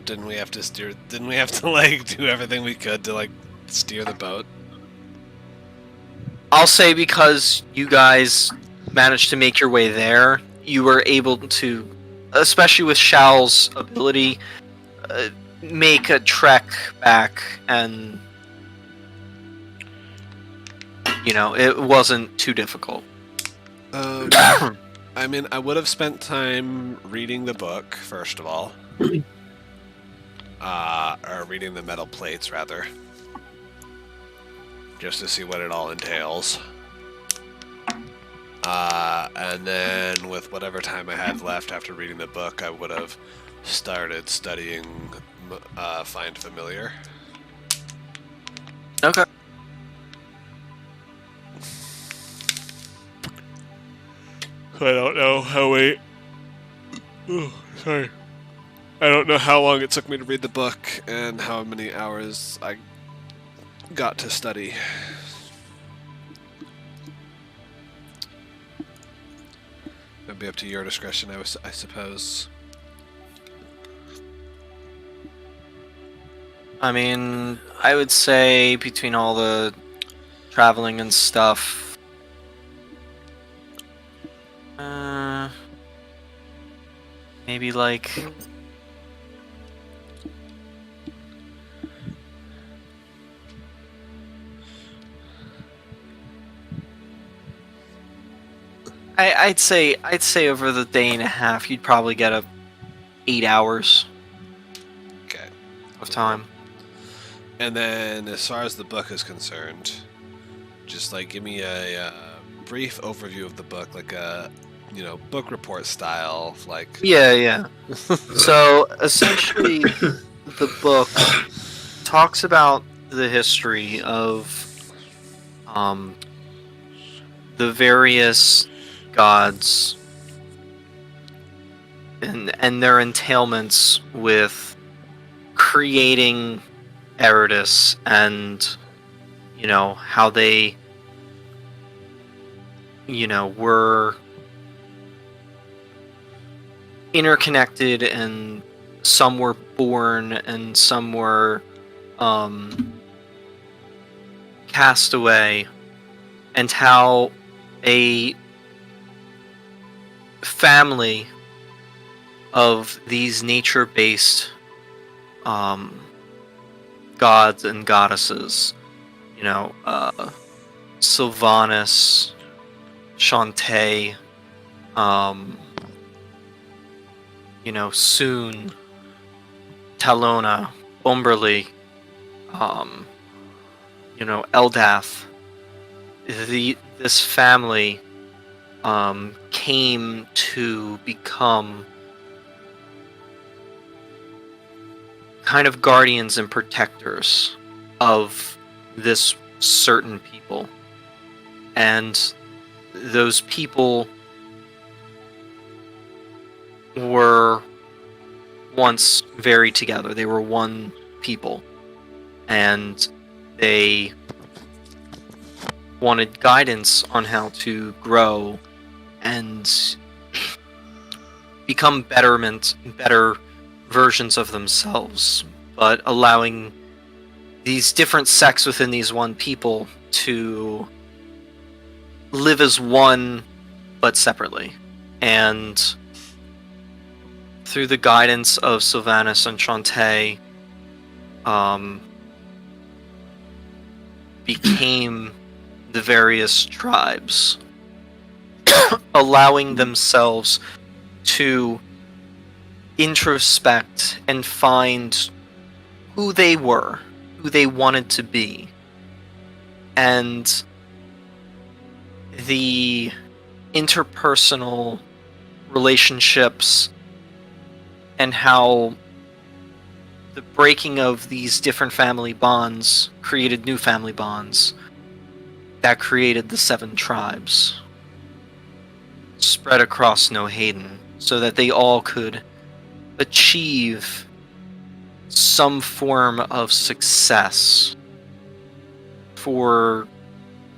didn't we have to steer? Didn't we have to like do everything we could to like steer the boat? I'll say because you guys managed to make your way there, you were able to, especially with Shal's ability, make a trek back, and it wasn't too difficult. I mean, I would have spent time reading the book first of all, or reading the metal plates rather, just to see what it all entails. And then with whatever time I had left after reading the book, I would have started studying Find Familiar. Okay. I don't know how sorry. I don't know how long it took me to read the book and how many hours I got to study. That'd be up to your discretion, I suppose. I mean, I would say between all the traveling and stuff, maybe like I'd say over the day and a half, you'd probably get 8 hours Okay. of time. And then, as far as the book is concerned, just like give me a brief overview of the book, like a book report style, like. Yeah. So essentially, the book talks about the history of the various gods and their entailments with creating Erudis, and how they were interconnected, and some were born and some were cast away, and how a family of these nature-based gods and goddesses, Sylvanas, Shantae, Soon, Talona, Umberly, Eldath. This family came to become kind of guardians and protectors of this certain people. And those people were once very together. They were one people. And they wanted guidance on how to grow and become better versions of themselves, but allowing these different sects within these one people to live as one but separately. And through the guidance of Sylvanas and Shantae, became the various tribes, allowing themselves to introspect and find who they were, who they wanted to be, and the interpersonal relationships, and how the breaking of these different family bonds created new family bonds, that created the 7 tribes, spread across Nohaden, so that they all could achieve some form of success for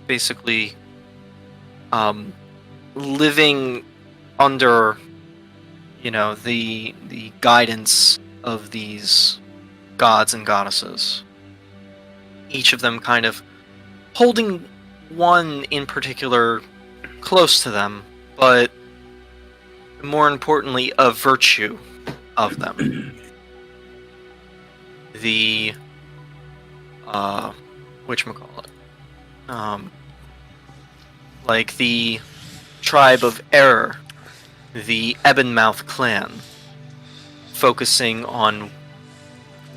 basically living under, the guidance of these gods and goddesses. Each of them kind of holding one in particular close to them, but more importantly, a virtue of them. The whatchamacallit? Like the tribe of Error, the Ebonmouth clan, focusing on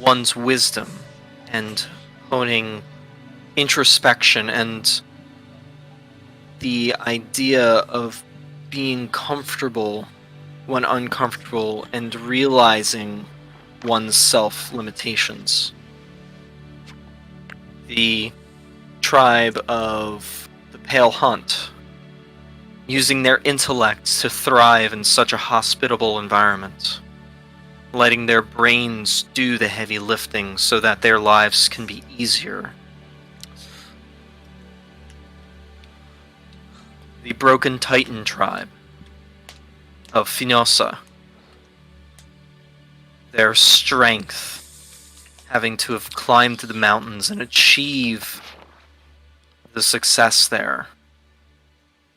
one's wisdom and honing introspection and the idea of being comfortable when uncomfortable and realizing one's self-limitations. The tribe of the Pale Hunt, using their intellect to thrive in such a hospitable environment, letting their brains do the heavy lifting so that their lives can be easier. The Broken Titan tribe of Finosa, their strength, having to have climbed the mountains and achieve the success there.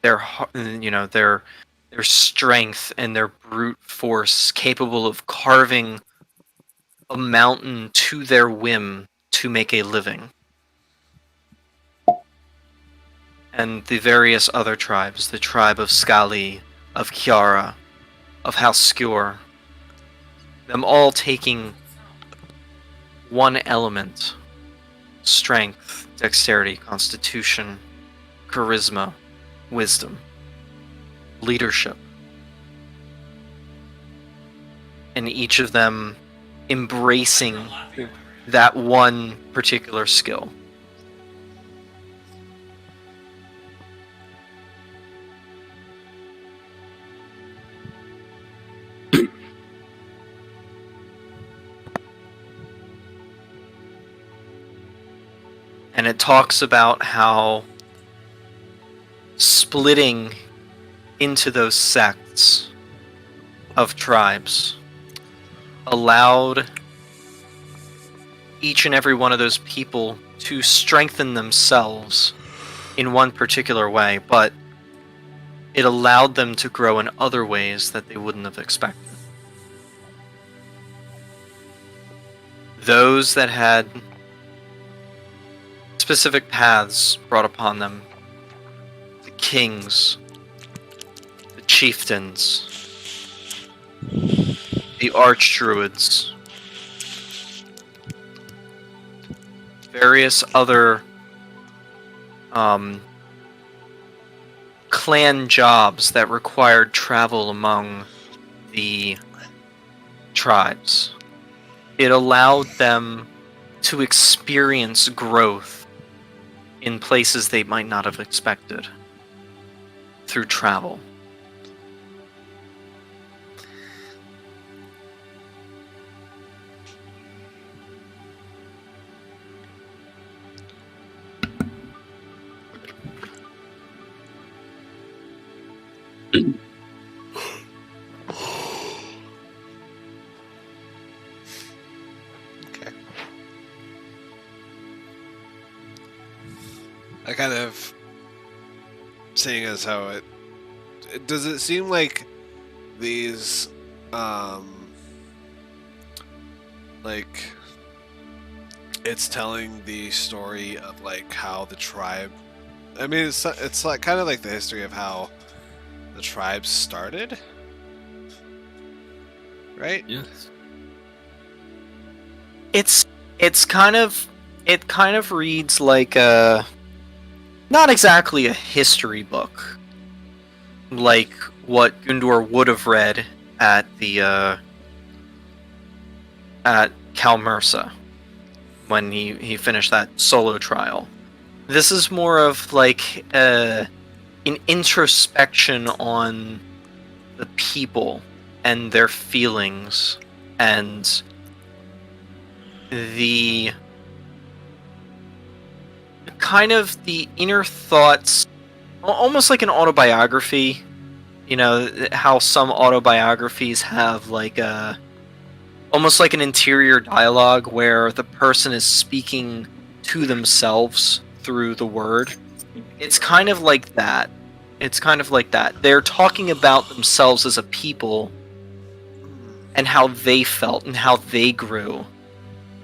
Their strength and their brute force, capable of carving a mountain to their whim to make a living. And the various other tribes, the tribe of Scali, of Chiara, of Halskjor, them all taking one element: strength, dexterity, constitution, charisma, wisdom, leadership. And each of them embracing that one particular skill. And it talks about how splitting into those sects of tribes allowed each and every one of those people to strengthen themselves in one particular way, but it allowed them to grow in other ways that they wouldn't have expected. Those that had specific paths brought upon them: the kings, the chieftains, the archdruids, various other clan jobs that required travel among the tribes. It allowed them to experience growth in places they might not have expected through travel. Okay. I kind of seeing as how it does it seem like these like it's telling the story of like how the tribe, I mean it's like kind of like the history of how the tribes started, right? Yes. It kind of reads like a, not exactly a history book, like what Gundor would have read at the at Kalmersa when he finished that solo trial. This is more of like an introspection on the people and their feelings and the kind of the inner thoughts, almost like an autobiography. You know how some autobiographies have like a almost like an interior dialogue where the person is speaking to themselves through the word. It's kind of like that. It's kind of like that. They're talking about themselves as a people and how they felt and how they grew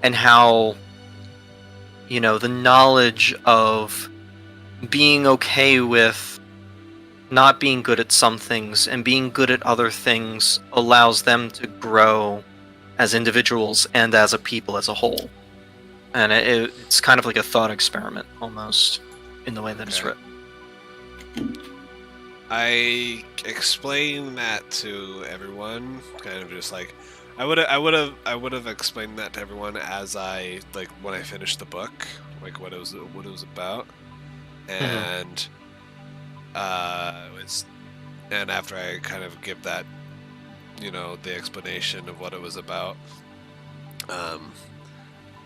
and how, you know, the knowledge of being okay with not being good at some things and being good at other things allows them to grow as individuals and as a people as a whole. And it's kind of like a thought experiment almost in the way that it's Okay. written. I explain that to everyone, kind of just like I would have explained that to everyone as I like when I finished the book, like what it was about, and and after I kind of give that, you know, the explanation of what it was about,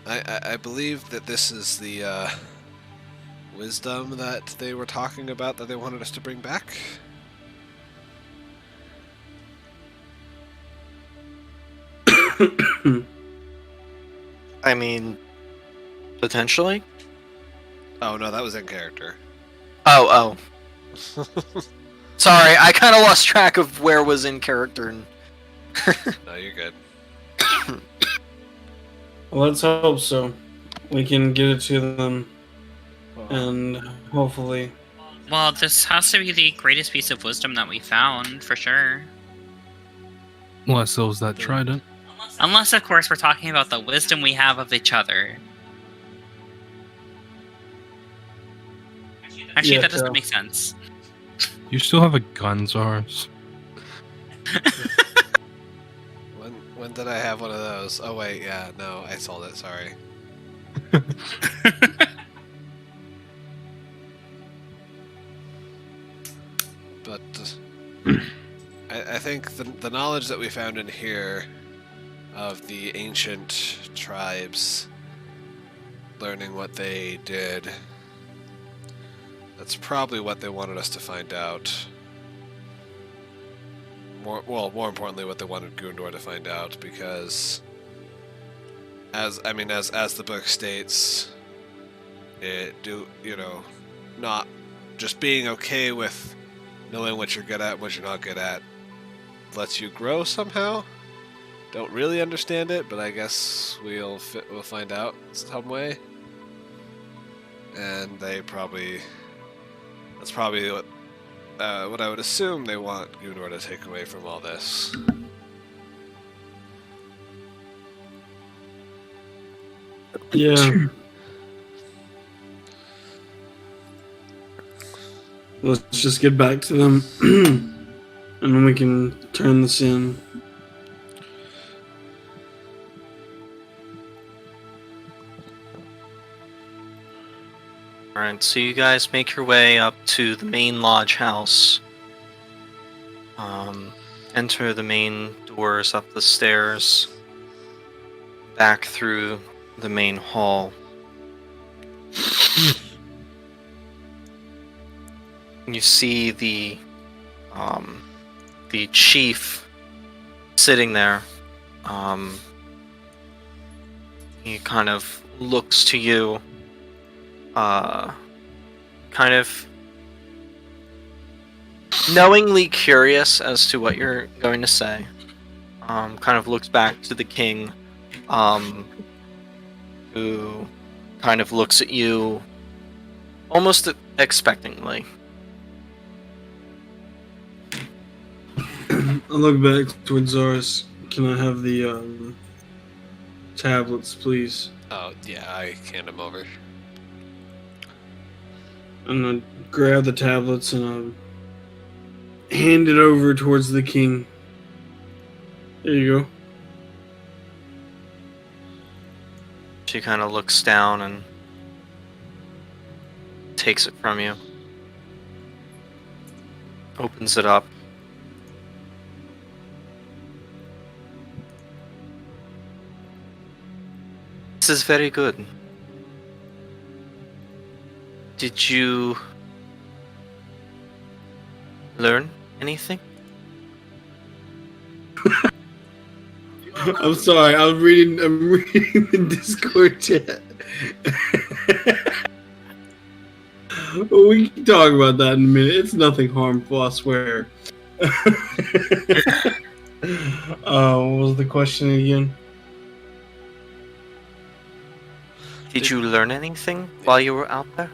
I believe that this is the wisdom that they were talking about that they wanted us to bring back. I mean, potentially? Oh no, that was in character. Oh. Sorry, I kind of lost track of where was in character. And No, you're good. Well, let's hope so. We can get it to them, and hopefully. Well, this has to be the greatest piece of wisdom that we found, for sure. Unless it was that trident. Unless, of course, we're talking about the wisdom we have of each other. Actually, Yeah, that doesn't true. make sense. You still have a gun, Zars. When did I have one of those? Oh wait, yeah, no, I sold it. Sorry. But I think the knowledge that we found in here of the ancient tribes, learning what they did, that's probably what they wanted us to find out. More importantly, what they wanted Gundor to find out, because as the book states, not just being okay with knowing what you're good at and what you're not good at lets you grow somehow. Don't really understand it, but I guess we'll find out some way. And that's probably what I would assume they want Gunor to take away from all this. Yeah. Let's just get back to them, and then we can turn this in. Alright, so you guys make your way up to the main lodge house. Enter the main doors, up the stairs, back through the main hall. You see the chief sitting there. He kind of looks to you, kind of knowingly curious as to what you're going to say. Kind of looks back to the king, who kind of looks at you almost expectantly. I look back towards Zars. Can I have the tablets, please? Oh yeah, I hand them over. And I grab the tablets and I hand it over towards the king. There you go. She kind of looks down and takes it from you. Opens it up. This is very good. Did you learn anything? I'm sorry. I'm reading the Discord chat. We can talk about that in a minute. It's nothing harmful, I swear. What was the question again? Did you learn anything while you were out there?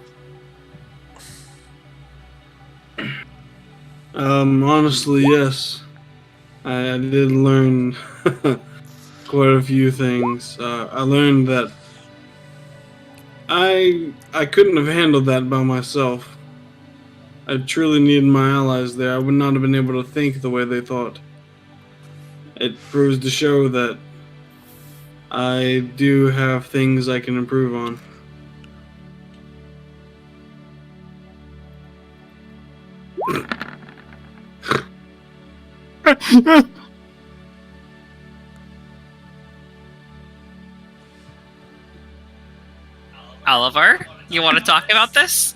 Honestly, yes. I did learn quite a few things. I learned that I couldn't have handled that by myself. I truly needed my allies there. I would not have been able to think the way they thought. It proves to show that I do have things I can improve on. Oliver, you want to talk about this?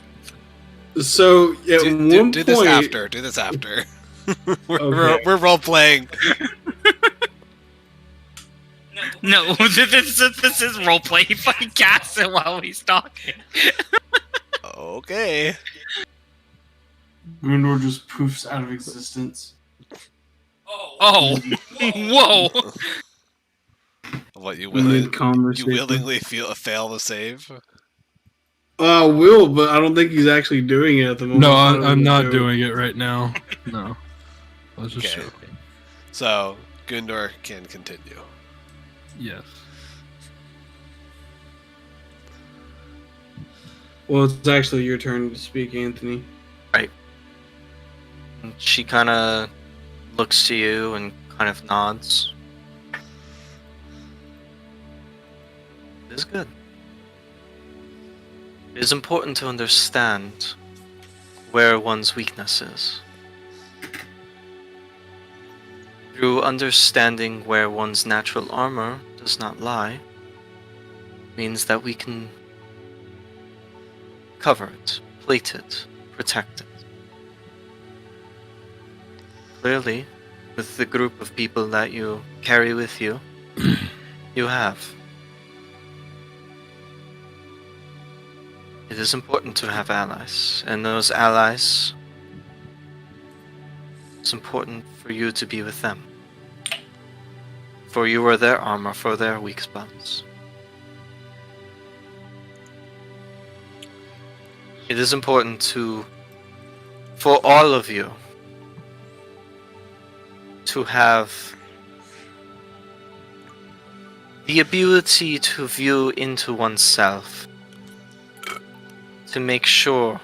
So at one do point, this after. Do this after. Okay. we're role playing. No, this is roleplay. He fucking casts it while he's talking. Okay. Moondor just poofs out of existence. Oh, whoa! What you Mid-conversation. willingly fail to save? Will, but I don't think he's actually doing it at the moment. No, I don't I'm know. not doing it right now. No. I was just Okay. joking. So Gundor can continue. Yes. Well, it's actually your turn to speak, Anthony. And she kind of looks to you and kind of nods. It is good. It is important to understand where one's weakness is. Through understanding where one's natural armor does not lie, means that we can cover it, plate it, protect it. Clearly, with the group of people that you carry with you, you have. It is important to have allies, and those allies, it's important for you to be with them. For you are their armor for their weak spots. It is important for all of you, to have the ability to view into oneself, to make sure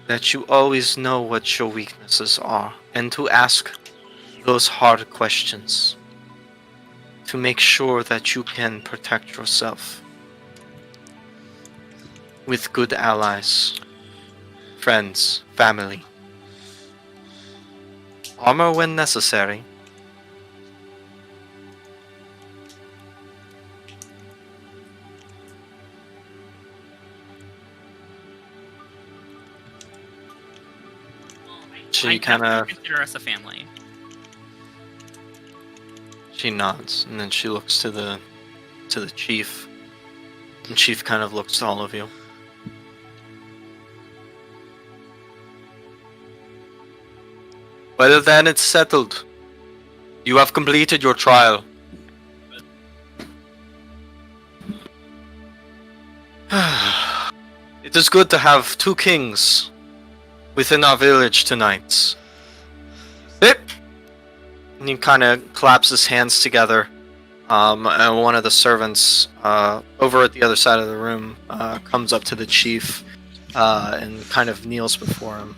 that you always know what your weaknesses are, and to ask those hard questions, to make sure that you can protect yourself with good allies, friends, family. Armor when necessary. She kind of consider us a family. She nods, and then she looks to the chief. And chief kind of looks to all of you. Well then, it's settled. You have completed your trial. It is good to have two kings within our village tonight. Bip! And he kind of claps his hands together. And one of the servants over at the other side of the room comes up to the chief and kind of kneels before him.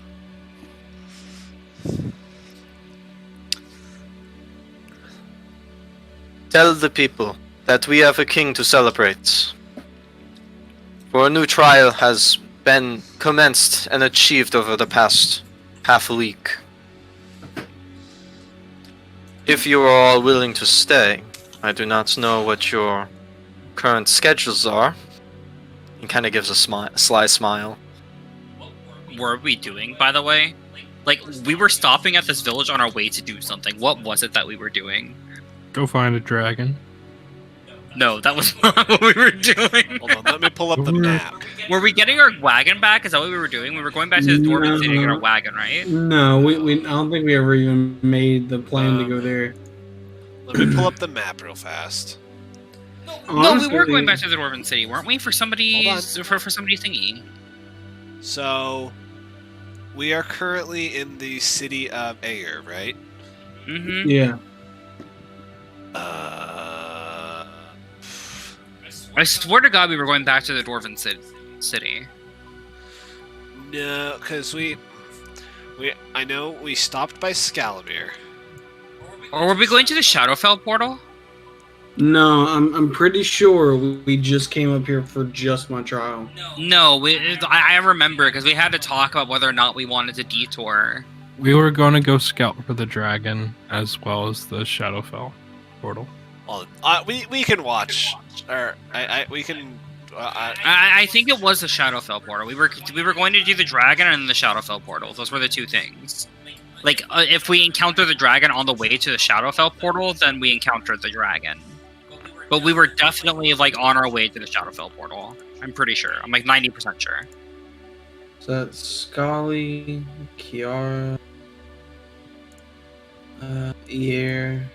Tell the people that we have a king to celebrate. For a new trial has been commenced and achieved over the past half a week. If you are all willing to stay, I do not know what your current schedules are. He kind of gives a sly smile. What were we doing, by the way? Like, we were stopping at this village on our way to do something. What was it that we were doing? Go find a dragon. No, that was not what we were doing. Hold on, let me pull up the map. Were we getting our wagon back? Is that what we were doing? We were going back to the Dwarven City to get our wagon, right? No, we I don't think we ever even made the plan to go there. Let me pull up the map real fast. No, we were Honestly, going back to the Dwarven City, weren't we? For somebody's Hold for somebody's thingy. So, we are currently in the city of Ayer, right? Mm-hmm. Yeah. I swear to God, we were going back to the Dwarven City. No, because I know we stopped by Scalamir. Or were we going to the Shadowfell portal? No, I'm pretty sure we just came up here for just my trial. No, I remember because we had to talk about whether or not we wanted to detour. We were going to go scout for the dragon as well as the Shadowfell portal. Well, we can watch, or we can. I think it was the Shadowfell portal. We were going to do the dragon and the Shadowfell portal. Those were the two things. Like, if we encounter the dragon on the way to the Shadowfell portal, then we encountered the dragon. But we were definitely, like, on our way to the Shadowfell portal. I'm pretty sure. I'm, like, 90% sure. So that's Scully, Kiara, Ear,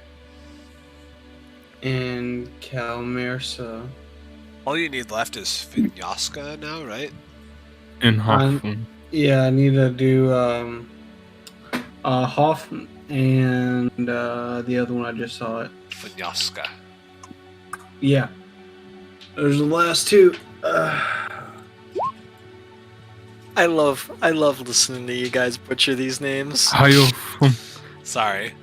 and Calmersa. All you need left is Finyaska now, right? In Hoffman. Yeah, I need to do Hoff and the other one I just saw it. Finyaska. Yeah. There's the last two. I love listening to you guys butcher these names. Hoffman. Sorry.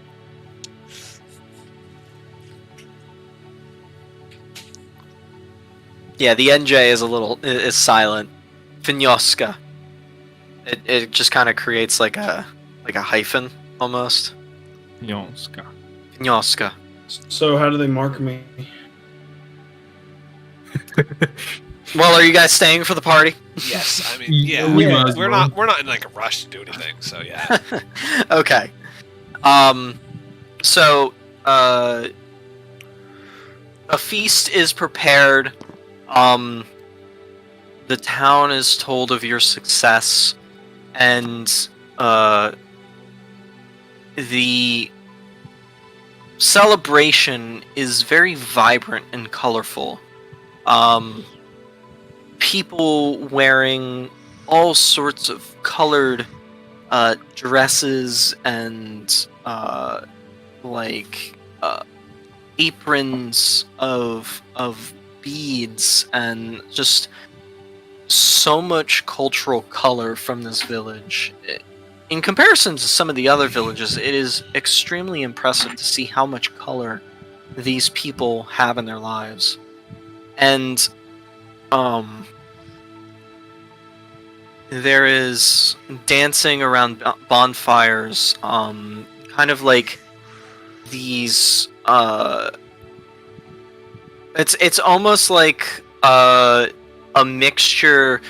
Yeah, the NJ is silent. Finyoska. It just kind of creates like a hyphen almost. Jonska. Finyoska. So how do they mark me? Well, are you guys staying for the party? Yes, I mean, Yeah, yeah, we might as well. we're not in like a rush to do anything, so yeah. Okay. So a feast is prepared. The town is told of your success, and the celebration is very vibrant and colorful. People wearing all sorts of colored dresses and aprons of beads, and just so much cultural color from this village. In comparison to some of the other villages, it is extremely impressive to see how much color these people have in their lives. And there is dancing around bonfires, kind of like these it's almost like a mixture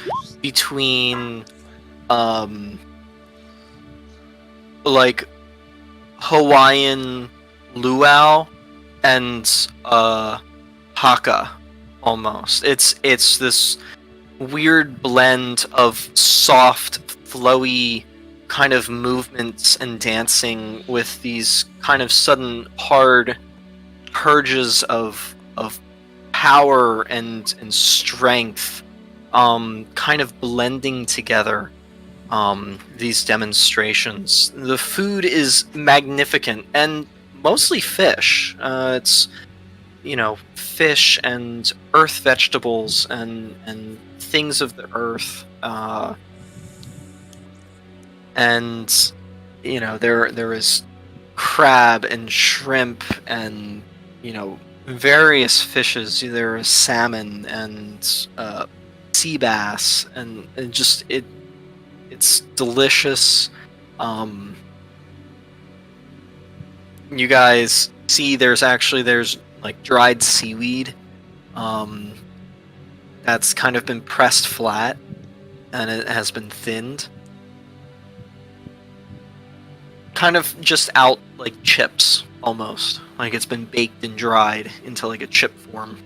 between like Hawaiian luau and haka almost. It's this weird blend of soft, flowy kind of movements and dancing with these kind of sudden hard purges of power and strength, kind of blending together. These demonstrations. The food is magnificent and mostly fish. It's fish and earth vegetables and things of the earth. And there is crab and shrimp and various fishes. There is salmon and sea bass, and just it's delicious. You guys see there's like dried seaweed that's kind of been pressed flat, and it has been thinned, kind of just out like chips almost, like it's been baked and dried into like a chip form.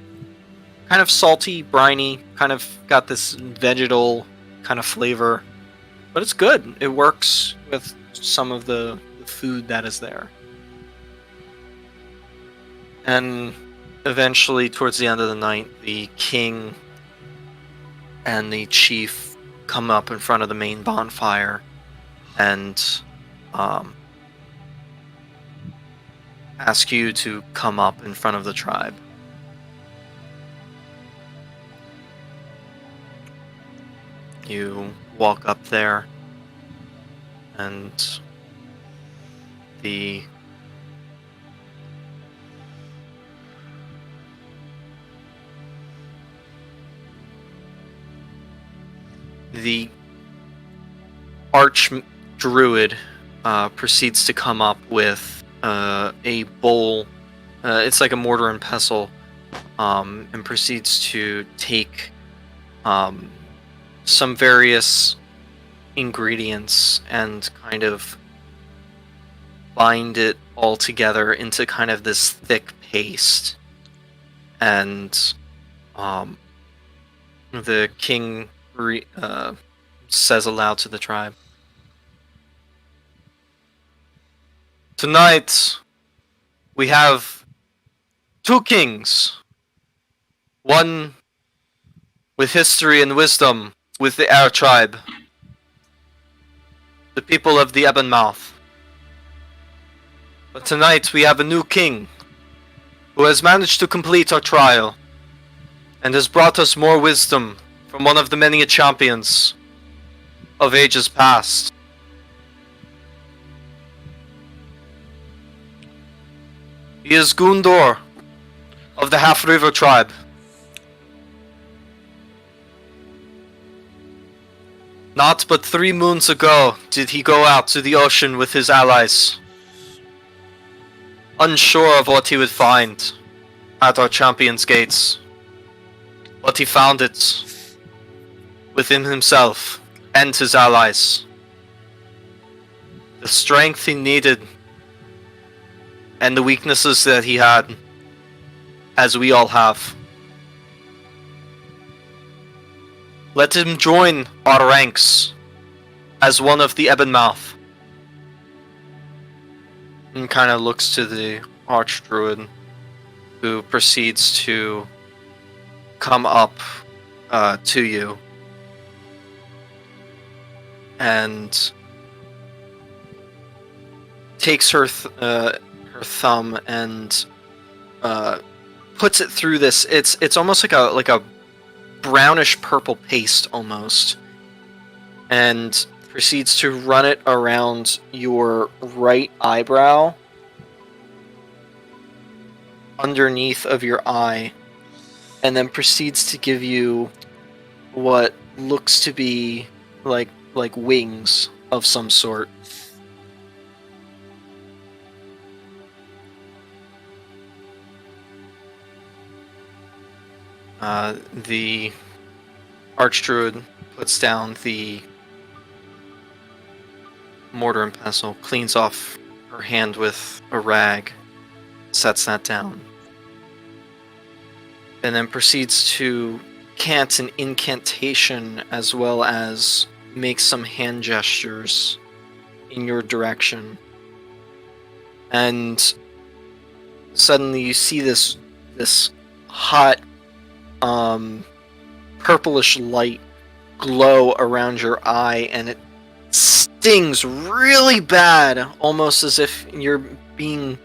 Kind of salty, briny, kind of got this vegetal kind of flavor, but it's good. It works with some of the food that is there. And eventually, towards the end of the night, the king and the chief come up in front of the main bonfire and ask you to come up in front of the tribe. You walk up there, and the arch druid proceeds to come up with a bowl. It's like a mortar and pestle, and proceeds to take some various ingredients and kind of bind it all together into kind of this thick paste. And the king says aloud to the tribe, "Tonight we have two kings, one with history and wisdom with the Air tribe, the people of the Ebonmouth. But tonight we have a new king who has managed to complete our trial and has brought us more wisdom from one of the many champions of ages past. He is Gundor of the Half River tribe. Not but 3 moons ago did he go out to the ocean with his allies, unsure of what he would find at our champion's gates. But he found it within himself and his allies. The strength he needed and the weaknesses that he had, as we all have. Let him join our ranks as one of the Ebonmouth." And kind of looks to the Archdruid, who proceeds to come up to you and takes her thumb and puts it through this. It's almost like a brownish purple paste almost, and proceeds to run it around your right eyebrow underneath of your eye, and then proceeds to give you what looks to be like wings of some sort. The Archdruid puts down the mortar and pestle, cleans off her hand with a rag, sets that down, and then proceeds to cant an incantation as well as make some hand gestures in your direction. And suddenly you see this hot purplish light glow around your eye, and it stings really bad, almost as if you're being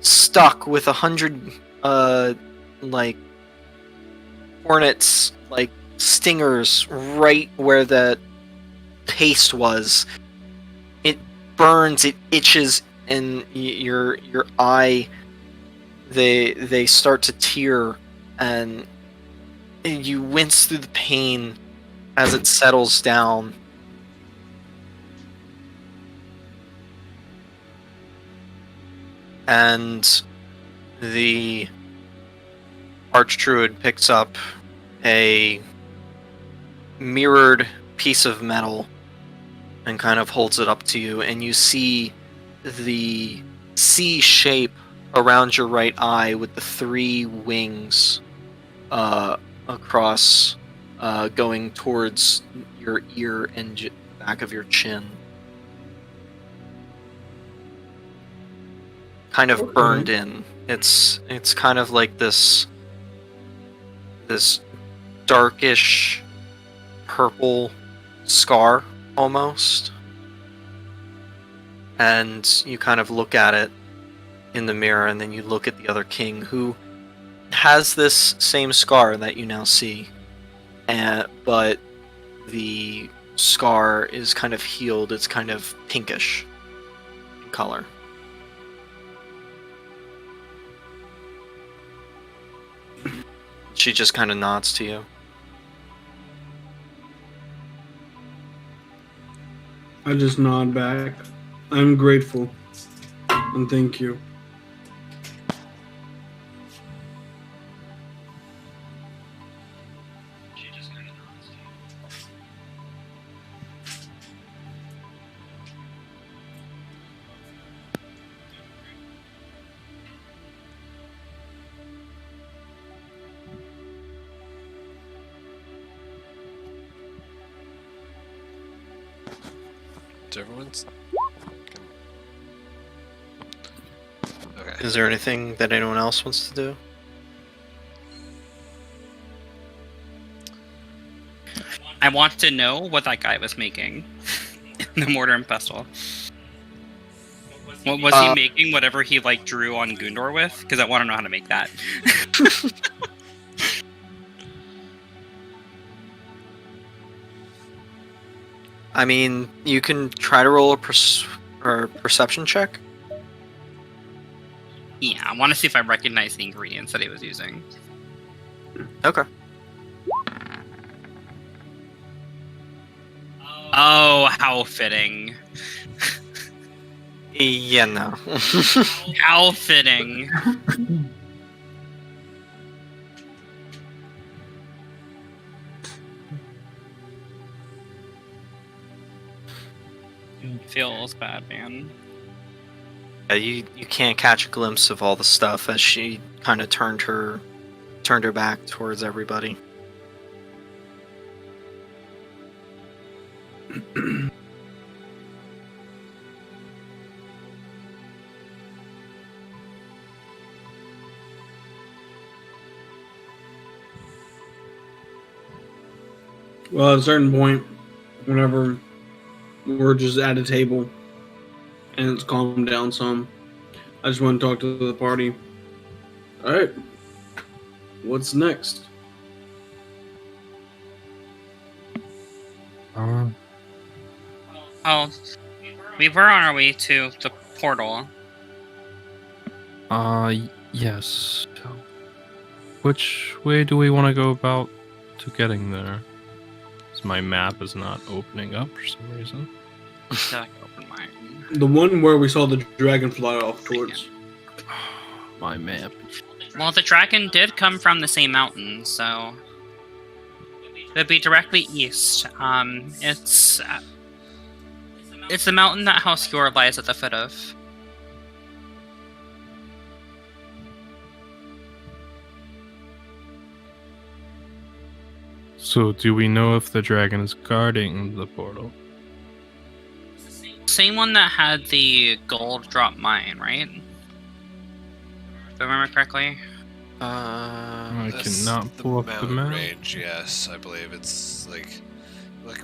stuck with 100 like hornets, like stingers, right where the paste was. It burns, it itches, and your eye, they start to tear, and you wince through the pain as it settles down, and the Archdruid picks up a mirrored piece of metal and kind of holds it up to you, and you see the C shape around your right eye with the 3 wings across, going towards your ear and back of your chin. Kind of burned in. It's kind of like this darkish purple scar almost. And you kind of look at it in the mirror, and then you look at the other king who has this same scar that you now see, but the scar is kind of healed. It's kind of pinkish in color. She just kind of nods to you. I just nod back. I'm grateful. And thank you. Everyone's. Okay. Is there anything that anyone else wants to do? I want to know what that guy was making in the mortar and pestle. What was he making? Whatever he like drew on Gundor with? Because I want to know how to make that. I mean, you can try to roll a perception check. Yeah, I want to see if I recognize the ingredients that he was using. Okay. Oh, how fitting. Yeah, no. How fitting. Feels bad, man. Yeah, you can't catch a glimpse of all the stuff as she kind of turned her back towards everybody. Well, at a certain point, whenever we're just at a table and it's calmed down some, I just want to talk to the party. Alright. What's next? Oh, we were on our way to the portal. Yes. Which way do we want to go about to getting there? My map is not opening up for some reason. Open mine. The one where we saw the dragon fly off towards. My map. Well, the dragon did come from the same mountain, so it'd be directly east. It's the mountain that House Yor lies at the foot of. So, do we know if the dragon is guarding the portal? Same one that had the gold drop mine, right? If I remember correctly. I That's cannot pull up the mountain map. range. Yes, I believe it's like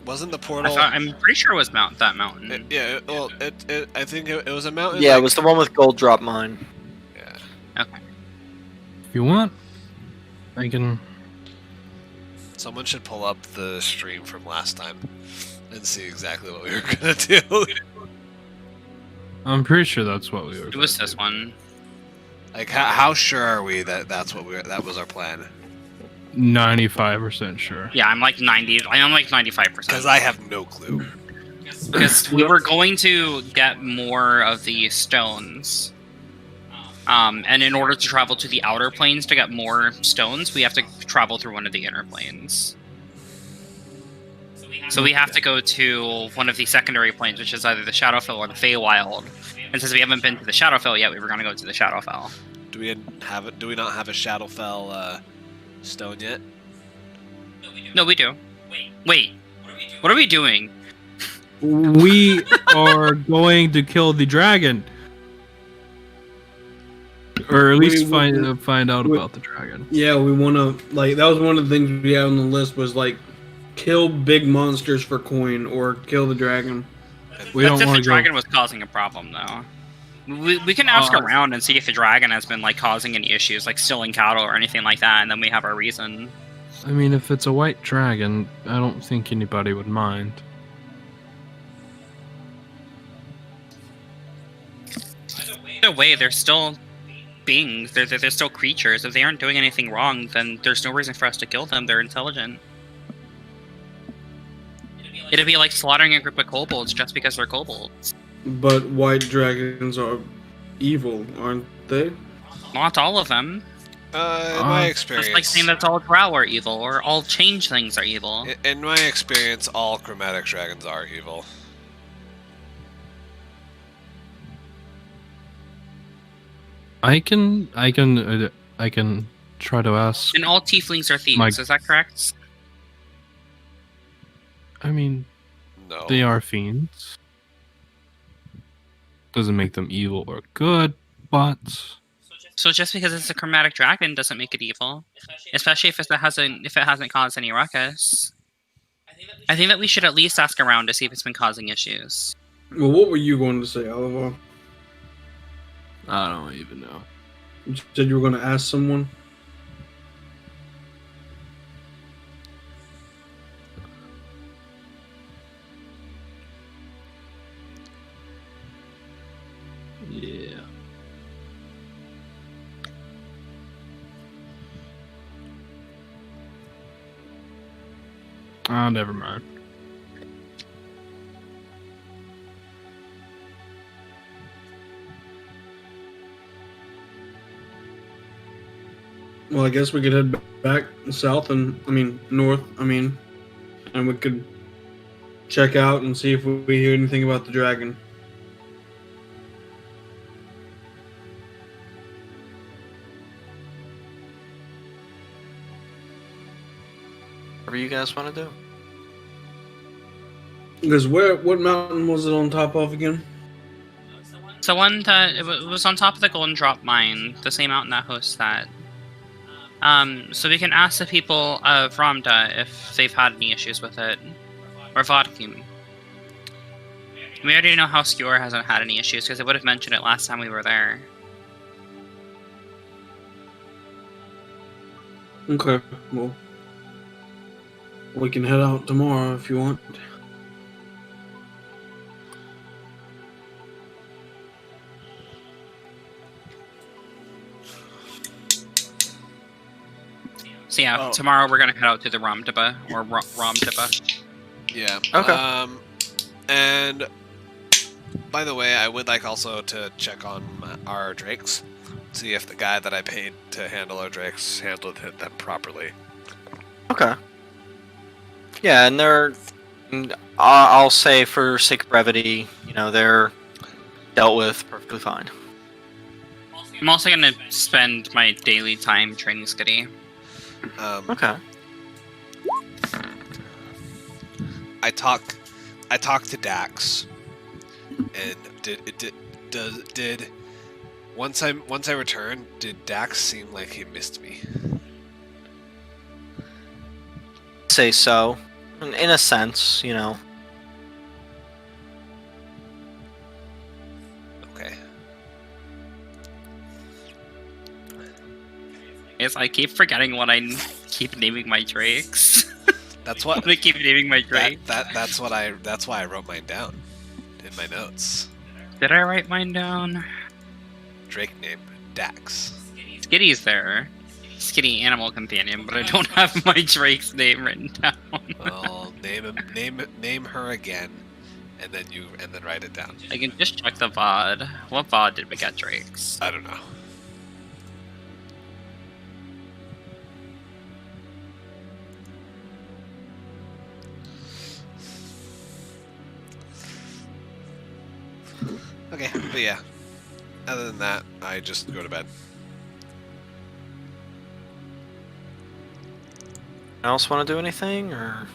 wasn't the portal? I'm pretty sure it was that mountain. I think it was a mountain. Yeah, like, it was the one with gold drop mine. Yeah. Okay. If you want, I can. Someone should pull up the stream from last time and see exactly what we were gonna do. I'm pretty sure that's what we were. It was gonna this do. one. Like, how sure are we that that was our plan? 95% sure. Yeah, I'm like 90. I'm like 95%. Because I have no clue. Because we were going to get more of the stones. And in order to travel to the outer planes to get more stones, we have to travel through one of the inner planes. So we have to go to one of the secondary planes, which is either the Shadowfell or the Feywild. And since we haven't been to the Shadowfell yet, we were going to go to the Shadowfell. Do we not have a Shadowfell stone yet? No, we do. Wait. What are we doing? We are going to kill the dragon. Or at least find out about the dragon. Yeah, we want to, like, that was one of the things we had on the list was, like, kill big monsters for coin or kill the dragon. We don't That's if want the to go. dragon was causing a problem, though. We can ask around and see if the dragon has been, like, causing any issues, like stealing cattle or anything like that, and then we have our reason. I mean, if it's a white dragon, I don't think anybody would mind. Either way, they're still beings. They're still creatures. If they aren't doing anything wrong, then there's no reason for us to kill them. They're intelligent. It'd be like slaughtering a group of kobolds just because they're kobolds. But white dragons are evil, aren't they? Not all of them. In my experience, It's like saying that all drow are evil, or all change things are evil. in my experience, all chromatic dragons are evil. I can try to ask. And all tieflings are thieves, is that correct? I mean, No. they are fiends. Doesn't make them evil or good, but So just because it's a chromatic dragon doesn't make it evil, especially if it hasn't caused any ruckus. I think that we should at least ask around to see if it's been causing issues. Well, what were you going to say, Oliver? I don't even know. You said you were going to ask someone? Yeah. Oh, never mind. Well, I guess we could head back south north, and we could check out and see if we hear anything about the dragon. Whatever you guys want to do. Because what mountain was it on top of again? So one that it was on top of the Golden Drop mine, the same mountain that hosts that. So we can ask the people of Ramda if they've had any issues with it, or Vodkim. We already know how Skewer hasn't had any issues because they would have mentioned it last time we were there. Okay, well, we can head out tomorrow if you want. So yeah, Oh. tomorrow we're gonna head out to the Ramdaba or Ramdaba. Yeah. Okay. And by the way, I would like also to check on our drakes, see if the guy that I paid to handle our drakes handled them properly. Okay. Yeah, and I'll say for sake of brevity, they're dealt with perfectly fine. I'm also gonna spend my daily time training Skitty. Okay. I talked to Dax, and did once I returned, did Dax seem like he missed me? Say so. In a sense, Okay. Is I keep forgetting what I keep naming my drakes. That's what I keep naming my drake. that's why I wrote mine down in my notes. Did I write mine down? Drake name Dax. Skitty's there. skinny animal companion, but I don't have my Drake's name written down. Well, name her again, and then write it down. I can just check the VOD. What VOD did we get Drake's? I don't know. Okay, but yeah. Other than that, I just go to bed. Else want to do anything, or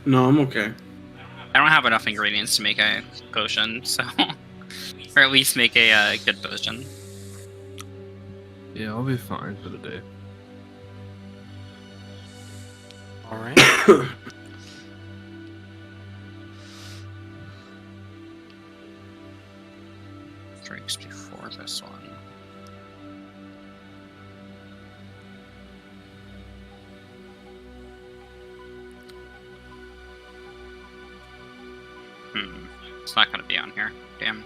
No, I'm okay. I don't have enough ingredients to make a potion, so... or at least make a good potion. Yeah, I'll be fine for the day. all right? Drake's before this one. It's not gonna be on here. Damn.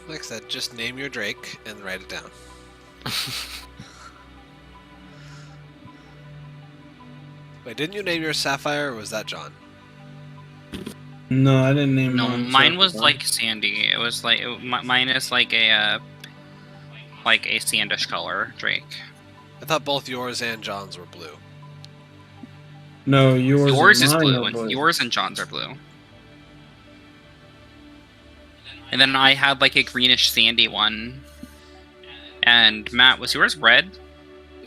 Like I said, just name your Drake and write it down. Wait, didn't you name your Sapphire, or was that John? No, I didn't name No, mine. mine was Sapphire. like sandy. It was like mine is like a sandish color Drake. I thought both yours and John's were blue. No, yours. Yours is mine blue, are and yours and John's are blue. And then I had like a greenish sandy one. And Matt, was yours red?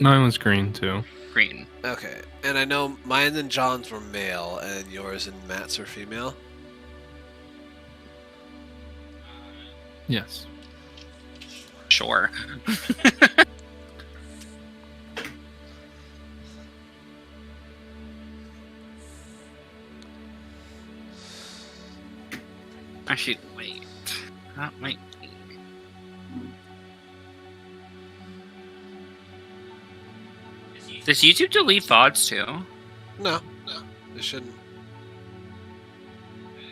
Mine was green too. Green. Okay, and I know mine and John's were male, and yours and Matt's are female. Yes. Sure. Actually, wait. That might be. Does YouTube delete VODs too? No, they shouldn't.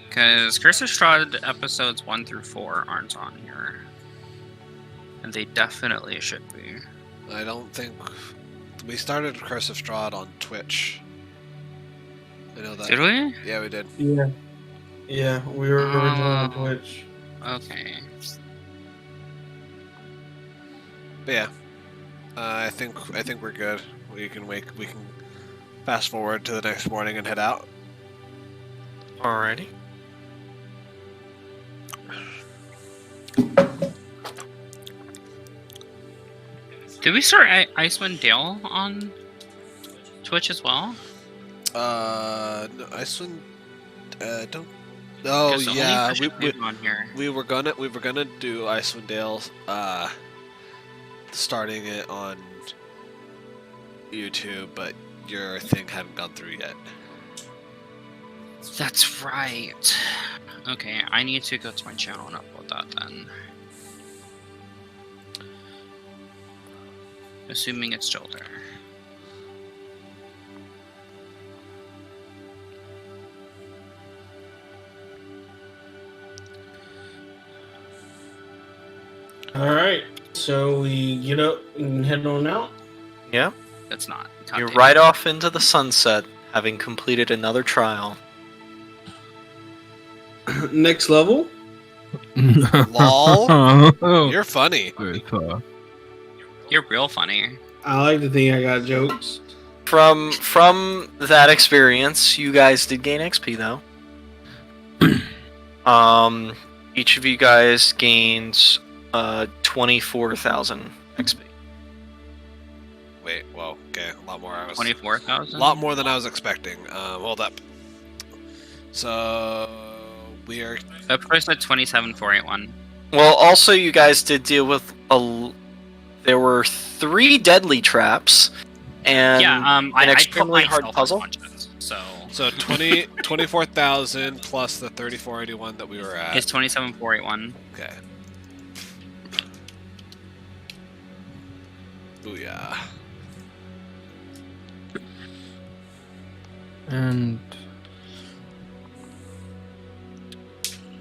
Because Curse of Strahd episodes 1 through 4 aren't on here. And they definitely should be. I don't think we started Curse of Strahd on Twitch. I know that. Did we? Yeah, we did. Yeah. Yeah, we were originally on Oh. Twitch. Okay. But yeah, I think we're good. We can fast forward to the next morning and head out. Alrighty. Did we start Icewind Dale on Twitch as well? No, Icewind. Don't. Oh 'Cause the only yeah, Twitch we have on here. we were gonna do Icewind Dale, starting it on YouTube, but your thing hadn't gone through yet. That's right. Okay, I need to go to my channel and upload that then. Assuming it's still there. All right, so we get up and head on out. Yeah, That's not. you're goddamn. right off into the sunset, having completed another trial. Next level. Lol. You're funny. You're real funny. I like to think I got jokes. From that experience, you guys did gain XP though. Each of you guys gained 24,000 XP. Wait, whoa, okay, a lot more. 24,000? A lot more than I was expecting. Hold up. So we are. That price at 27,481. Well, also you guys did deal with there were 3 deadly traps and I an extremely hard myself puzzle. punches, so So 24,000 plus the 3481 that we were at. it's 27,481. Okay. Booyah. And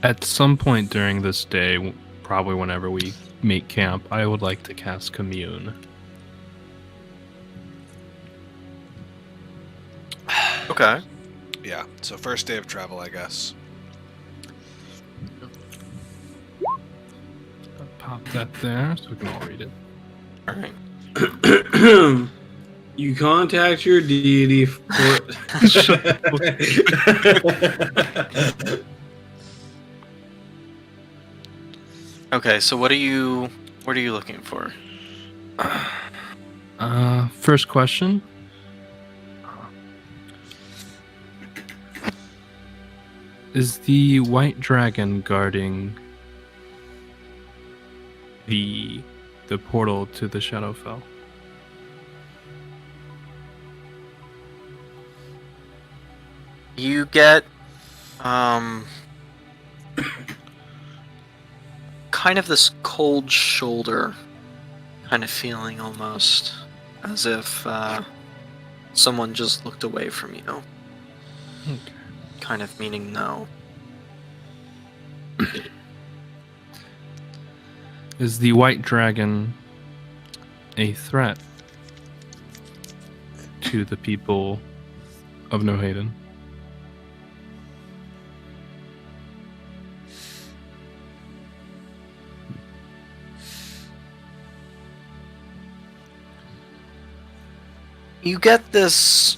at some point during this day, probably whenever we make camp, I would like to cast Commune. Okay. Yeah, so first day of travel, I guess. Pop that there so we can all read it. All right. You contact your deity for. Okay, so what are you looking for? First question. Is the white dragon guarding the portal to the Shadowfell? You get kind of this cold shoulder kind of feeling, almost as if someone just looked away from you. Okay. Kind of meaning no. Is the white dragon a threat to the people of No Hayden? You get this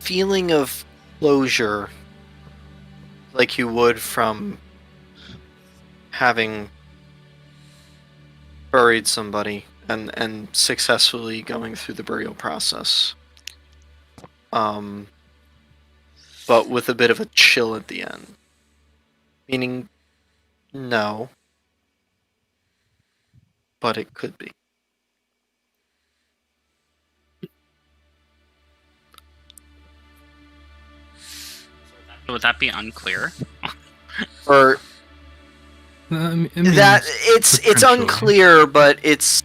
feeling of closure like you would from having buried somebody and successfully going through the burial process. But with a bit of a chill at the end. Meaning, no. But it could be. Would that be unclear? Or I mean, that it's potentially. unclear, but it's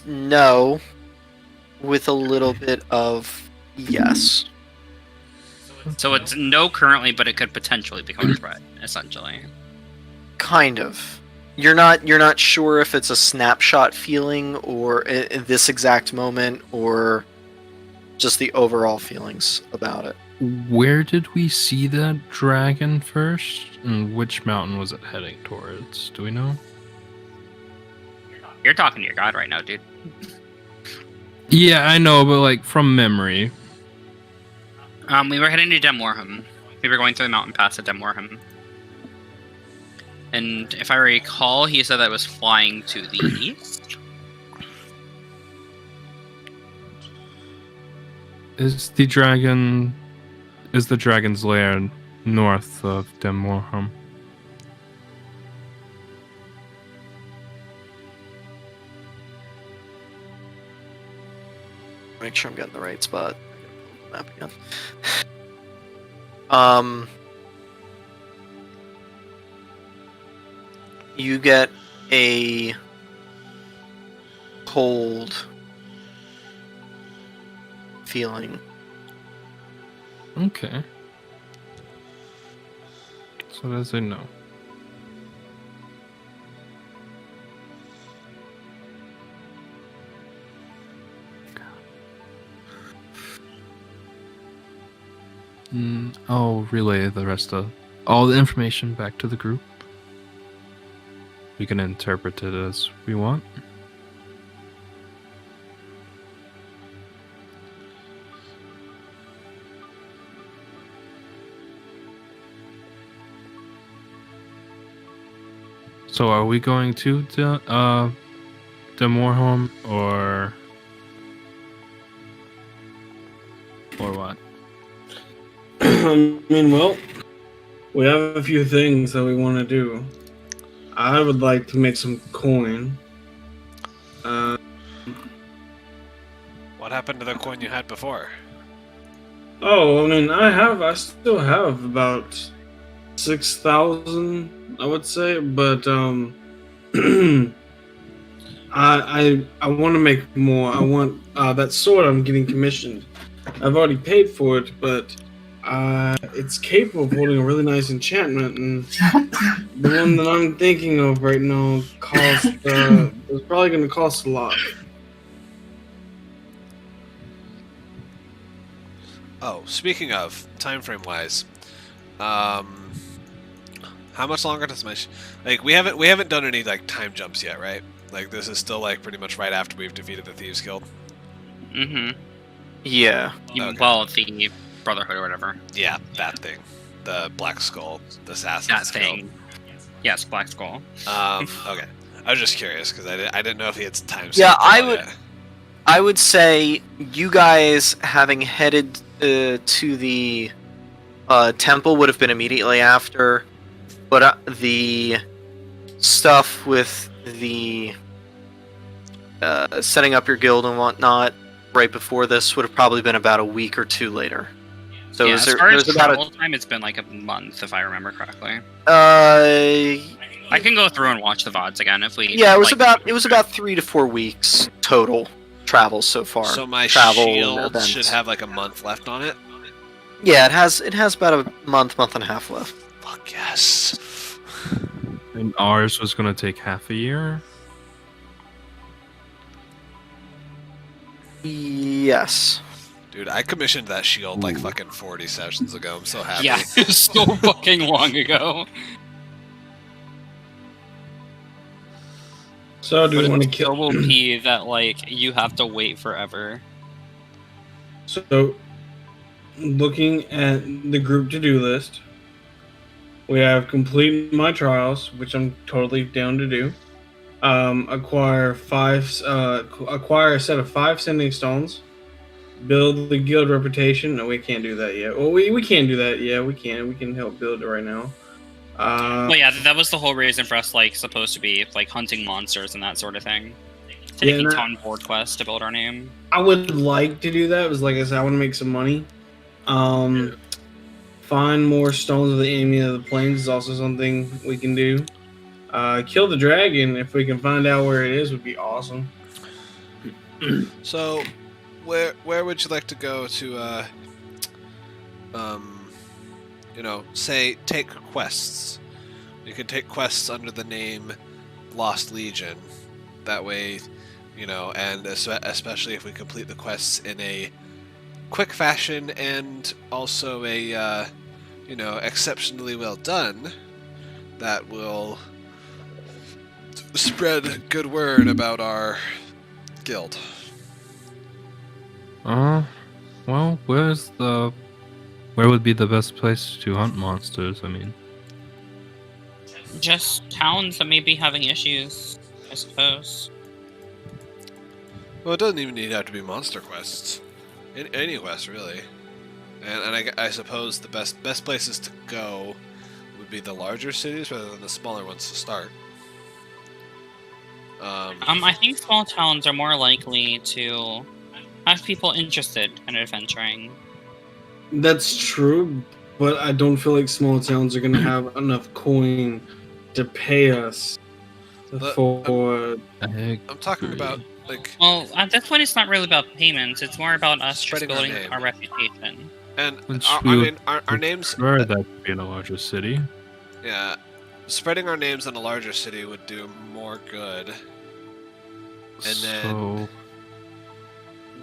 no with a little bit of yes. So it's no currently, but it could potentially become a threat, essentially. Kind of. You're not sure if it's a snapshot feeling or in this exact moment or just the overall feelings about it. Where did we see that dragon first? And which mountain was it heading towards? Do we know? You're talking to your god right now, dude. Yeah, I know, but like from memory. We were heading to Demorham. We were going through the mountain pass at Demorham. And if I recall, he said that it was flying to the east. Is the dragon's lair north of Demorham? Make sure I'm getting the right spot. Map again. You get a cold feeling. Okay. So that's a no. I'll relay the rest of all the information back to the group. We can interpret it as we want. So are we going to Demorham or what? I mean, well, we have a few things that we want to do. I would like to make some coin. What happened to the coin you had before? Oh, I mean, I still have about 6,000, I would say, but I want to make more. I want that sword. I'm getting commissioned. I've already paid for it, but It's capable of holding a really nice enchantment, and the one that I'm thinking of right now cost. It's probably going to cost a lot. Oh, speaking of time frame wise, how much longer does my like we haven't done any like time jumps yet, right? Like this is still like pretty much right after we've defeated the Thieves Guild. Mm-hmm. Yeah. Okay. Well, the Brotherhood or whatever. Yeah, that thing, the Black Skull, the Assassin's That Guild. thing. Yes, Black Skull. Okay. I was just curious because I didn't know if he had time. Yeah, I would. I would say you guys having headed to the temple would have been immediately after, but the stuff with the setting up your guild and whatnot right before this would have probably been about a week or two later. So Yeah, is as far as there's about travel time, it's been like a month, if I remember correctly. a I can go through and watch the VODs again if we. yeah, it was like, about 3 to 4 weeks total travel so far. So my travel shield events. should have like a month left on it. Yeah, it has about a month and a half left. Fuck yes. And ours was going to take half a year. Yes. Dude, I commissioned that shield like fucking 40 sessions ago. I'm so happy. Yeah, so fucking long ago. So, do But we want to it's kill? so OP that like you have to wait forever. So, looking at the group to-do list, we have complete my trials, which I'm totally down to do. Acquire a set of 5 sending stones. Build the guild reputation. No, we can't do that yet. Well, we can't do that. Yeah, we can. We can help build it right now. Well, yeah, that was the whole reason for us like supposed to be like hunting monsters and that sort of thing. Taking town board quests to build our name. I would like to do that. It was like I said, I want to make some money. Find more stones of the enemy of the plains is also something we can do. Kill the dragon if we can find out where it is would be awesome. So, where would you like to go to, say take quests? You can take quests under the name Lost Legion. That way, and especially if we complete the quests in a quick fashion and also a, exceptionally well done, that will spread good word about our guild. Well, where would be the best place to hunt monsters? I mean, Just towns that may be having issues, I suppose. Well, it doesn't even need to have to be monster quests. Any quest, really. And I suppose the best places to go would be the larger cities rather than the smaller ones to start. I think small towns are more likely to have people interested in adventuring. That's true, but I don't feel like small towns are going to have enough coin to pay us for. I'm talking about like. Well, at this point, it's not really about payments. It's more about us just Spreading our building name. our reputation. And Which our names. Sure, that would be in a larger city. Yeah, spreading our names in a larger city would do more good. And then So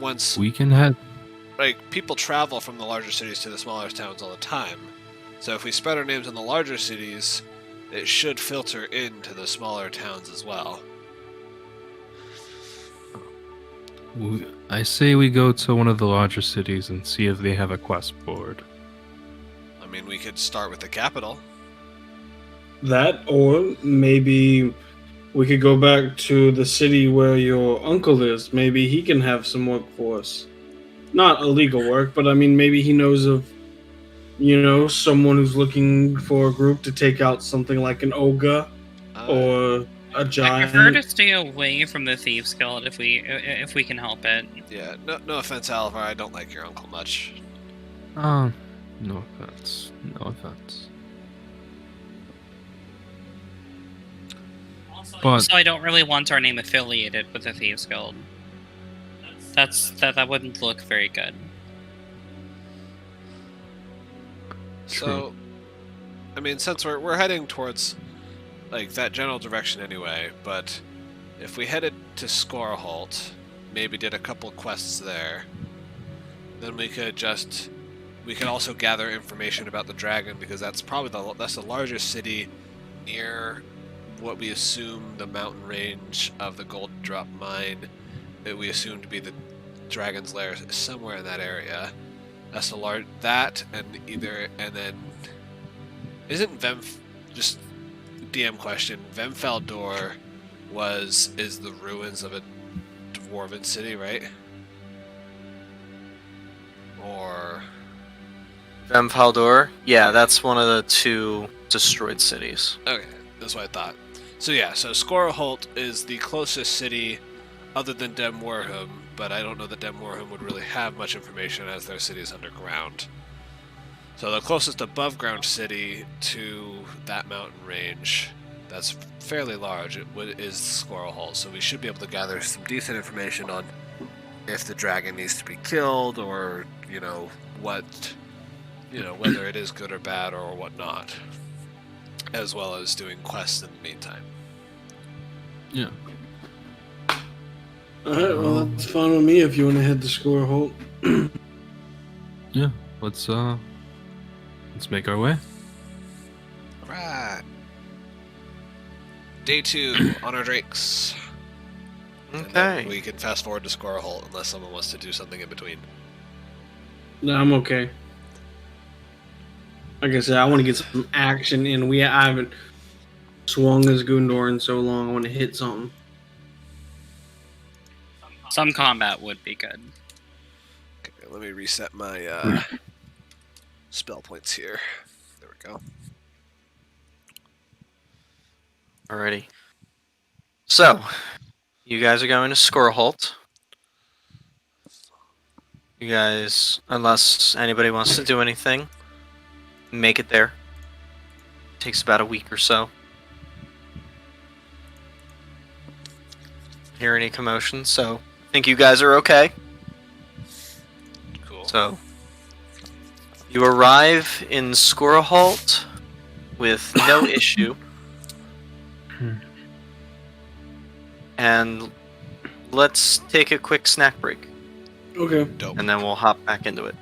once we can head. like people travel from the larger cities to the smaller towns all the time, so if we spread our names in the larger cities, it should filter into the smaller towns as well. I say we go to one of the larger cities and see if they have a quest board. I mean, we could start with the capital. That, or maybe we could go back to the city where your uncle is. Maybe he can have some work for us. Not illegal work, but I mean, maybe he knows of, someone who's looking for a group to take out something like an ogre or a I giant. prefer to stay away from the Thieves Guild if we can help it. Yeah, no offense, Alvar, I don't like your uncle much. No offense. No offense. But Also, I don't really want our name affiliated with the Thieves Guild. That wouldn't look very good. So, I mean, since we're heading towards like that general direction anyway, but if we headed to Scoreholt, maybe did a couple quests there, then we could also gather information about the dragon, because that's probably that's the largest city near what we assume the mountain range of the Gold Drop Mine that we assume to be the dragon's lair is somewhere in that area. That's the large and then isn't just DM question, Vemfaldor is the ruins of a dwarven city, right? Or Vemfaldor? Yeah, that's one of the 2 destroyed cities. okay, that's what I thought. So yeah, so Scoreholt is the closest city other than Demwarham, but I don't know that Demwarham would really have much information as their city is underground. So the closest above ground city to that mountain range that's fairly large is Squirrelholt, so we should be able to gather some decent information on if the dragon needs to be killed, or whether it is good or bad or whatnot, as well as doing quests in the meantime. Yeah. Alright, well, that's fine with me if you want to head to Scoreholt. Yeah. Let's make our way. Right. Day 2 on our drakes. And then Okay. we can fast forward to Squirrelholt unless someone wants to do something in between. No, I'm okay. Like I said, I want to get some action in. I haven't swung as Gundor in so long. I want to hit something. Some combat would be good. Okay, let me reset my spell points here. There we go. Alrighty. So, you guys are going to Scoreholt. You guys, unless anybody wants to do anything, make it there. Takes about a week or so. Hear any commotion, so I think you guys are okay. Cool. So, you arrive in Scoreholt with no issue. And let's take a quick snack break, Okay. Dope. and then we'll hop back into it.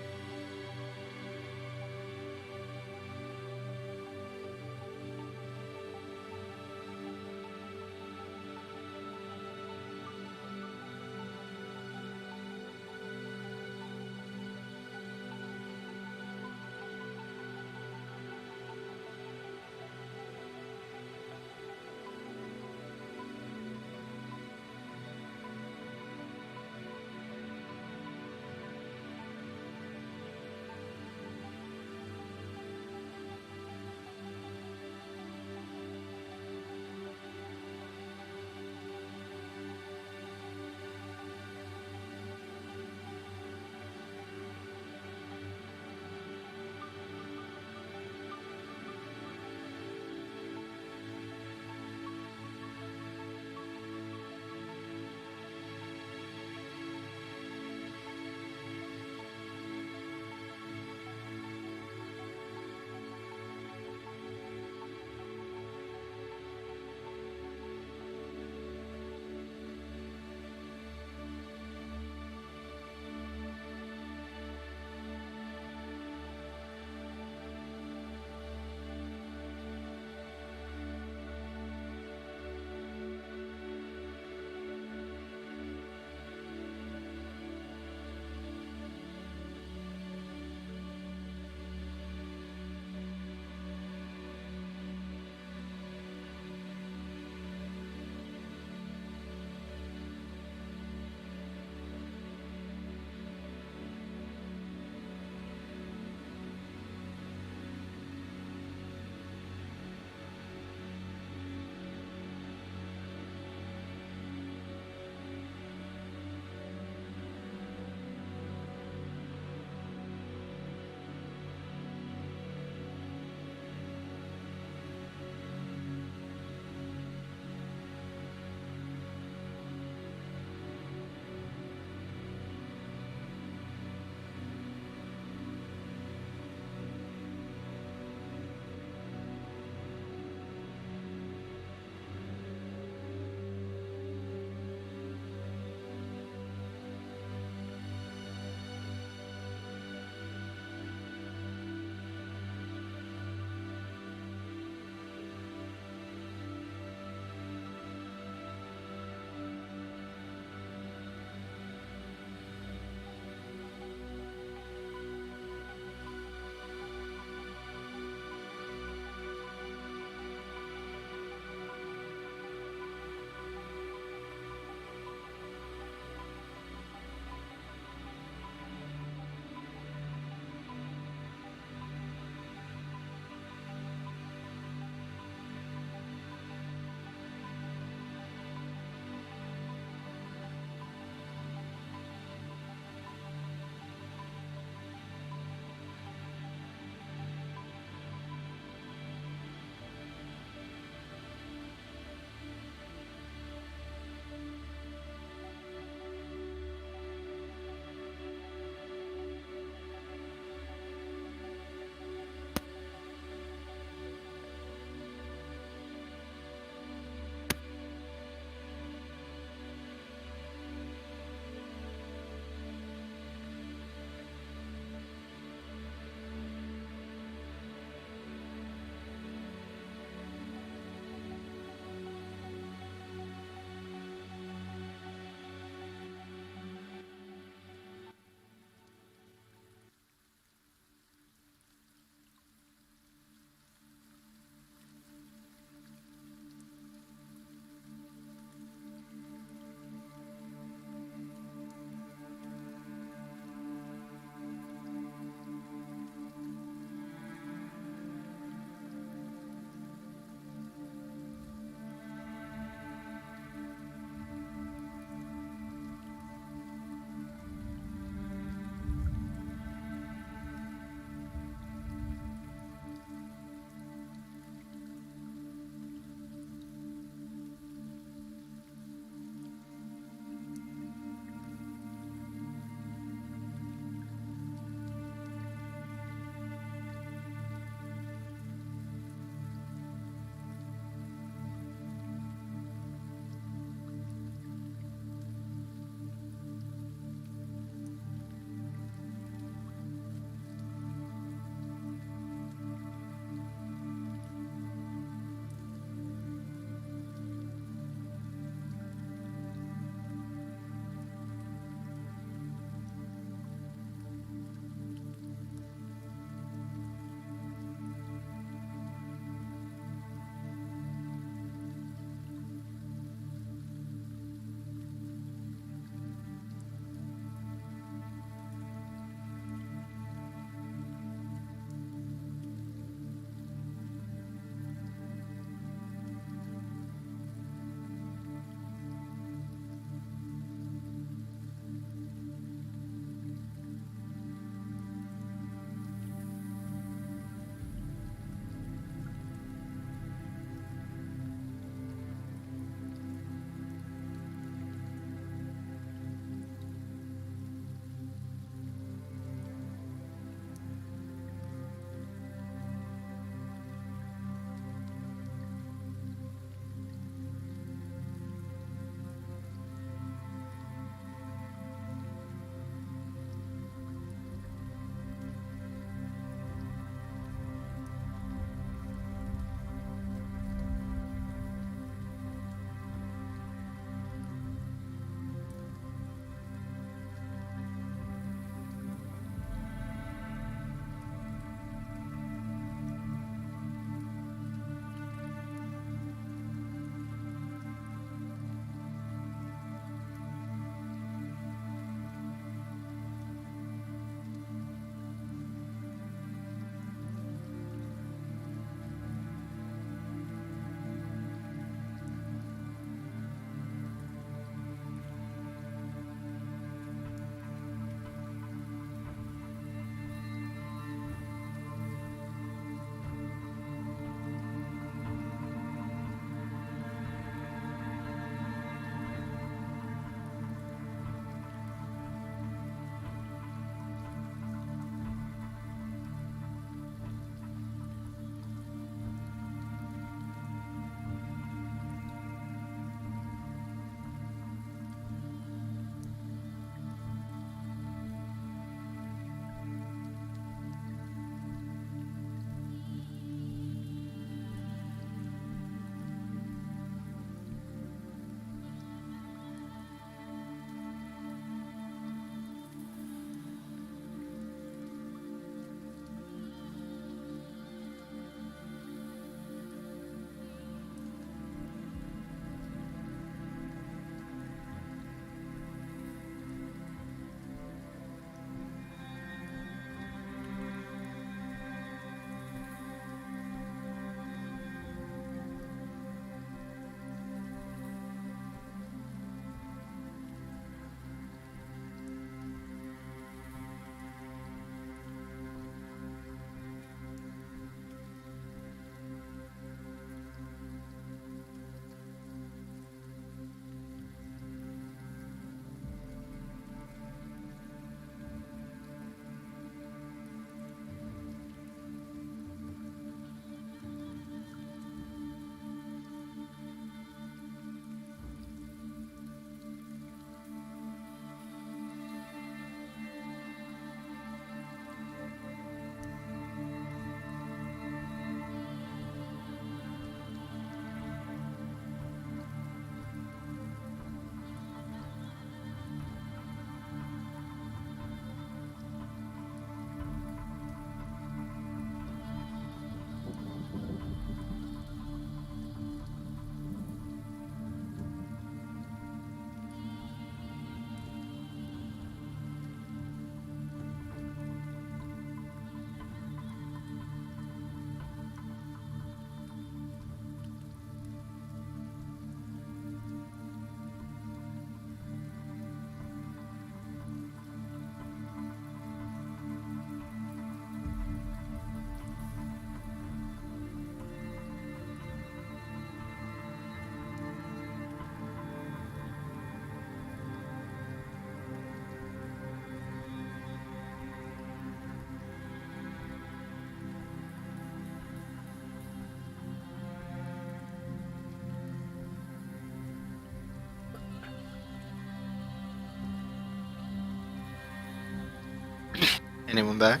Anyone back?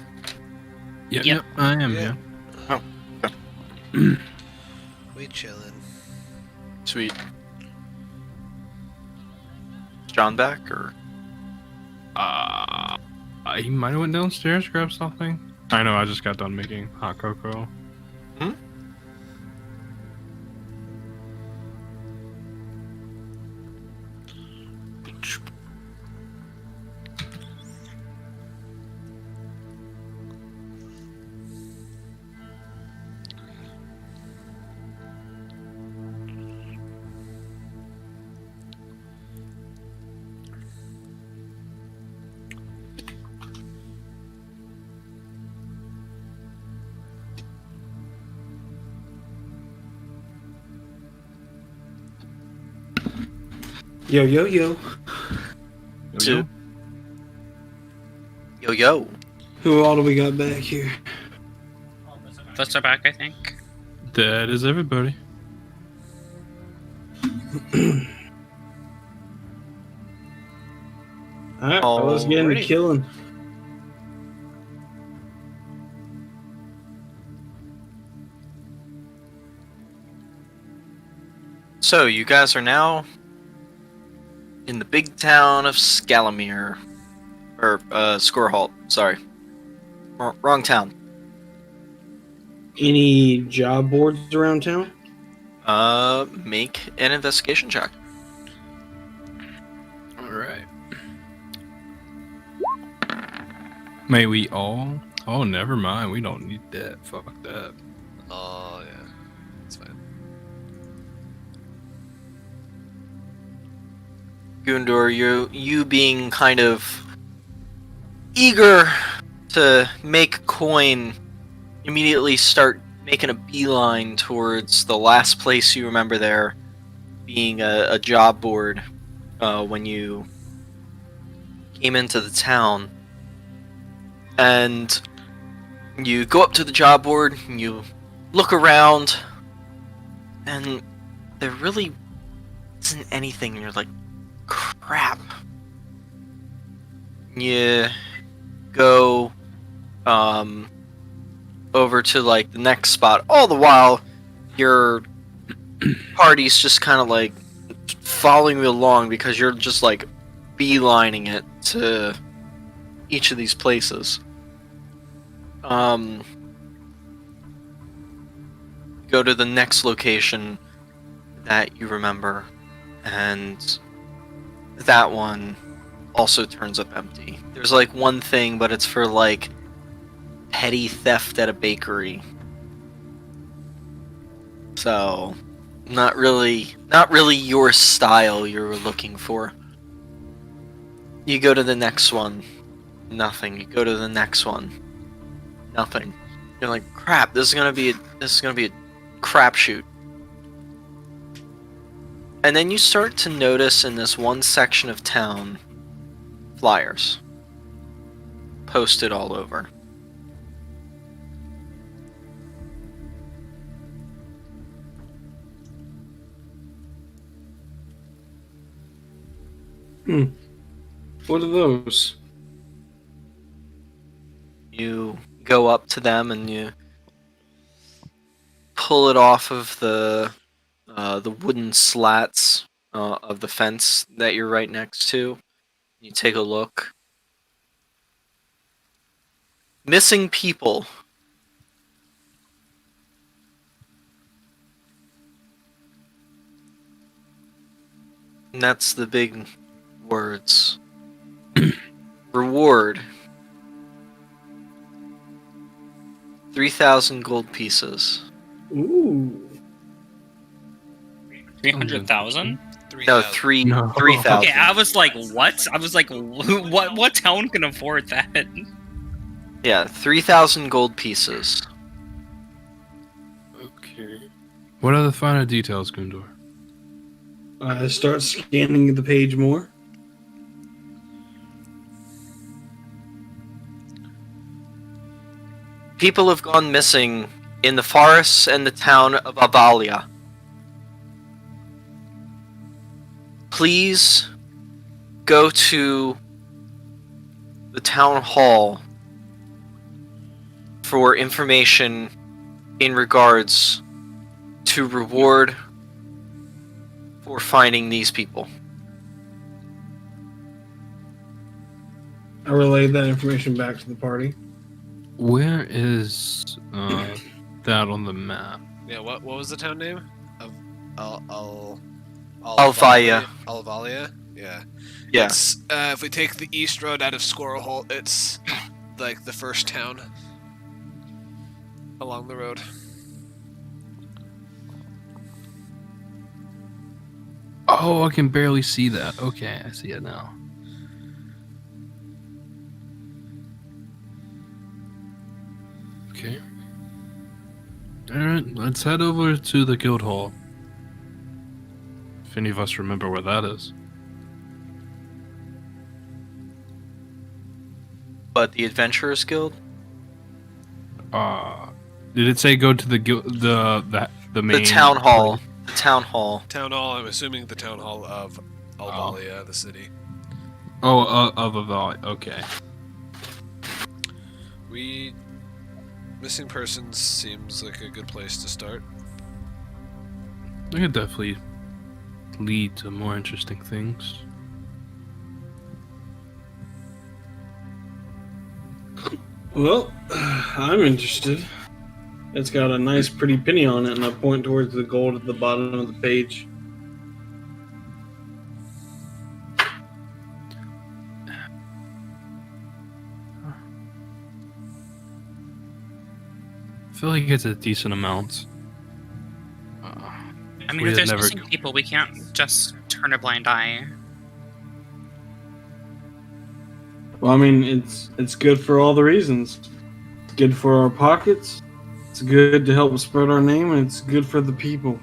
Yep, Yep. I am. Yeah. Yeah. We chillin'. Sweet. Is John back or? He might have went downstairs, grabbed something. I know. I just got done making hot cocoa. Yo, yo, yo. Two. Yo yo. Who all do we got back here? Let's are back, I think. That is everybody. Alright, well, let's get into Alrighty. killing. So you guys are now in the big town of Scalamere, or Scorehalt. Sorry, wrong town. Any job boards around town? Make an investigation check. All right. May we all? Oh, never mind. We don't need that. Fuck that. Oh, yeah. That's fine. Gundor, you being kind of eager to make coin, immediately start making a beeline towards the last place you remember there being a job board when you came into the town. And you go up to the job board, and you look around, and there really isn't anything, and you're like, crap. You go over to like the next spot. All the while, your party's just kind of like following you along because you're just like beelining it to each of these places. Go to the next location that you remember, and that one also turns up empty. There's like one thing, but it's for like petty theft at a bakery. So, not really your style you were looking for. You go to the next one, nothing. You go to the next one, nothing. You're like, crap. This is gonna be a crapshoot. And then you start to notice in this one section of town, flyers posted all over. What are those? You go up to them and you pull it off of the wooden slats of the fence that you're right next to. You take a look. Missing people. And that's the big words. Reward. 3,000 gold pieces. Ooh. 300,000? No, 3,000. 3,000. Okay, I was like, what? I was like, what town can afford that? Yeah, 3,000 gold pieces. Okay. What are the finer details, Gundor? I start scanning the page more. People have gone missing in the forests and the town of Avalia. Please go to the town hall for information in regards to reward for finding these people. I relayed that information back to the party. Where is that on the map? Yeah, what was the town name? Alvalia. Alvalia? Yeah. Yeah. It's, if we take the east road out of Squirrel Hole, it's like the first town along the road. Oh, I can barely see that. Okay, I see it now. Okay. Alright, let's head over to the guild hall. If any of us remember where that is. But the Adventurers Guild? Did it say go to the guild, the main... The town hall. The town hall. Town hall, I'm assuming the town hall of Alvalia, the city. Oh, of Aval. Okay. Missing persons seems like a good place to start. It could definitely lead to more interesting things. Well, I'm interested. It's got a nice pretty penny on it, and I point towards the gold at the bottom of the page. I feel like it's a decent amount. I mean, if there's missing people, we can't just turn a blind eye. Well, I mean, it's good for all the reasons. It's good for our pockets. It's good to help spread our name, and it's good for the people.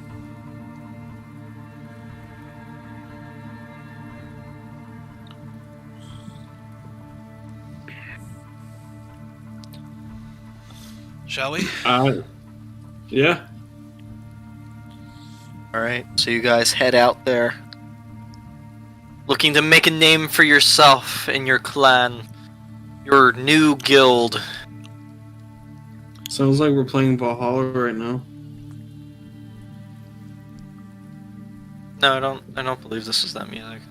Shall we? Yeah. Alright, so you guys head out there. Looking to make a name for yourself and your clan. Your new guild. Sounds like we're playing Valhalla right now. No, I don't believe this is that music.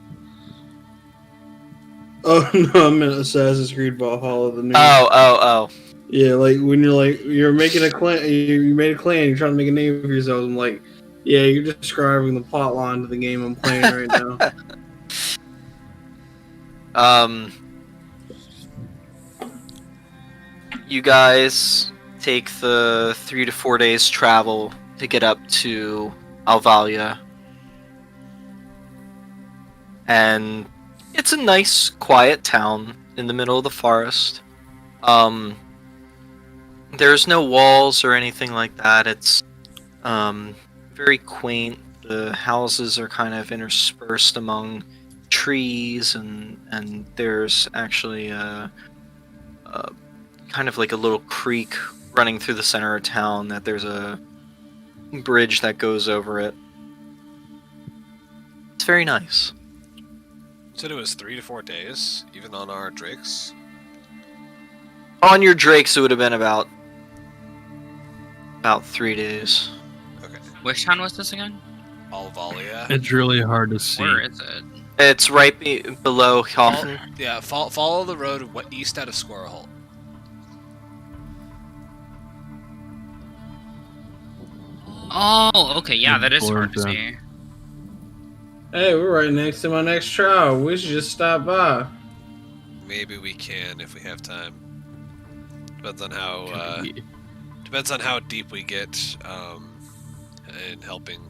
Oh no, I meant Assassin's Creed Valhalla. The new. Oh. Yeah, like when you're making a clan, you made a clan, you're trying to make a name for yourself. I'm like, yeah, you're describing the plot line to the game I'm playing right now. You guys take the 3 to 4 days travel to get up to Alvalia. And it's a nice, quiet town in the middle of the forest. There's no walls or anything like that. It's very quaint. The houses are kind of interspersed among trees, and there's actually a kind of like a little creek running through the center of town that there's a bridge that goes over it. It's very nice. You said it was 3 to 4 days, even on our drakes? On your drakes, it would have been about 3 days. Okay. Which town was this again? Alvalia. It's really hard to see. Where is it? It's right below Hoffen. Yeah, follow the road east out of Squirrel Hole. Oh, okay, yeah, that is hard to Georgia. see. Hey, we're right next to my next trial. We should just stop by. Maybe we can if we have time. Depends on how deep we get in helping.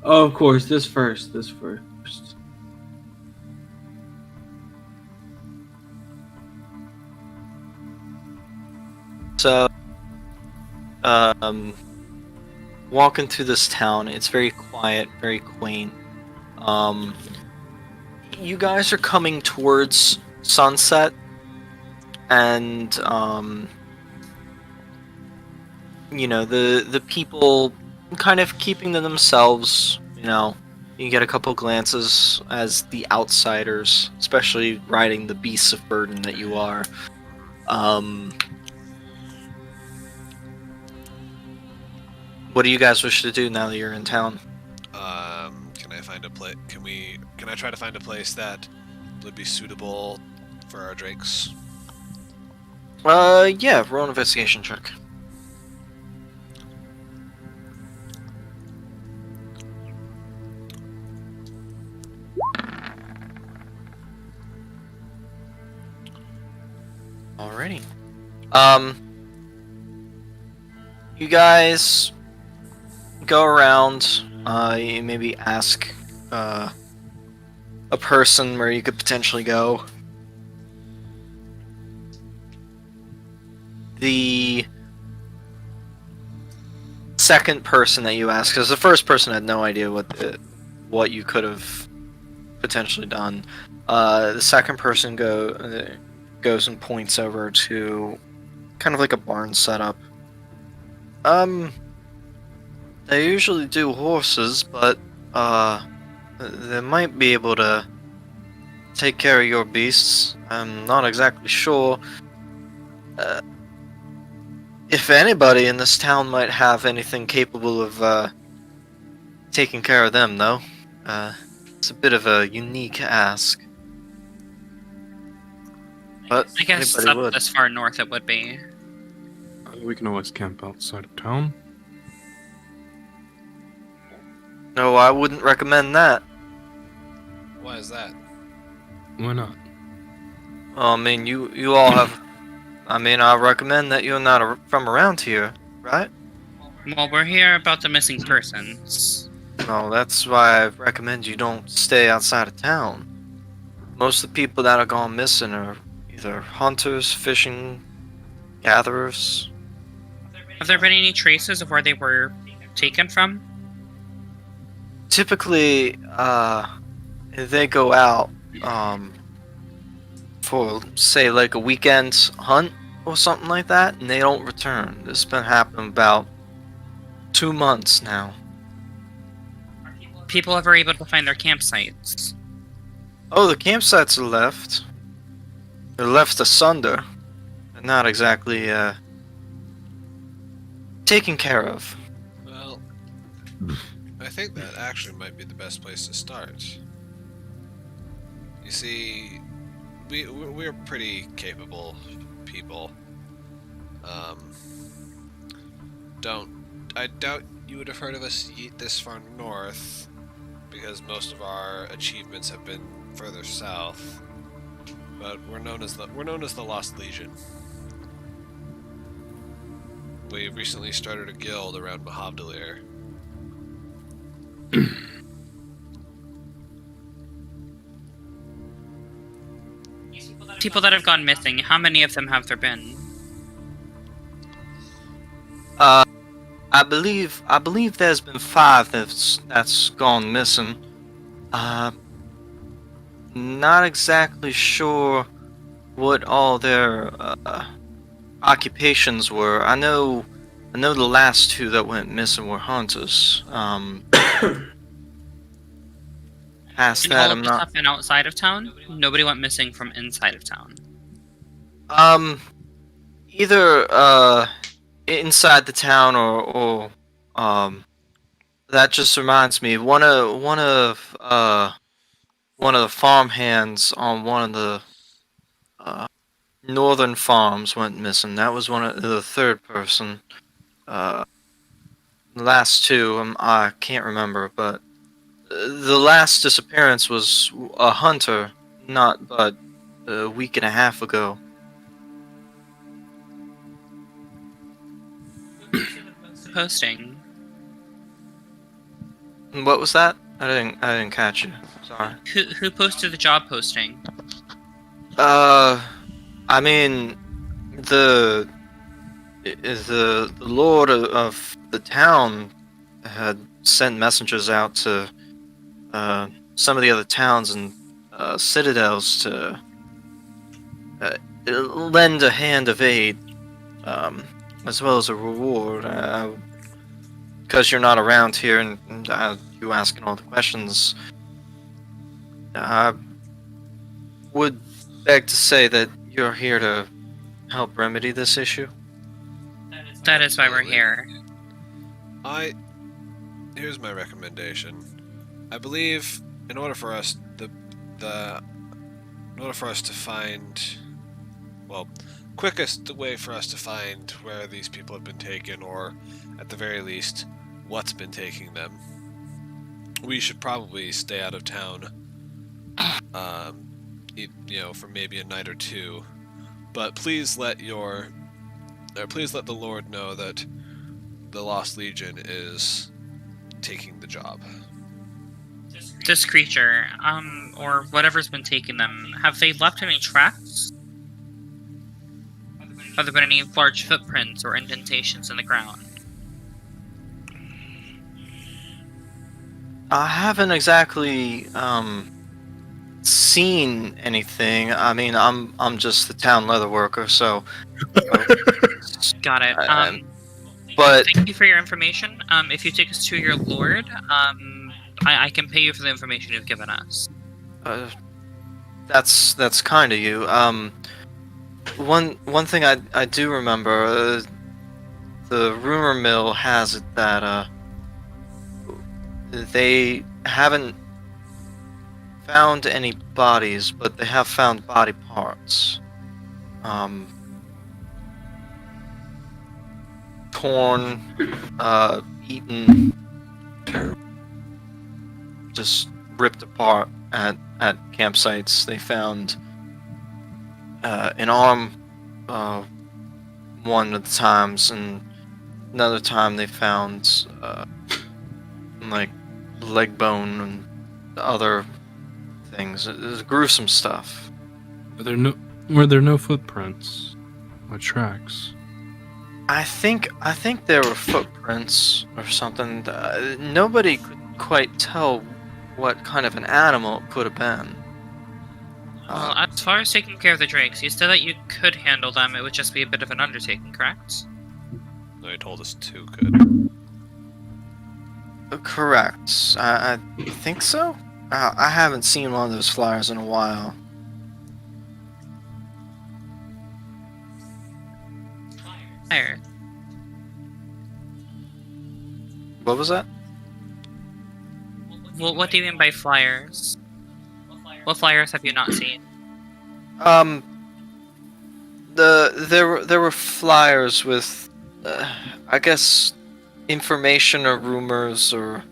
Oh, of course, this first. So, walking through this town, it's very quiet, very quaint. You guys are coming towards sunset, and you know, the people kind of keeping to themselves. You know, you get a couple glances as the outsiders, especially riding the beasts of burden that you are. What do you guys wish to do now that you're in town? Can I find a place? Can I try to find a place that would be suitable for our drakes? Yeah, roll an investigation check. Alrighty. You guys go around, you maybe ask, a person where you could potentially go. The second person that you ask, because the first person had no idea what you could have potentially done. The second person goes and points over to kind of like a barn setup. They usually do horses, but they might be able to take care of your beasts. I'm not exactly sure. If anybody in this town might have anything capable of taking care of them, though. It's a bit of a unique ask. But I guess anybody up would. this far north it would be. We can always camp outside of town. No, I wouldn't recommend that. Why is that? Why not? I mean, you all have... I mean, I recommend that you're not from around here, right? Well, we're here about the missing persons. No, that's why I recommend you don't stay outside of town. Most of the people that are gone missing are either hunters, fishing, gatherers. Have there been any traces of where they were taken from? Typically, they go out, for, say, like a weekend hunt or something like that, and they don't return. This has been happening about 2 months now. People ever able to find their campsites? Oh, the campsites are left. They're left asunder. They're not exactly, taken care of. Well, I think that actually might be the best place to start. You see, we're pretty capable people. I doubt you would have heard of us this far north, because most of our achievements have been further south. But we're known as the Lost Legion. We recently started a guild around Mahavdalir. People that have gone missing, how many of them have there been? I believe there's been 5 that's gone missing. Not exactly sure what all their occupations were. I know the last 2 that went missing were hunters. Past And that, all I'm of this not. have been outside of town? Nobody went missing from inside of town. Either inside the town or that just reminds me, one of the farm hands on one of the northern farms went missing. That was one of the third person. The last 2 I can't remember, but the last disappearance was a hunter, not but a week and a half ago. Posting. What was that? I didn't catch you. Sorry. Who posted the job posting? I mean, the lord of the town had sent messengers out to some of the other towns and citadels to lend a hand of aid, as well as a reward. Because you're not around here and you asking all the questions, I would beg to say that you're here to help remedy this issue. That is why we're here. Here's my recommendation. I believe in order for us to find, well, quickest way for us to find where these people have been taken, or at the very least, what's been taking them, we should probably stay out of town, for maybe a night or two. But please let the Lord know that the Lost Legion is taking the job. This creature, or whatever's been taking them, have they left any tracks? Have there been any large footprints or indentations in the ground? I haven't exactly seen anything. I mean, I'm just the town leather worker, so. Got it. But thank you for your information. If you take us to your lord, I can pay you for the information you've given us. that's kind of you. One thing I do remember, the rumor mill has it that they haven't found any bodies, but they have found body parts. Torn, eaten, just ripped apart at campsites. They found an arm one of the times, and another time they found like leg bone and other things. It was gruesome stuff. Were there no footprints or tracks? I think there were footprints or something. Nobody could quite tell what kind of an animal it could have been. Well, as far as taking care of the drakes, you said that you could handle them. It would just be a bit of an undertaking, correct? No, he told us 2 could. Correct. I think so. I haven't seen one of those flyers in a while. Fire. What was that? Well, what do you mean by flyers? What flyers have you not seen? There were flyers with, I guess, information or rumors or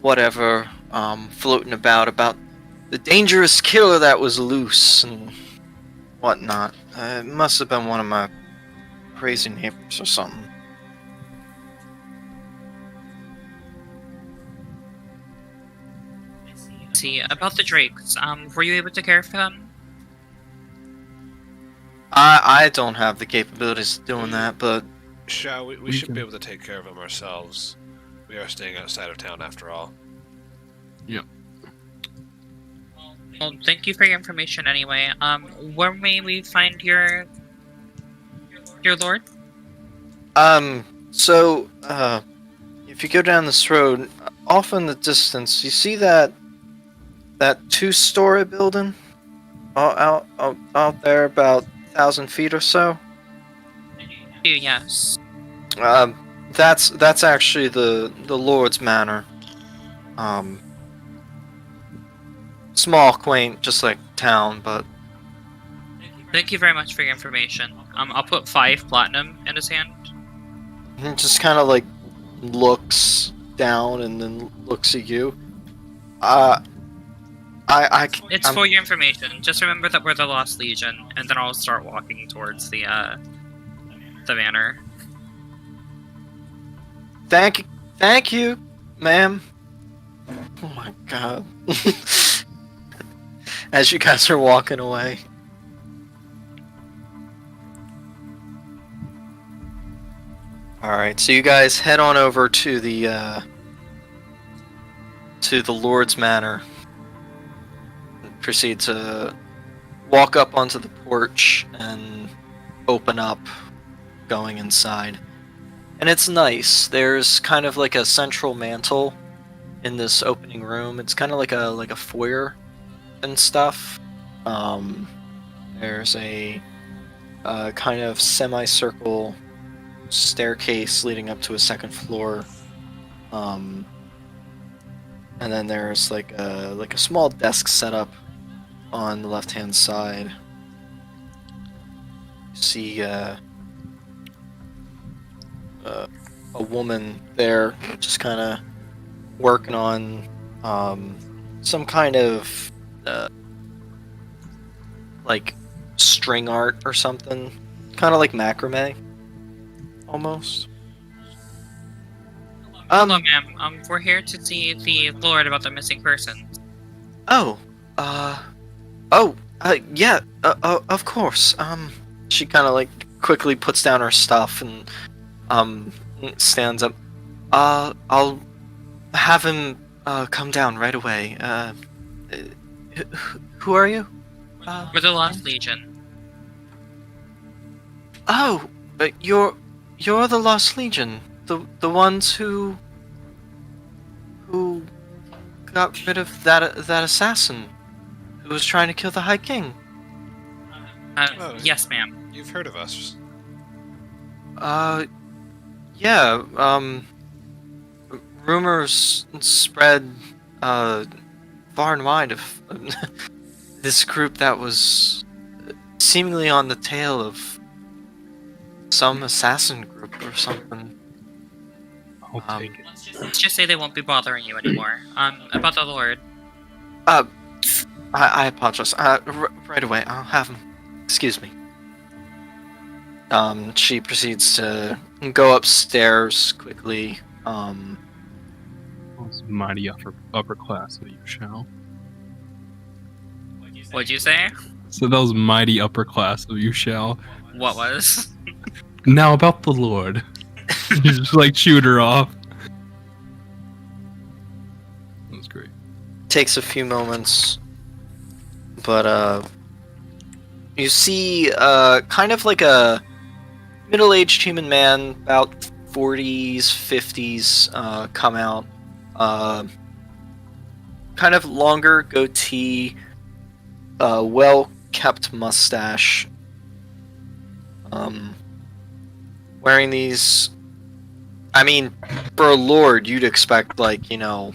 whatever, floating about the dangerous killer that was loose and whatnot. It must have been one of my crazy neighbors or something. See, about the drakes, were you able to care for them? I don't have the capabilities of doing that, but We should be able to take care of them ourselves. We are staying outside of town after all. Well, thank you for your information anyway. Where may we find your lord? So, if you go down this road, off in the distance, you see that 2-story building? Out there about 1,000 feet or so? Yes. That's actually the Lord's Manor. Small, quaint, just like town, but Thank you very much for your information. I'll put 5 platinum in his hand. he just kind of like looks down and then looks at you. It's for your information. Just remember that we're the Lost Legion, and then I'll start walking towards the manor. Thank you, ma'am. Oh my god. As you guys are walking away. Alright, so you guys head on over to the Lord's Manor. Proceed to walk up onto the porch and open up, going inside. And it's nice. There's kind of like a central mantle in this opening room. It's kind of like a foyer and stuff. There's a kind of semicircle staircase leading up to a second floor. And then there's like a small desk set up on the left-hand side. You see a woman there just kind of working on some kind of like string art or something, kind of like macrame, almost. Hello, ma'am. We're here to see the Lord about the missing person. Yeah, of course. She kind of like quickly puts down her stuff and stands up. I'll have him come down right away. Who are you? We're the Lost Legion. Oh, you're the Lost Legion, the ones who got rid of that assassin who was trying to kill the High King. Yes, ma'am. You've heard of us. Yeah. Rumors spread far and wide of this group that was seemingly on the tail of some assassin group or something. I'll take it. Let's just say they won't be bothering you anymore. About the Lord. I apologize. Right away. I'll have him. Excuse me. She proceeds to go upstairs quickly. Those mighty upper class of you shall. What'd you say? So those mighty upper class of you shall. What was? Now about the Lord. You just like shoot her off. That was great. Takes a few moments, but you see kind of like a middle-aged human man, about 40s, 50s, come out. Kind of longer goatee, well-kept mustache. Wearing these... I mean, for a lord, you'd expect, like, you know,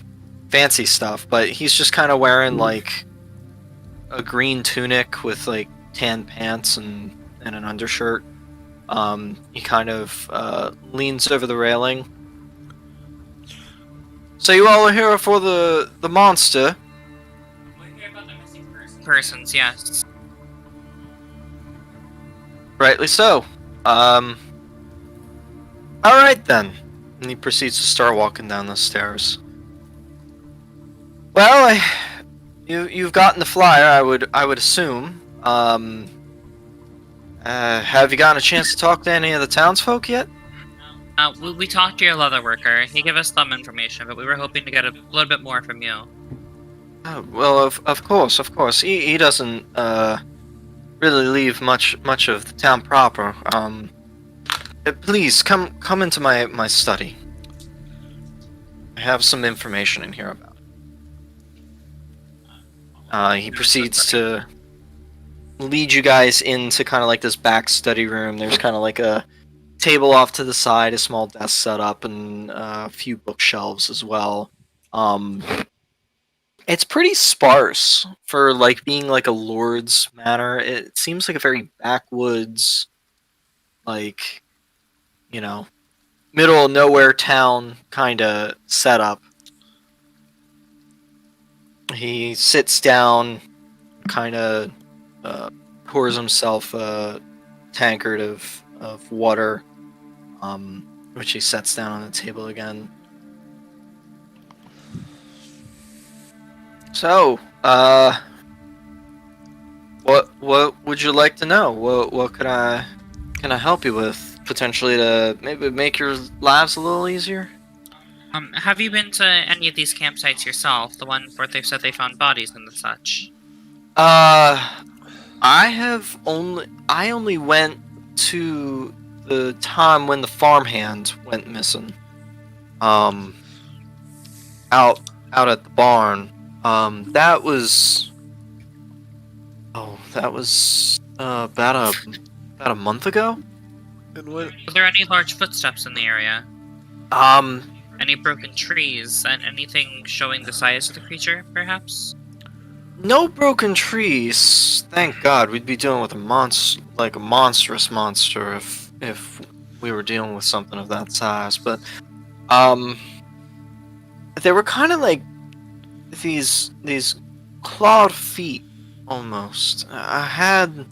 fancy stuff, but he's just kind of wearing, like, a green tunic with, like, tan pants and an undershirt. He kind of leans over the railing. So you all are here for the monster? Persons, yes. Rightly so. Alright then. And he proceeds to start walking down the stairs. Well, you've gotten the flyer, I would assume. Have you gotten a chance to talk to any of the townsfolk yet? We talked to your leather worker. He gave us some information, but we were hoping to get a little bit more from you. Oh, well, of course. He doesn't really leave much of the town proper. Please come into my study. I have some information in here about it. He proceeds to lead you guys into kind of like this back study room. There's kind of like a table off to the side, a small desk set up, and a few bookshelves as well. It's pretty sparse for like being like a lord's manor. It seems like a very backwoods, like, you know, middle of nowhere town kind of setup. He sits down, kind of pours himself a tankard of water, which he sets down on the table again. So, what would you like to know? What can I help you with, potentially, to maybe make your lives a little easier? Have you been to any of these campsites yourself? The ones where they've said they found bodies and the such? I only went to the time when the farmhand went missing. Out at the barn. That was about a month ago. And what? Are there any large footsteps in the area? Um, Any broken trees? And anything showing the size of the creature, perhaps? no broken trees. Thank God. We'd be dealing with a monstrous monster if we were dealing with something of that size. But they were kind of like these clawed feet almost. I had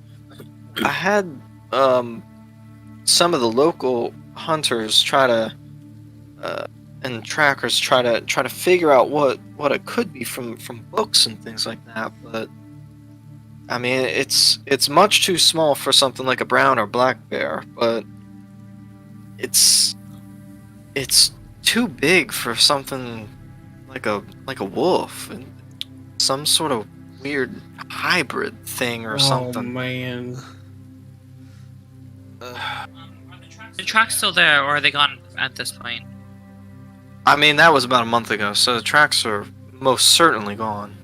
some of the local hunters try to and trackers try to figure out what it could be from books and things like that, but I mean it's much too small for something like a brown or black bear, but it's too big for something like a wolf and some sort of weird hybrid thing or Oh something. man. Are the tracks still there, or are they gone at this point? I mean, that was about a month ago, so the tracks are most certainly gone.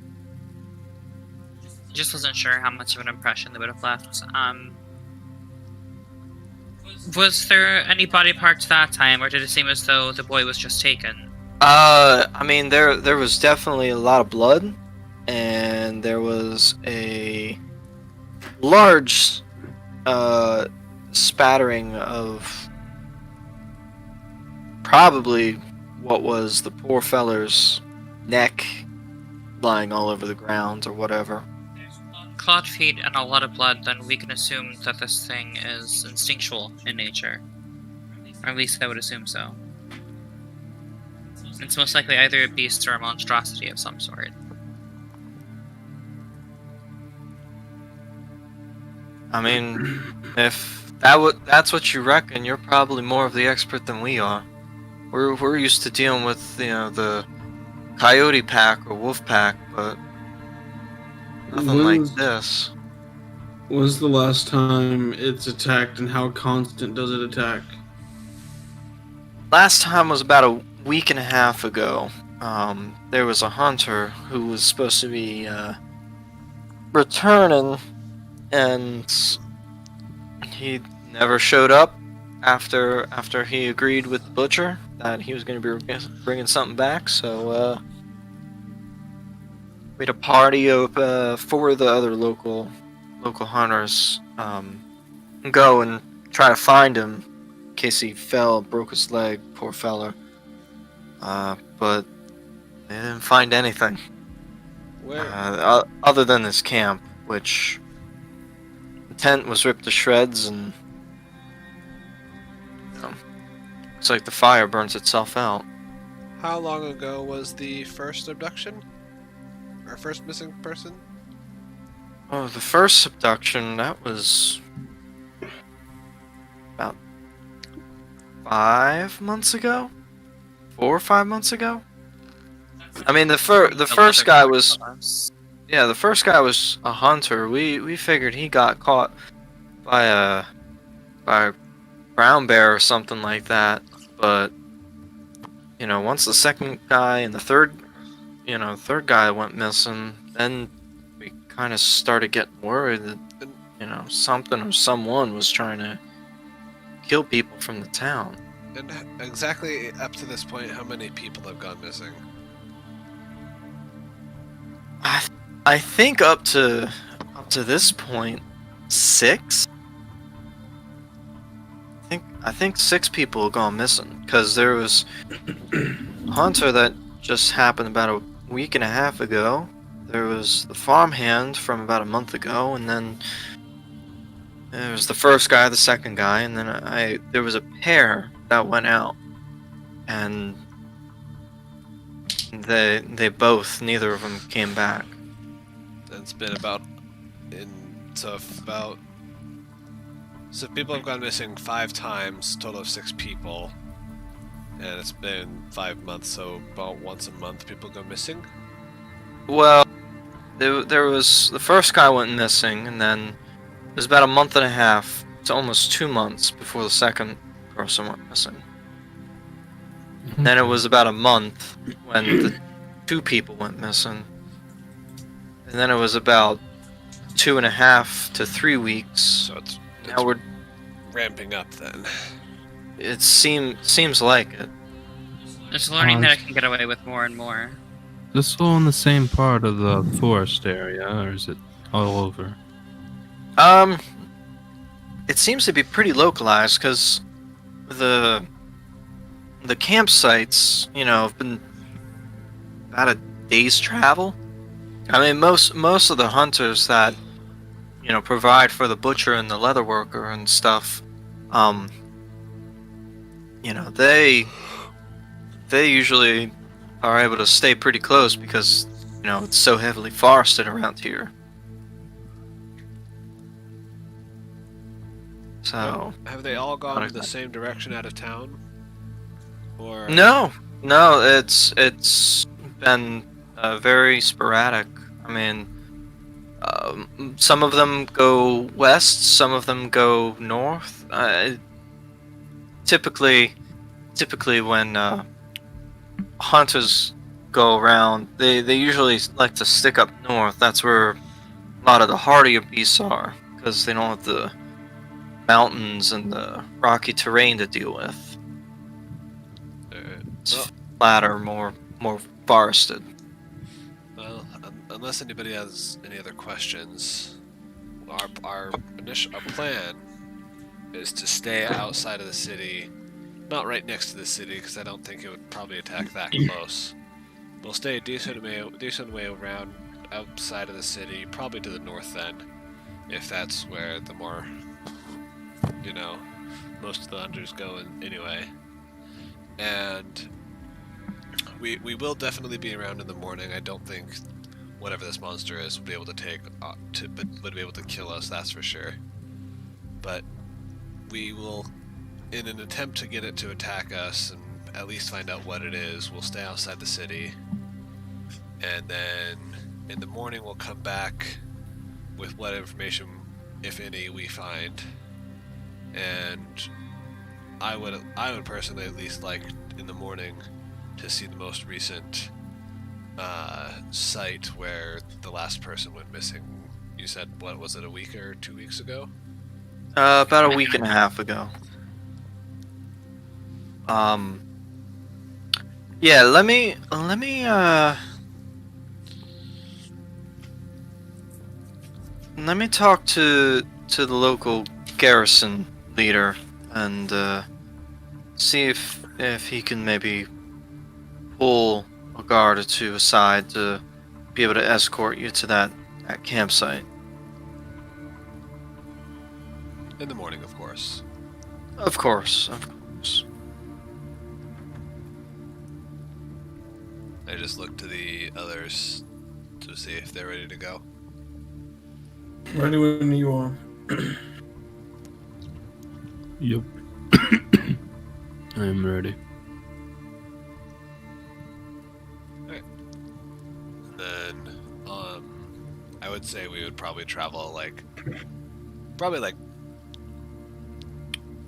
Just wasn't sure how much of an impression they would have left. Was there any body parts that time, or did it seem as though the boy was just taken? I mean, there was definitely a lot of blood, and there was a large spattering of probably what was the poor feller's neck lying all over the ground or whatever. Clawed feet and a lot of blood, then we can assume that this thing is instinctual in nature. Or at least I would assume so. It's most likely either a beast or a monstrosity of some sort. I mean, if that's what you reckon, you're probably more of the expert than we are. We're used to dealing with, the coyote pack or wolf pack, but nothing like this. When's the last time it's attacked, and how constant does it attack? Last time was about a week and a half ago. There was a hunter who was supposed to be returning, and he never showed up after he agreed with the butcher that he was going to be bringing something back. So we had a party of 4 of the other local hunters go and try to find him in case he fell, broke his leg, poor fella. But they didn't find anything. Where? Other than this camp, which the tent was ripped to shreds, and it's like the fire burns itself out. How long ago was the first abduction? Or first missing person? Oh, the first abduction, that was about 5 months ago? 4 or 5 months ago? I mean, the first guy was... Yeah, the first guy was a hunter. We figured he got caught by a brown bear or something like that. But once the second guy and the third guy went missing, then we kind of started getting worried that something or someone was trying to kill people from the town. And exactly up to this point, how many people have gone missing? I think up to this point, 6. I think 6 people have gone missing, because there was a hunter that just happened about a week and a half ago. There was the farmhand from about a month ago, and then there was the first guy, the second guy, and then there was a pair that went out, and they both, neither of them came back. It's been so people have gone missing 5 times, total of 6 people, and it's been 5 months, so about once a month people go missing. Well, there was the first guy went missing, and then it was about a month and a half to almost 2 months before the second person went missing. Then it was about a month when the 2 people went missing. And then it was about 2.5 to 3 weeks. So it's Now we're ramping up then. It seems like it. Just learning that I can get away with more and more. Is this all in the same part of the forest area, or is it all over? It seems to be pretty localized because the campsites, have been about a day's travel. I mean, most of the hunters that provide for the butcher and the leather worker and stuff, they usually are able to stay pretty close because it's so heavily forested around here. So Have they all gone in the same direction out of town? Or no, it's been very sporadic. I mean, some of them go west, some of them go north. Typically when hunters go around, they usually like to stick up north. That's where a lot of the hardier beasts are, because they don't have the mountains and the rocky terrain to deal with. It's flatter, more forested. Well, unless anybody has any other questions, our plan is to stay outside of the city, not right next to the city, because I don't think it would probably attack that close. We'll stay a decent way around outside of the city, probably to the north then, if that's where the more, most of the hunters go anyway. And we will definitely be around in the morning. I don't think whatever this monster is would be able to would be able to kill us, that's for sure. But we will, in an attempt to get it to attack us and at least find out what it is, we'll stay outside the city. And then in the morning we'll come back with what information, if any, we find. And I would personally at least like in the morning to see the most recent site where the last person went missing. You said, what was it, a week or 2 weeks ago? About a week and a half ago. Yeah, let me talk to the local garrison leader and see if he can maybe pull a guard or two aside to be able to escort you to that campsite. In the morning, of course. Of course. I just look to the others to see if they're ready to go. Ready when you are. Yep. I am ready. Then, I would say we would probably travel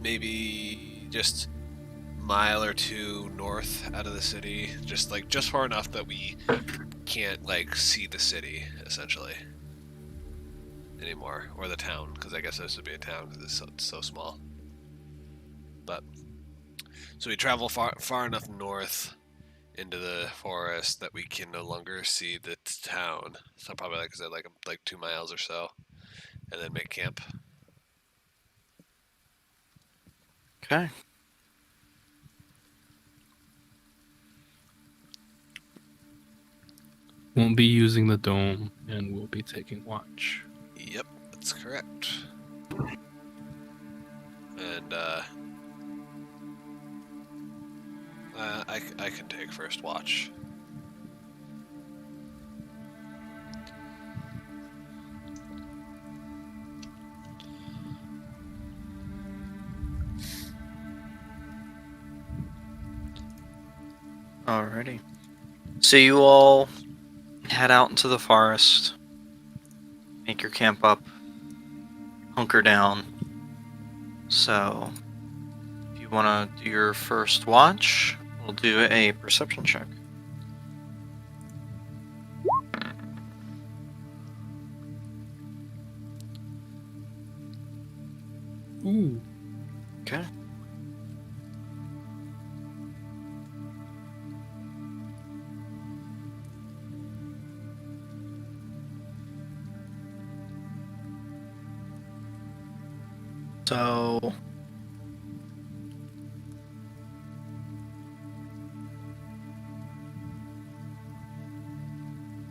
maybe just mile or two north out of the city, just far enough that we can't see the city essentially anymore, or the town, because I guess this would be a town because it's so small. But so we travel far enough north into the forest that we can no longer see the town. So probably like 2 miles or so, and then make camp. Okay. Won't be using the dome, and we'll be taking watch. Yep, that's correct. And I can take first watch. Alrighty. So you all head out into the forest, make your camp up, hunker down. So, if you want to do your first watch, we'll do a perception check. Ooh. Okay. So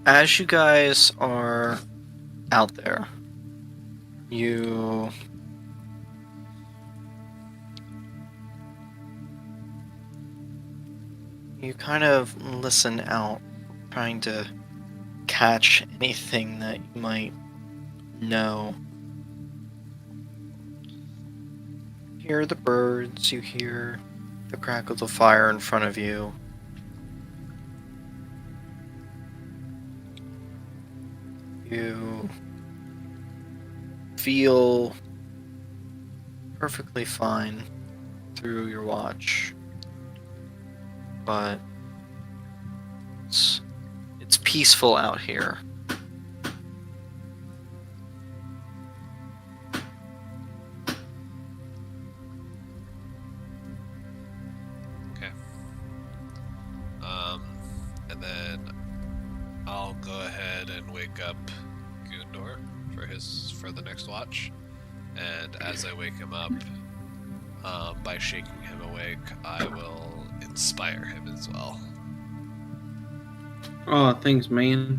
as you guys are out there, you kind of listen out, trying to catch anything that you might know. You hear the birds, you hear the crackles of fire in front of you. You feel perfectly fine through your watch, but it's peaceful out here. And then I'll go ahead and wake up Gundor for the next watch. And as I wake him up, by shaking him awake, I will inspire him as well. Oh, thanks, man.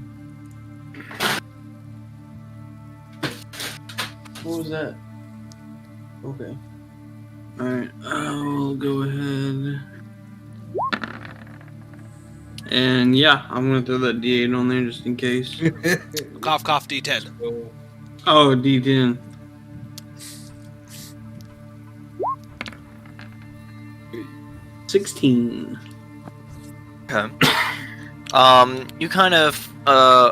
What was that? Okay. Alright, I'll go ahead. And yeah, I'm gonna throw that D8 on there just in case. Cough, cough, D10. Oh, D10. $16. Okay. You kind of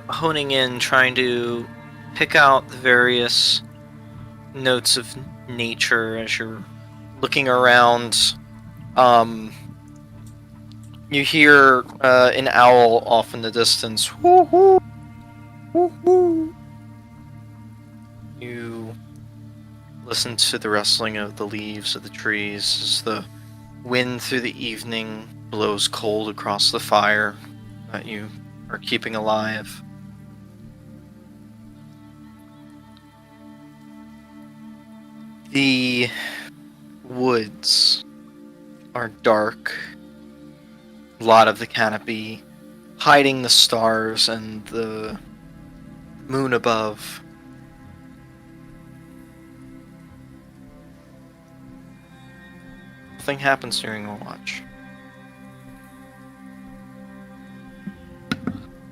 honing in, trying to pick out the various notes of nature as you're looking around. You hear an owl off in the distance. Woo-hoo! Woo-hoo! You listen to the rustling of the leaves of the trees as the wind through the evening blows cold across the fire that you are keeping alive. The woods are dark. A lot of the canopy hiding the stars and the moon above. Nothing happens during a watch.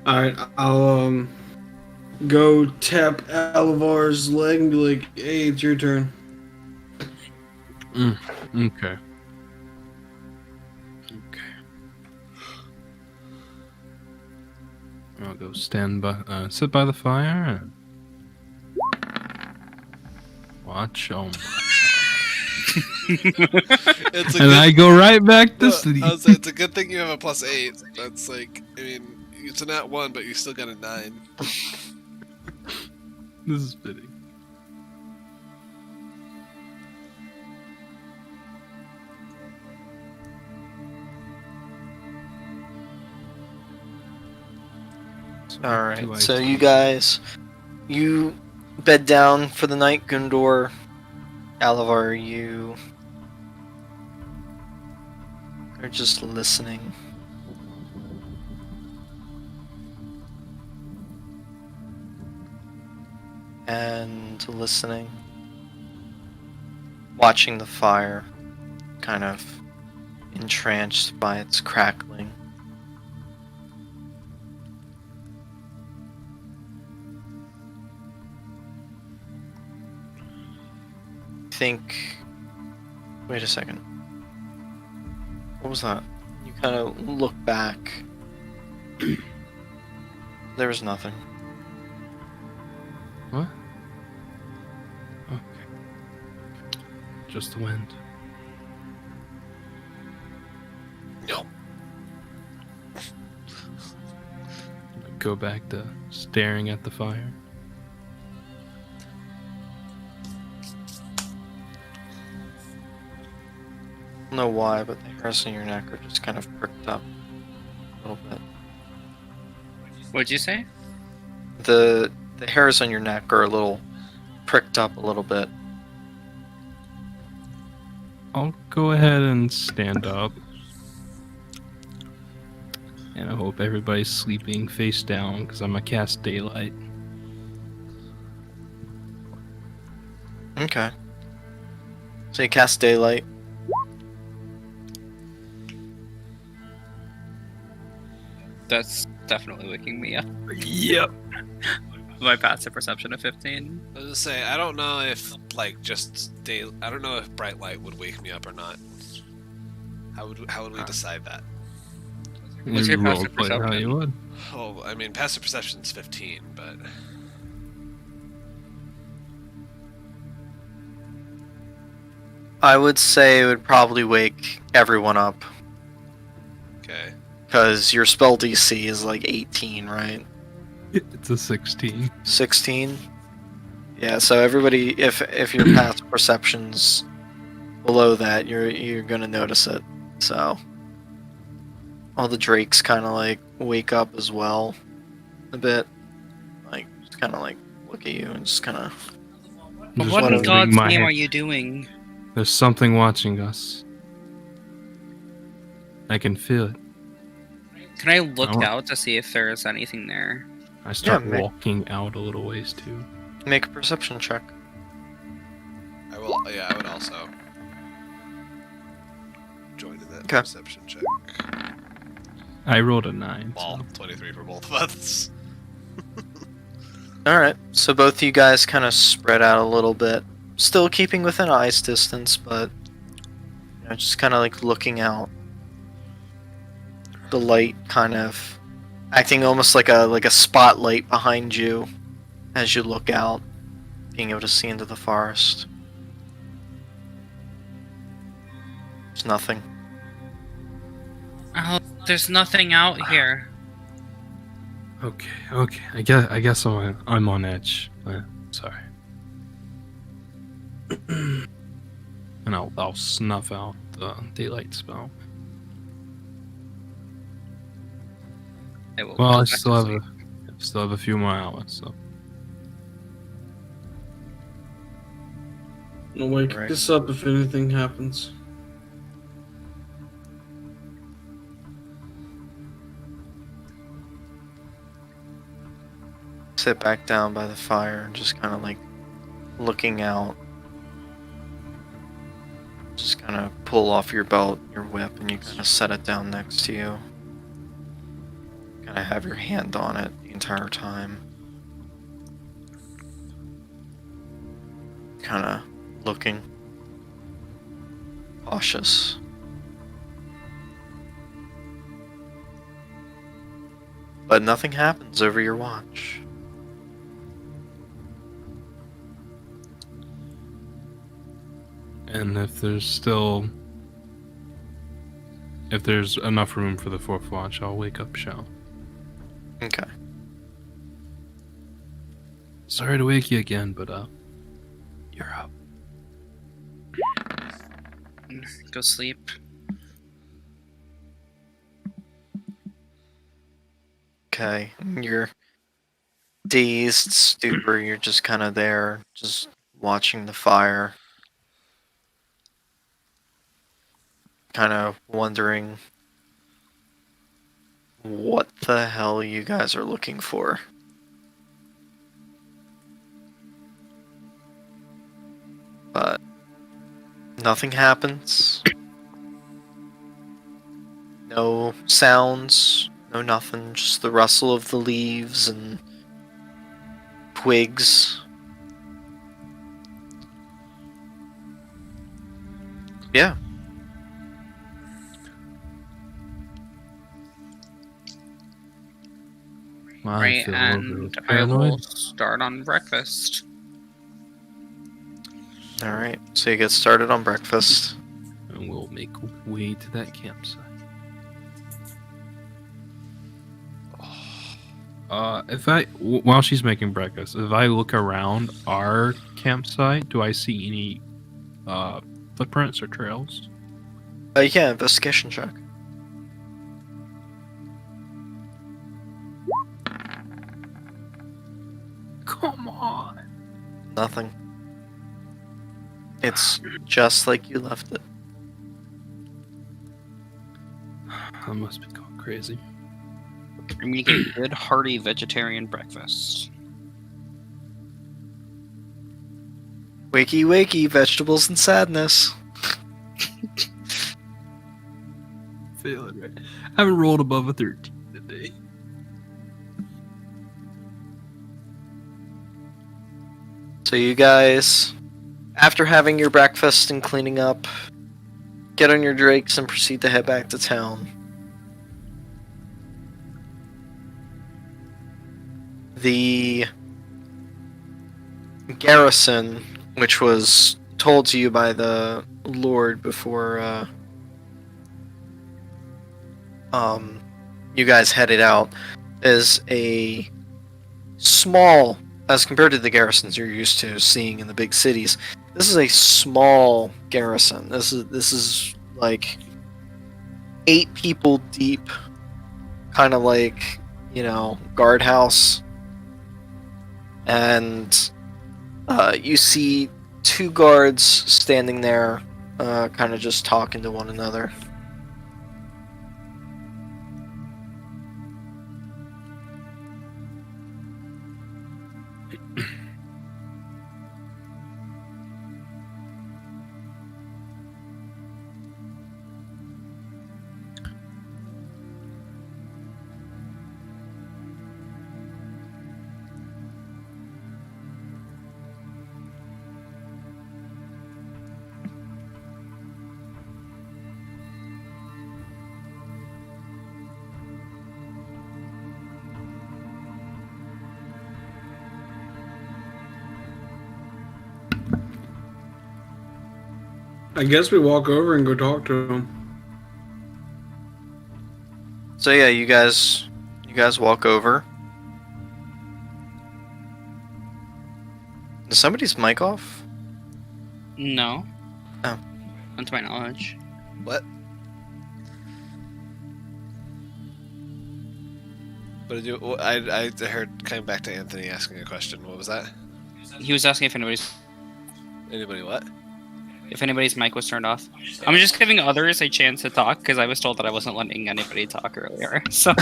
Alright, I'll go tap Alivar's leg and be like, hey, it's your turn. Okay. I'll go sit by the fire and watch. Oh my! I go right back to sleep. It's a good thing you have a +8. That's like, I mean, it's a nat 1, but you still got a 9. This is fitting. Alright, so you guys, you bed down for the night. Gundor, Alivar, you are just listening. And listening. Watching the fire, kind of entranced by its crackling. Wait a second. What was that? You kind of look back. There was nothing. What? Okay. Just the wind. No. Go back to staring at the fire. don't know why, but the hairs on your neck are just kind of pricked up a little bit. What'd you say? The hairs on your neck are a little pricked up a little bit. I'll go ahead and stand up. And I hope everybody's sleeping face down because I'm gonna cast daylight. Okay. So you cast daylight. That's definitely waking me up. Yep. My passive perception of 15. I was gonna say, I don't know if like just day. I don't know if bright light would wake me up or not. How would we decide that? What's your You passive roleplay how perception? you would. Oh, I mean, passive perception's 15, but I would say it would probably wake everyone up. okay. Because your spell DC is like 18, right? It's a 16. 16? Yeah, so everybody, if your passive perception's below that, you're gonna notice it. So all the drakes kind of like wake up as well a bit, like just kind of like look at you and just kind of. But Just what in wondering God's my name head. are you doing? There's something watching us. I can feel it. Can I look Oh. out to see if there's anything there? I start Yeah, walking out a little ways too. Make a perception check. I will. Yeah, I would also join in that Okay. perception check. I rolled a 9. Well, So. 23 for both of us. Alright, so both of you guys kind of spread out a little bit. Still keeping within eyes distance, but just kind of like looking out. The light kind of acting almost like a spotlight behind you as you look out, being able to see into the forest. There's nothing. Oh, there's nothing out here. Okay. I guess I'm on edge. Sorry. And I'll snuff out the daylight spell. I will Well, go I back still to have sleep. a few more hours. So I'll wake Right. this up if anything happens. Sit back down by the fire and just kind of like looking out. Just kind of pull off your belt, your whip, and you kind of set it down next to you. Kind of have your hand on it the entire time. Kind of looking cautious. But nothing happens over your watch. and if there's enough room for the fourth watch, I'll wake up Shell. Okay. Sorry to wake you again, but you're up. Go sleep. Okay. You're dazed, stupor, you're just kind of there, just watching the fire. Kind of wondering what the hell you guys are looking for. But nothing happens. No sounds, no nothing, just the rustle of the leaves and twigs. Yeah. I Right, feel a little and bit I will paranoid. start on breakfast. Alright, so you get started on breakfast. And we'll make way to that campsite. While she's making breakfast, if I look around our campsite, do I see any footprints or trails? Yeah, investigation check. Come on. Nothing. It's just like you left it. I must be going crazy. I'm gonna get a good hearty vegetarian breakfast. Wakey, wakey, vegetables and sadness. Feeling right. I haven't rolled above a 13 today. So you guys, after having your breakfast and cleaning up, get on your drakes and proceed to head back to town. The garrison, which was told to you by the Lord before you guys headed out, is a small, as compared to the garrisons you're used to seeing in the big cities. This is a small garrison. This is like 8 people deep, kind of like, guardhouse. And you see 2 guards standing there, kind of just talking to one another. I guess we walk over and go talk to him. So yeah, you guys walk over. Is somebody's mic off? No. Oh. Not to my knowledge. What? I heard coming back to Anthony asking a question. What was that? He was asking if Anybody what? anybody's mic was turned off. I'm just giving others a chance to talk because I was told that I wasn't letting anybody talk earlier. So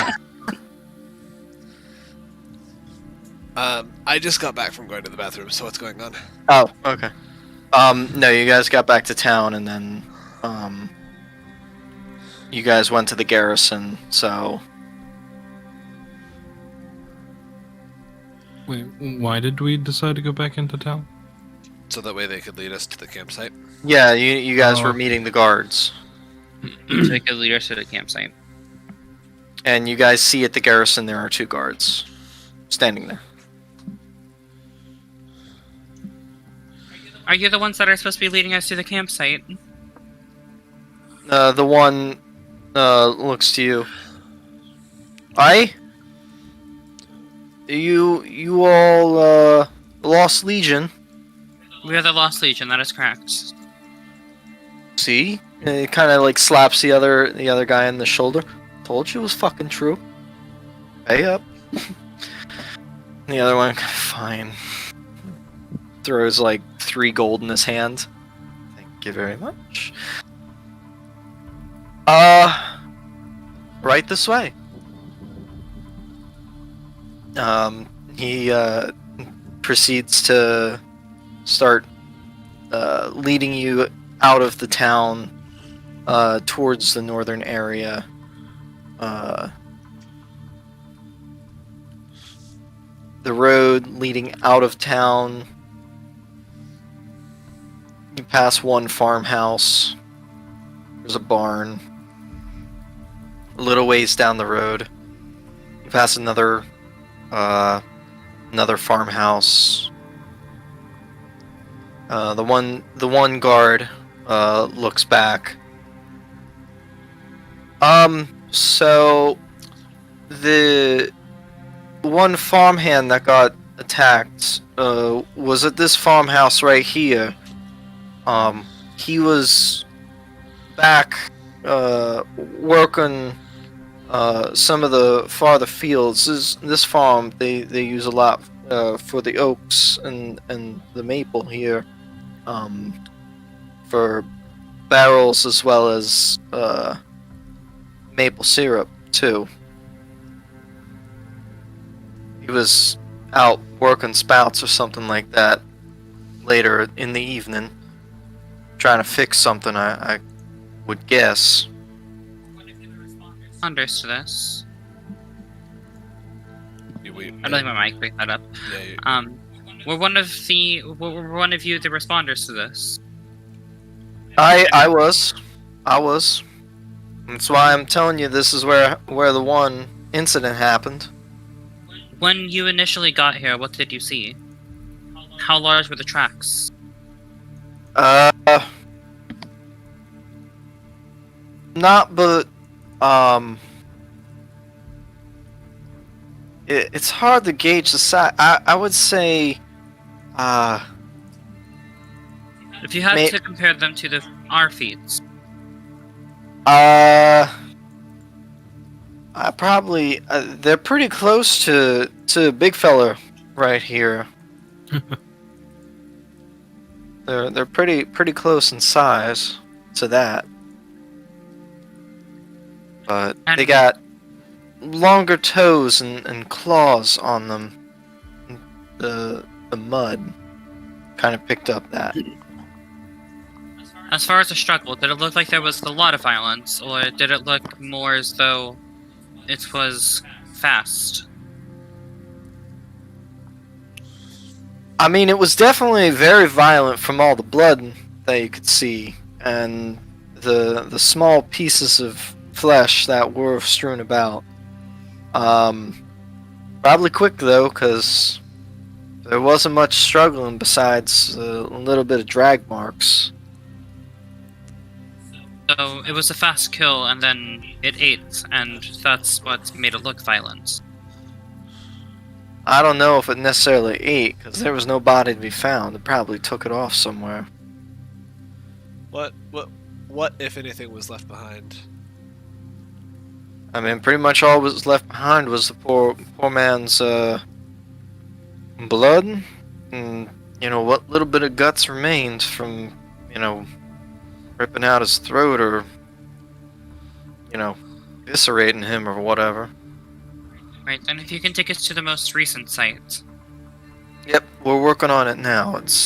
I just got back from going to the bathroom, so what's going on? Oh, okay. No, you guys got back to town and then you guys went to the garrison, so Wait, why did we decide to go back into town? So that way they could lead us to the campsite. yeah, you guys Oh. were meeting the guards. they could lead us to the campsite. And you guys see at the garrison there are 2 guards standing there. Are you the ones that are supposed to be leading us to the campsite? The one looks to you. Aye? You all Lost Legion. We are the Lost Legion, that is correct. See? And it kind of like slaps the other guy on the shoulder. Told you it was fucking true. Pay up. The other one, fine. Throws like 3 gold in his hand. Thank you very much. Right this way. He proceeds to start leading you out of the town towards the northern area. The road leading out of town, you pass one farmhouse. There's a barn. A little ways down the road, you pass another farmhouse. The one guard looks back. So the one farmhand that got attacked was at this farmhouse right here. He was back work on some of the farther fields. This farm they use a lot for the oaks and the maple here, for barrels as well as maple syrup too. He was out working spouts or something like that later in the evening, trying to fix something. I would guess. Understood this. I We, don't think my mic picked that up. yeah, Were one of you the responders to this? I was. That's why I'm telling you this is where the one incident happened. When you initially got here, what did you see? How large were the tracks? Not but it's hard to gauge the size. I would say If you had May- to compare them to our feeds, I probably they're pretty close to big fella right here. they're pretty close in size to that, but they And- got longer toes and claws on them. The mud kind of picked up that. as far as the struggle, did it look like there was a lot of violence, or did it look more as though it was fast? I mean, it was definitely very violent from all the blood that you could see, and the small pieces of flesh that were strewn about. Probably quick though, because there wasn't much struggling besides a little bit of drag marks. So it was a fast kill, and then it ate, and that's what made it look violent. I don't know if it necessarily ate, because there was no body to be found. It probably took it off somewhere. what if anything was left behind? I mean, pretty much all was left behind was the poor man's blood, and what little bit of guts remained from ripping out his throat or eviscerating him or whatever. Right, and if you can take us to the most recent site. Yep, we're working on it now. It's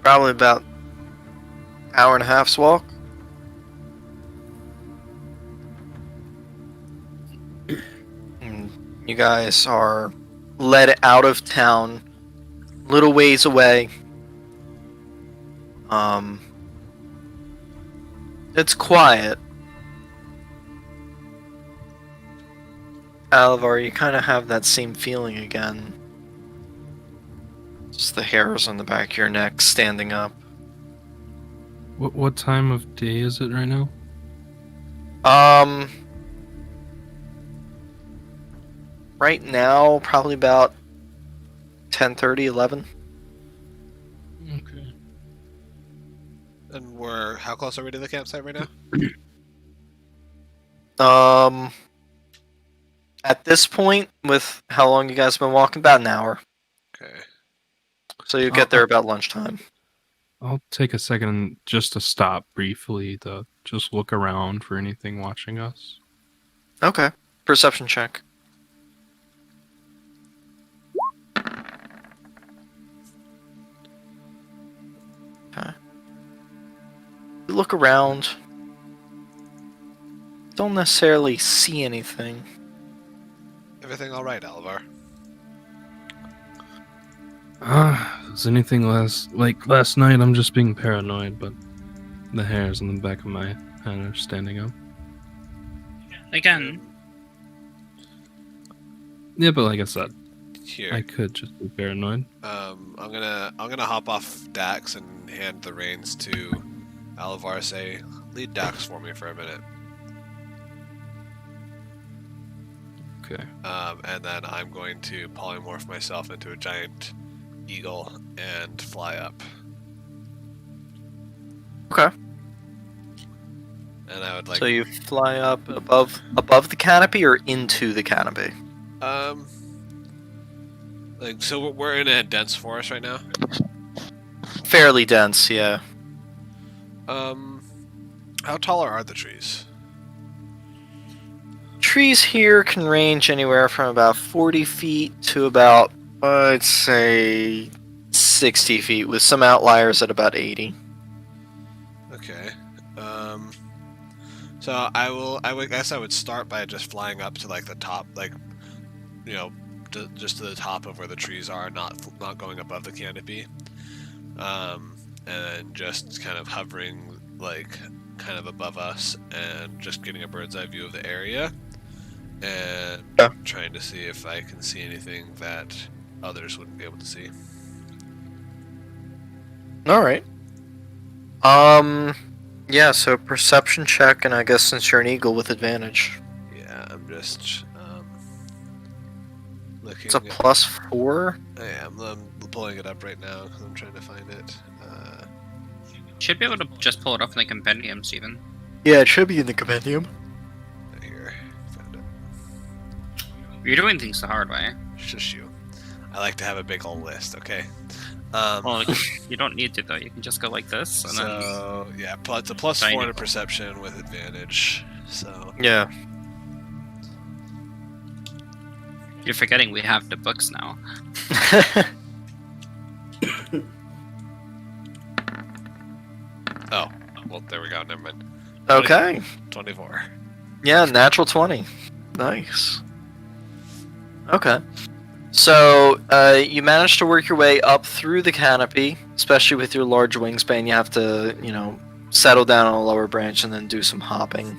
probably about hour and a half's walk. And you guys are led out of town, little ways away. It's quiet. Alvar, you kind of have that same feeling again. Just the hairs on the back of your neck standing up. What time of day is it right now? Right now, probably about 10:30, 11. Okay. And how close are we to the campsite right now? At this point, with how long you guys have been walking, about an hour. Okay. So you get there about lunchtime. I'll take a second just to stop briefly to just look around for anything watching us. Okay. Perception check. Okay. You look around. Don't necessarily see anything. Everything all right, Alvar? Is anything last night? I'm just being paranoid, but the hairs on the back of my head are standing up. Again, Yeah, but like I said, Here. I could just be paranoid. I'm gonna hop off Dax and hand the reins to Alvar. Say, lead Dax for me for a minute. Okay. And then I'm going to polymorph myself into a giant eagle and fly up. Okay. and I would like So you fly up above the canopy or into the canopy? like so we're in a dense forest right now. Fairly dense, yeah. How tall are the trees? Trees here can range anywhere from about 40 feet to about, I'd say, 60 feet, with some outliers at about 80. Okay. So I would guess I would start by just flying up to like the top, like, you know, just to the top of where the trees are, not going above the canopy, and just kind of hovering like kind of above us and just getting a bird's eye view of the area, and trying to see if I can see anything that others wouldn't be able to see. All right. Yeah, so perception check, and I guess since you're an eagle with advantage. Yeah, I'm just looking. It's a +4. I'm pulling it up right now because I'm trying to find it. Should be able to just pull it up in the compendium, Steven. Yeah, it should be in the compendium. Here, found it. You're doing things the hard way. Shush you. I like to have a big old list. Okay. Well, you don't need to though. You can just go like this, and So yeah, it's a +4 Tiny. to perception with advantage. So Yeah. you're forgetting we have the books now. oh, well there we go. Never mind. Okay. 24. Yeah, natural 20. Nice. Okay. So, you managed to work your way up through the canopy, especially with your large wingspan. You have to, settle down on a lower branch and then do some hopping.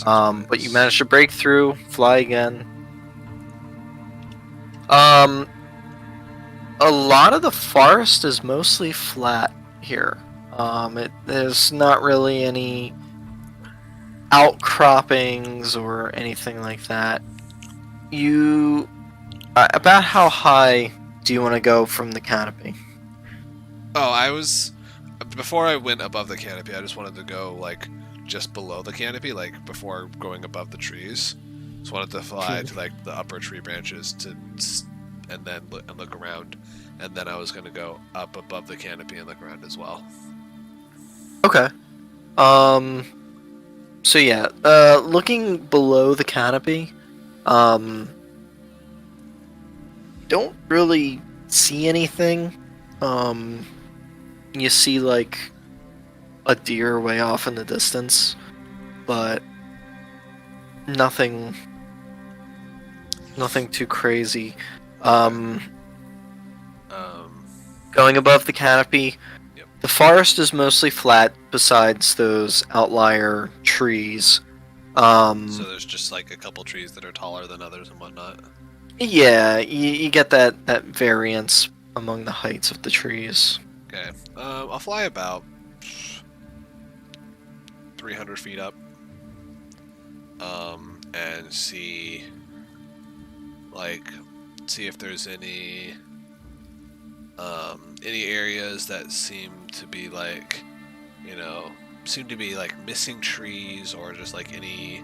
But you managed to break through, fly again. A lot of the forest is mostly flat here. There's not really any outcroppings or anything like that. About how high do you want to go from the canopy? Oh, before I went above the canopy, I just wanted to go like just below the canopy, like before going above the trees. Just wanted to fly to like the upper tree branches and then look around, and then I was gonna go up above the canopy and look around as well. Okay. So yeah, looking below the canopy, don't really see anything. You see like a deer way off in the distance, but nothing too crazy. Going above the canopy, Yep. the forest is mostly flat besides those outlier trees. So there's just like a couple trees that are taller than others and whatnot. Yeah, you get that variance among the heights of the trees. Okay. I'll fly about 300 feet up. And see if there's any areas that seem to be like missing trees, or just like any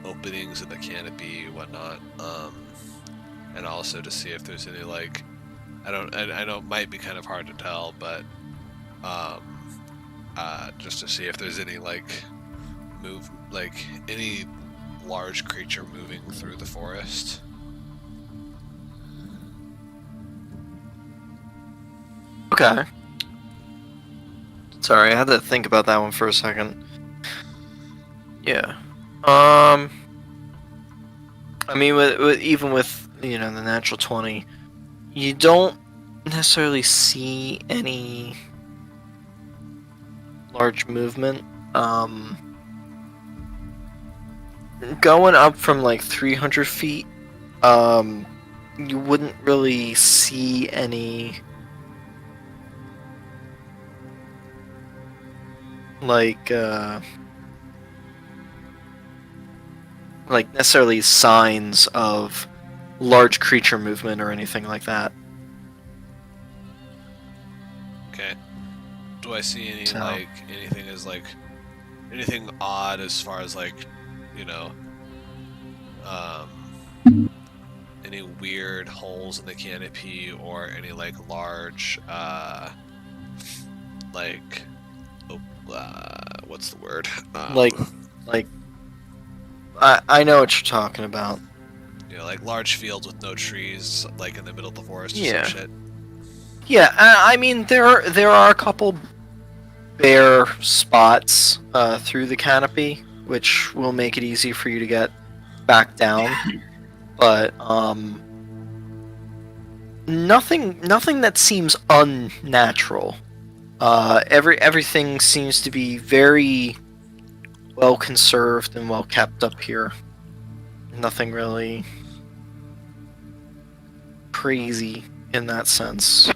openings in the canopy and whatnot. And also to see if there's any like, I know it might be kind of hard to tell, but just to see if there's any any large creature moving through the forest. Okay. Sorry, I had to think about that one for a second. Yeah. I mean, even with the natural 20, you don't necessarily see any large movement. Going up from like 300 feet, you wouldn't really see any like necessarily signs of large creature movement or anything like that. Okay. Do I see any So- anything as anything odd as far as like, you know, any weird holes in the canopy or any like large, like, what's the word? Like, I know what you're talking about. You know, like large fields with no trees, like in the middle of the forest or Yeah. some shit. Yeah, I mean there are a couple bare spots through the canopy, which will make it easy for you to get back down. But nothing that seems unnatural. Everything seems to be very well conserved and well kept up here. Nothing really crazy in that sense.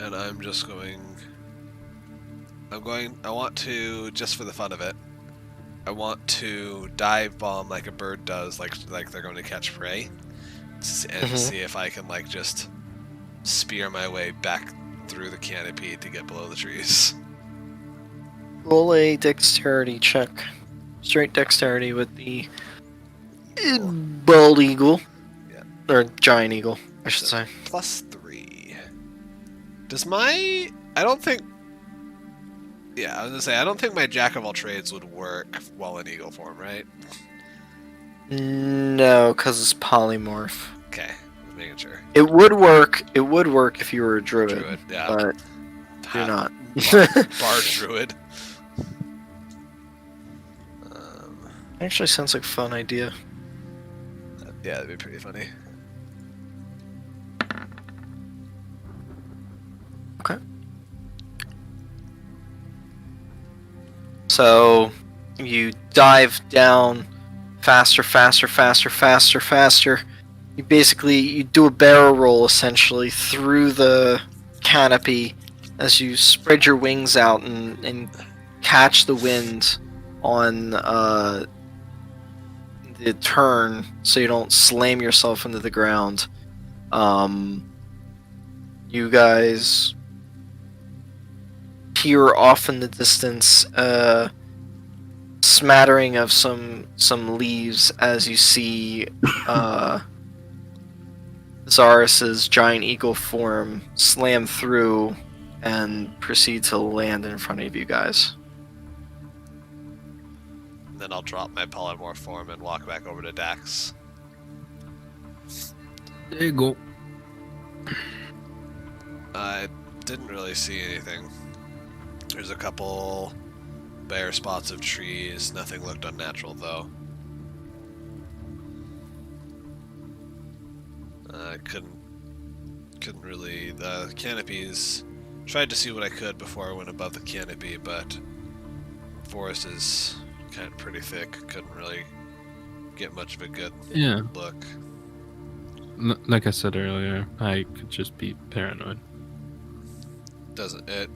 And I'm just going. I want to, just for the fun of it, I want to dive bomb like a bird does, like they're going to catch prey, and see if I can like just spear my way back through the canopy to get below the trees. Roll a dexterity check. Straight dexterity with the bald eagle. Yeah. Or giant eagle, I should say. +3. Does my... I don't think... Yeah, I was gonna say, I don't think my Jack of all trades would work while in eagle form, right? No, because it's polymorph. Okay, just making sure. It would work if you were a druid. Druid, yeah. But you're not. Bard druid. Actually sounds like a fun idea. Yeah, that'd be pretty funny. Okay. So you dive down faster. You basically do a barrel roll essentially through the canopy as you spread your wings out and catch the wind on the turn so you don't slam yourself into the ground. You guys hear off in the distance smattering of some leaves as you see Zarus's giant eagle form slam through and proceed to land in front of you guys. Then I'll drop my polymorph form and walk back over to Dax. There you go. I didn't really see anything. There's a couple bare spots of trees. Nothing looked unnatural, though. I couldn't really... The canopies... Tried to see what I could before I went above the canopy, but the forest is kind of pretty thick. Couldn't really get much of a good look. Like I said earlier, I could just be paranoid. It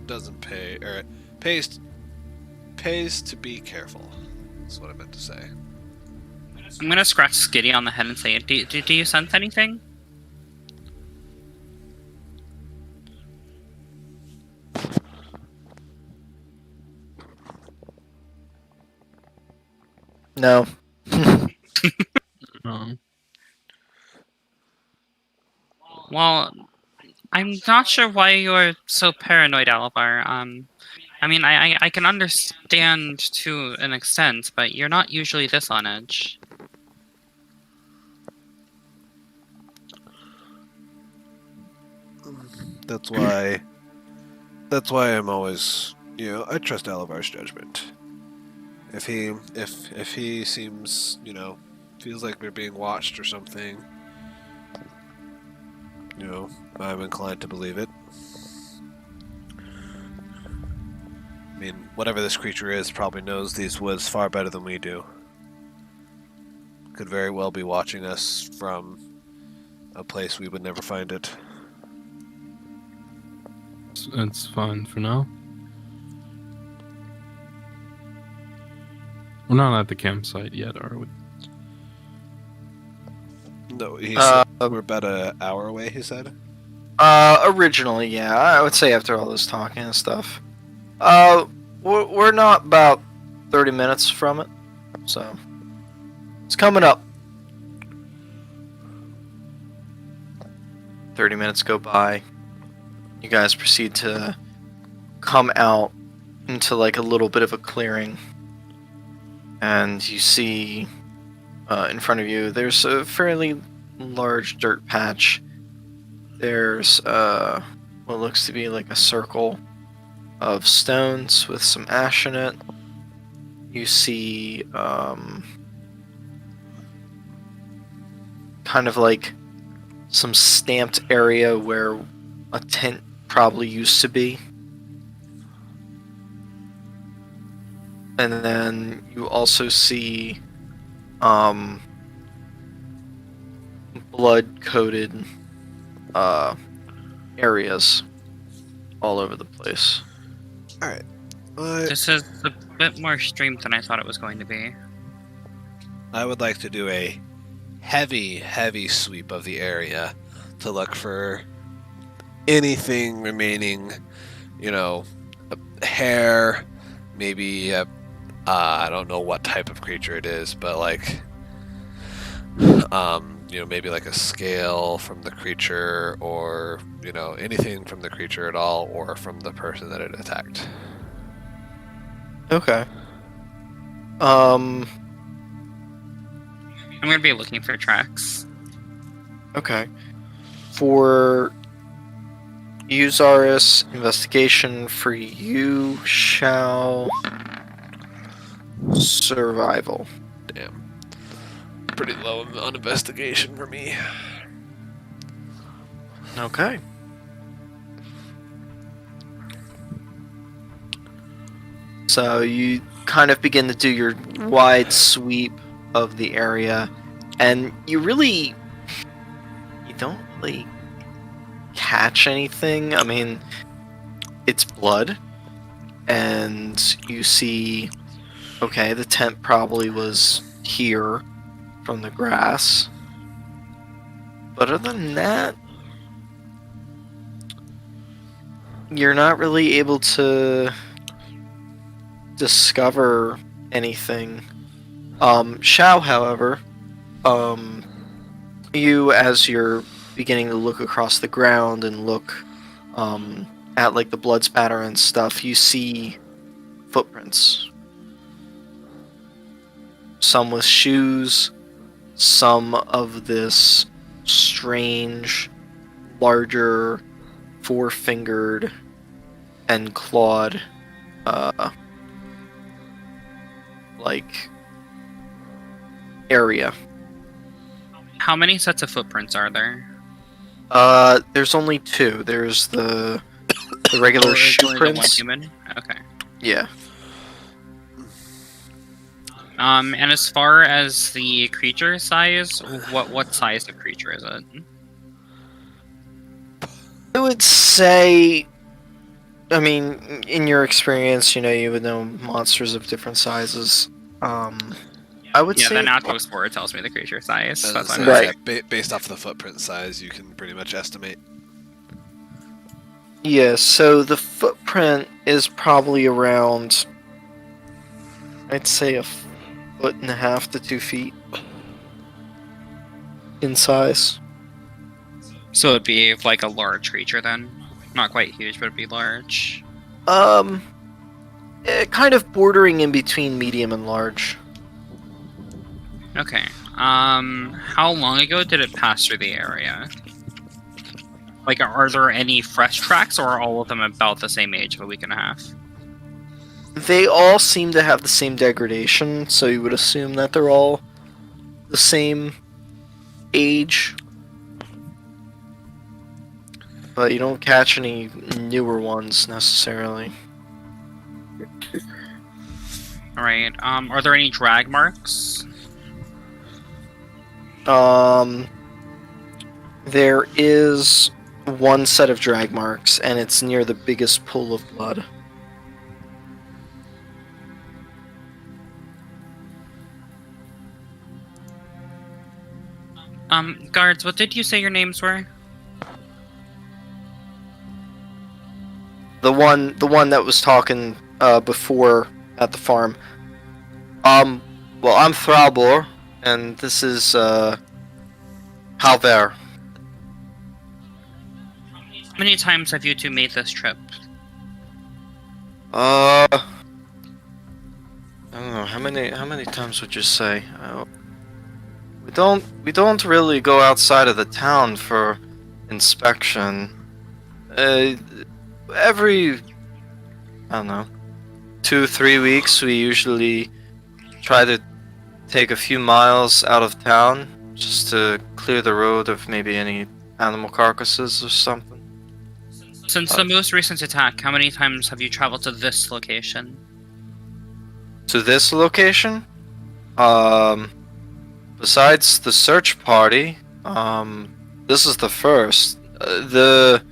doesn't pay, or it pays to be careful. That's what I meant to say. I'm gonna scratch Skitty on the head and say, do you sense anything? No. Well, I'm not sure why you're so paranoid, Alabar. I mean, I can understand to an extent, but you're not usually this on edge. That's why I'm always, I trust Alavar's judgment. If he seems, feels like we're being watched or something, I'm inclined to believe it. I mean, whatever this creature is probably knows these woods far better than we do. Could very well be watching us from a place we would never find it. It's fine for now. We're not at the campsite yet, are we? No, we're about an hour away, he said? Originally, yeah. I would say after all this talking and stuff. We're not about 30 minutes from it, so it's coming up. 30 minutes go by. You guys proceed to come out into like a little bit of a clearing, and you see in front of you there's a fairly large dirt patch. There's what looks to be like a circle of stones with some ash in it. You see kind of like some stamped area where a tent probably used to be. And then you also see blood-coated areas all over the place. Alright. This is a bit more streamed than I thought it was going to be. I would like to do a heavy sweep of the area to look for anything remaining, hair, maybe I don't know what type of creature it is, but like maybe like a scale from the creature, or anything from the creature at all, or from the person that it attacked. Okay. I'm gonna be looking for tracks. Okay. For Uzaris, investigation for you shall survival. Damn. Pretty low on investigation for me. Okay. So you kind of begin to do your wide sweep of the area, and you don't really catch anything. I mean, it's blood, and you see, okay, the tent probably was here from the grass. But other than that, you're not really able to discover anything. Shao, however, you, as you're beginning to look across the ground and look at like the blood spatter and stuff, you see footprints. Some with shoes, some of this strange, larger, four-fingered and clawed like area. How many sets of footprints are there? There's only two. There's the regular shoe Only the one prints. human? Okay. Yeah. And as far as the creature size, what size of creature is it? I would say, I mean, in your experience, you would know monsters of different sizes. I would Yeah, say the natural score tells me the creature size. That's what I'm Right. Based off the footprint size, you can pretty much estimate. yeah, so the footprint is probably around, I'd say, 1.5 to 2 feet in size. So it'd be like a large creature then? Not quite huge, but it'd be large. Kind of bordering in between medium and large. Okay. How long ago did it pass through the area? Like, are there any fresh tracks, or are all of them about the same age of a week and a half? They all seem to have the same degradation, so you would assume that they're all the same age. But you don't catch any newer ones necessarily. Alright, are there any drag marks? There is one set of drag marks, and it's near the biggest pool of blood. Guards, what did you say your names were? the one that was talking before at the farm. Well, I'm Thralbor, and this is Halver. How many times have you two made this trip? I don't know, how many times would you say? We don't really go outside of the town for inspection. Every, I don't know, 2-3 weeks we usually try to take a few miles out of town just to clear the road of maybe any animal carcasses or something. Since the most recent attack, how many times have you traveled to this location? To this location, besides the search party, this is the first. The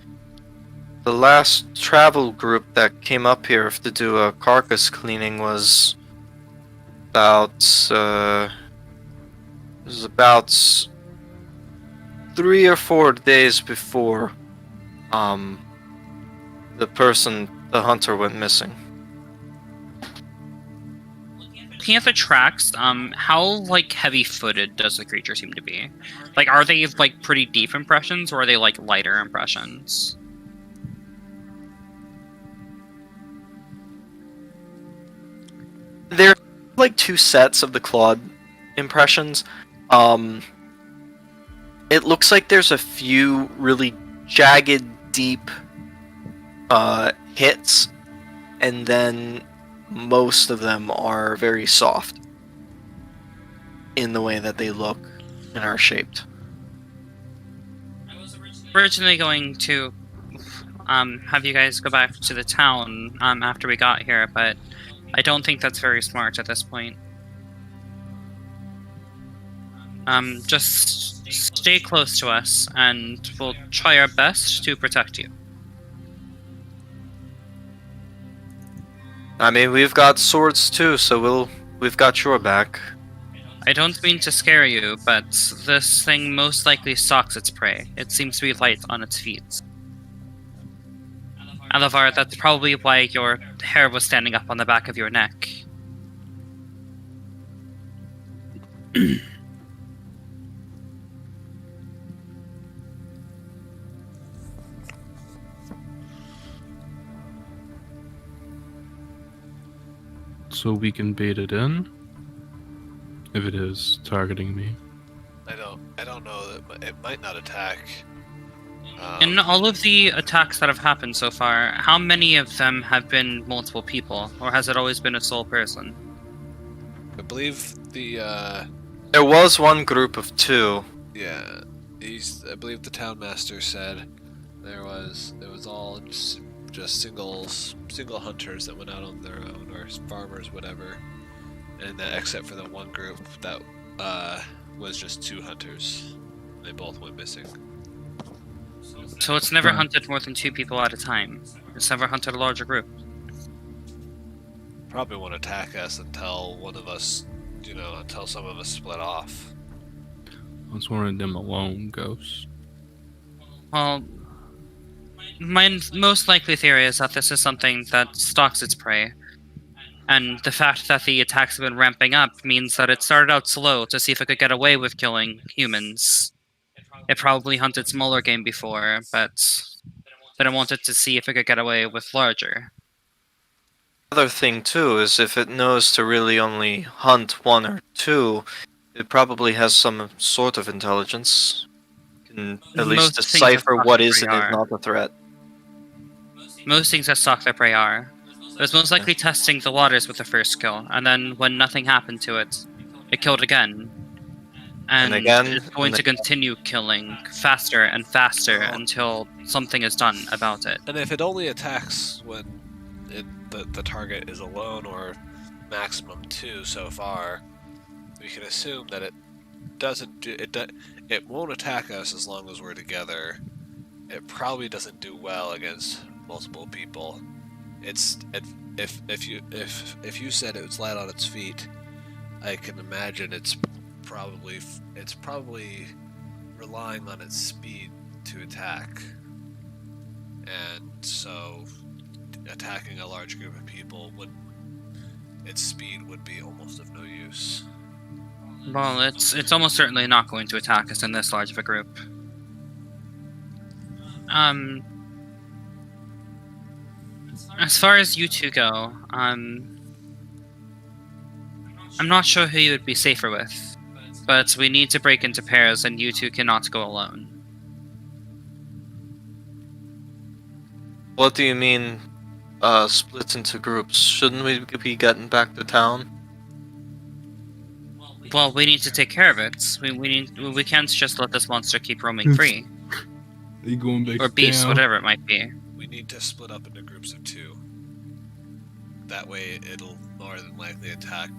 last travel group that came up here to do a carcass cleaning was about 3 or 4 days before the hunter went missing. Looking at the tracks, how like heavy-footed does the creature seem to be? Like, are they like pretty deep impressions, or are they like lighter impressions? There are like 2 sets of the clawed impressions. It looks like there's a few really jagged, deep hits, and then most of them are very soft in the way that they look and are shaped. Originally going to have you guys go back to the town after we got here, but I don't think that's very smart at this point. Just stay close to us, and we'll try our best to protect you. I mean, we've got swords too, so we've got your back. I don't mean to scare you, but this thing most likely stalks its prey. It seems to be light on its feet. Alavar, that's probably why your hair was standing up on the back of your neck. So we can bait it in if it is targeting me. I don't know that it might not attack. In all of the attacks that have happened so far, how many of them have been multiple people, or has it always been a sole person? I believe There was one group of 2. yeah, I believe the town master said it was all just single hunters that went out on their own, or farmers, whatever, and except for the one group that was just 2 hunters. They both went missing. So it's never Right. hunted more than 2 people at a time. It's never hunted a larger group. Probably won't attack us until one of us, until some of us split off. Let's one of them alone, Ghost. Well, my most likely theory is that this is something that stalks its prey. And the fact that the attacks have been ramping up means that it started out slow to see if it could get away with killing humans. It probably hunted smaller game before, but then it wanted to see if it could get away with larger. Other thing too is if it knows to really only hunt 1 or 2, it probably has some sort of intelligence. Can at least Most things that decipher stalk what their is prey and is are. not a threat. Most things that stalk their prey are. It was most likely testing the waters with the first kill, and then when nothing happened to it, it killed again. And again, it's going and to continue killing faster and faster until something is done about it. And if it only attacks when the target is alone, or maximum 2 so far, we can assume that it doesn't do it won't attack us as long as we're together. It probably doesn't do well against multiple people. If you said it was light on its feet, I can imagine it's probably relying on its speed to attack, and so attacking a large group of people would, its speed would be almost of no use. Well, it's almost certainly not going to attack us in this large of a group. As far as you two go, I'm not sure who you would be safer with, but we need to break into pairs, and you two cannot go alone. What do you mean, split into groups? Shouldn't we be getting back to town? Well, we need to take care of it. We can't just let this monster keep roaming free. Are you going back Or beast, whatever it might be. We need to split up into groups of 2. That way it'll more than likely attack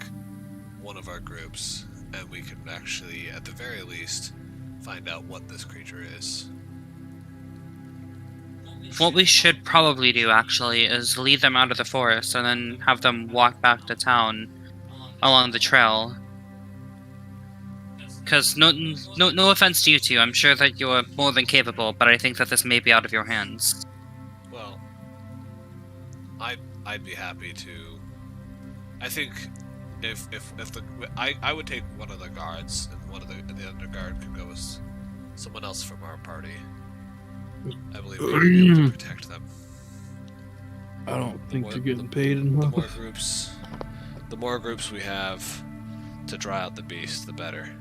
one of our groups, and we can actually, at the very least, find out what this creature is. What we should probably do, actually, is lead them out of the forest and then have them walk back to town along the trail. Because no offense to you two, I'm sure that you're more than capable, but I think that this may be out of your hands. Well, I'd be happy to. I think if I would take one of the guards, and one of the other guard could go with someone else from our party. I believe we would be able to protect them. I don't think more- you're getting paid enough. The more groups we have to draw out the beast, the better.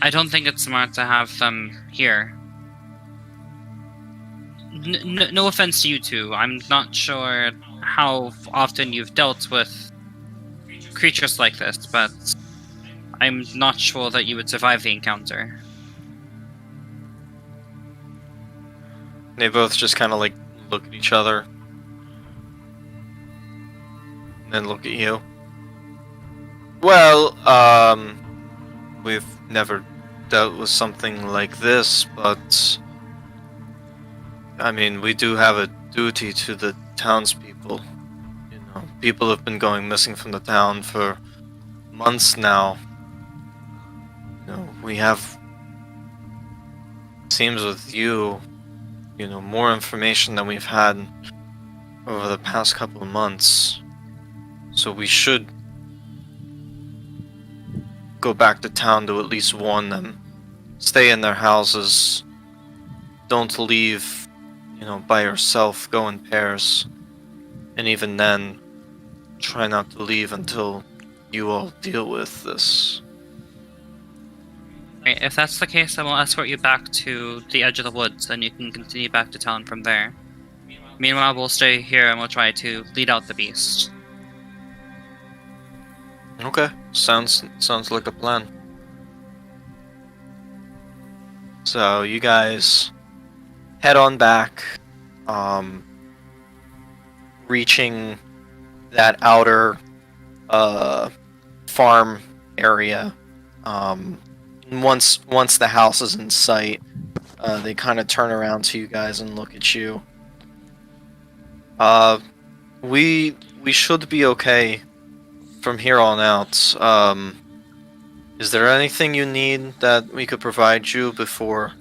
I don't think it's smart to have them here. No offense to you two, I'm not sure how often you've dealt with creatures like this, but I'm not sure that you would survive the encounter. They both just kind of like look at each other. And then look at you. Well, we've never dealt with something like this, but I mean, we do have a duty to the townspeople. You know, people have been going missing from the town for months now. You know, we have, seems with you, you know, more information than we've had over the past couple of months. So we should go back to town to at least warn them. Stay in their houses. Don't leave, you know, by yourself. Go in pairs. And even then, try not to leave until you all deal with this. Okay, if that's the case, I will escort you back to the edge of the woods, and you can continue back to town from there. Meanwhile, we'll stay here and we'll try to lead out the beast. Okay, sounds like a plan. So you guys head on back, reaching that outer farm area. Once the house is in sight, they kind of turn around to you guys and look at you. We should be okay from here on out. Is there anything you need that we could provide you before,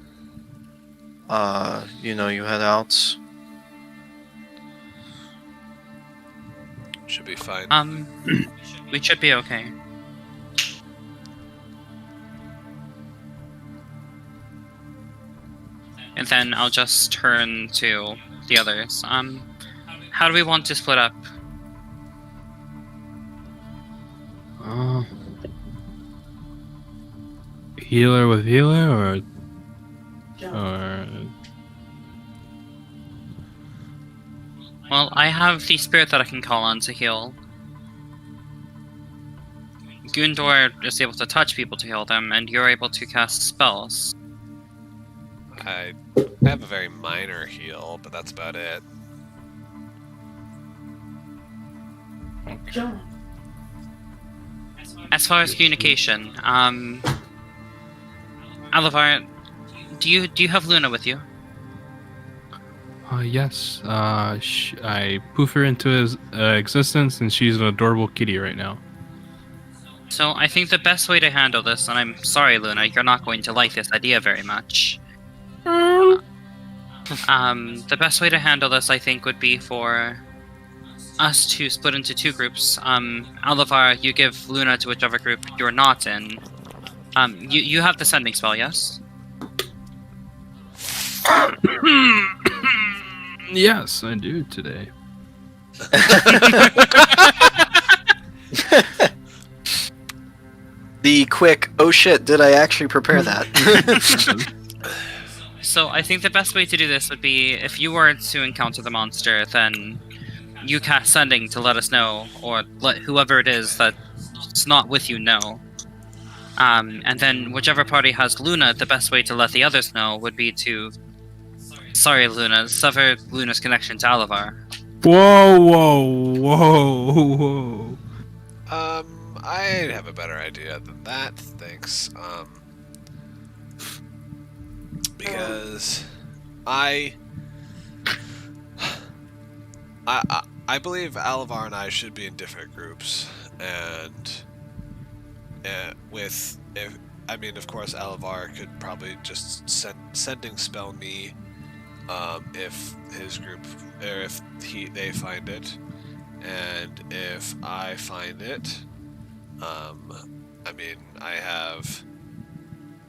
you know, you head out? Should be fine. We should be okay. And then I'll just turn to the others. How do we want to split up? Healer with healer, or Well, I have the spirit that I can call on to heal. Gundor is able to touch people to heal them, and you're able to cast spells. I have a very minor heal, but that's about it. As far as communication, Alavar, do you have Luna with you? yes. I poof her into his existence, and she's an adorable kitty right now. So I think the best way to handle this, and I'm sorry, Luna, you're not going to like this idea very much. The best way to handle this, I think, would be for us to split into two groups. Alivar, you give Luna to whichever group you're not in. You have the sending spell, yes? Yes, I do today. The quick, oh shit, did I actually prepare that? So I think the best way to do this would be if you were to encounter the monster, then you cast sending to let us know, or let whoever it is that's not with you know. And then whichever party has Luna, the best way to let the others know would be to, sorry Luna, sever Luna's connection to Alivar. Whoa. I have a better idea than that, thanks. Because I believe Alivar and I should be in different groups, and of course Alivar could probably just sending spell me if his group, or if they find it, and if I find it, I have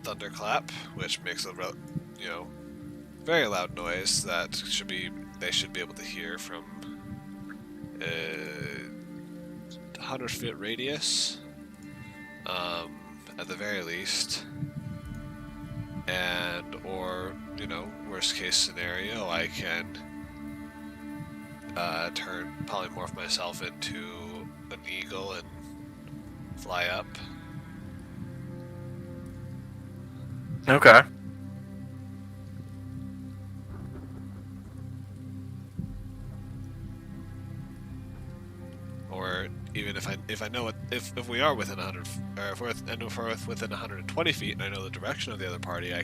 Thunderclap, which makes a very loud noise that they should be able to hear from 100-foot radius, at the very least. And, or, worst case scenario, I can polymorph myself into an eagle and fly up. Okay. Or even if I know if we are within 100, or if we're within 120 feet and I know the direction of the other party, I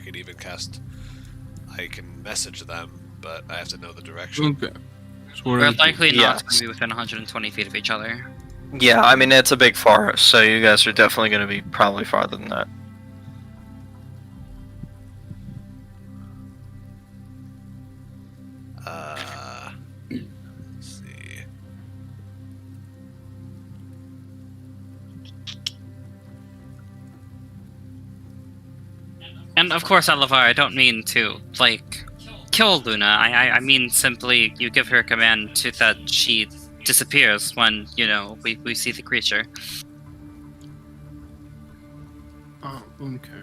can message them, but I have to know the direction. Okay. So We're likely not Yes. going to be within 120 feet of each other. Yeah, I mean, it's a big forest, so you guys are definitely going to be probably farther than that. Let's see. And of course, Alivar, I don't mean to, kill Luna. I mean simply you give her a command that she disappears when, we see the creature. Oh, okay.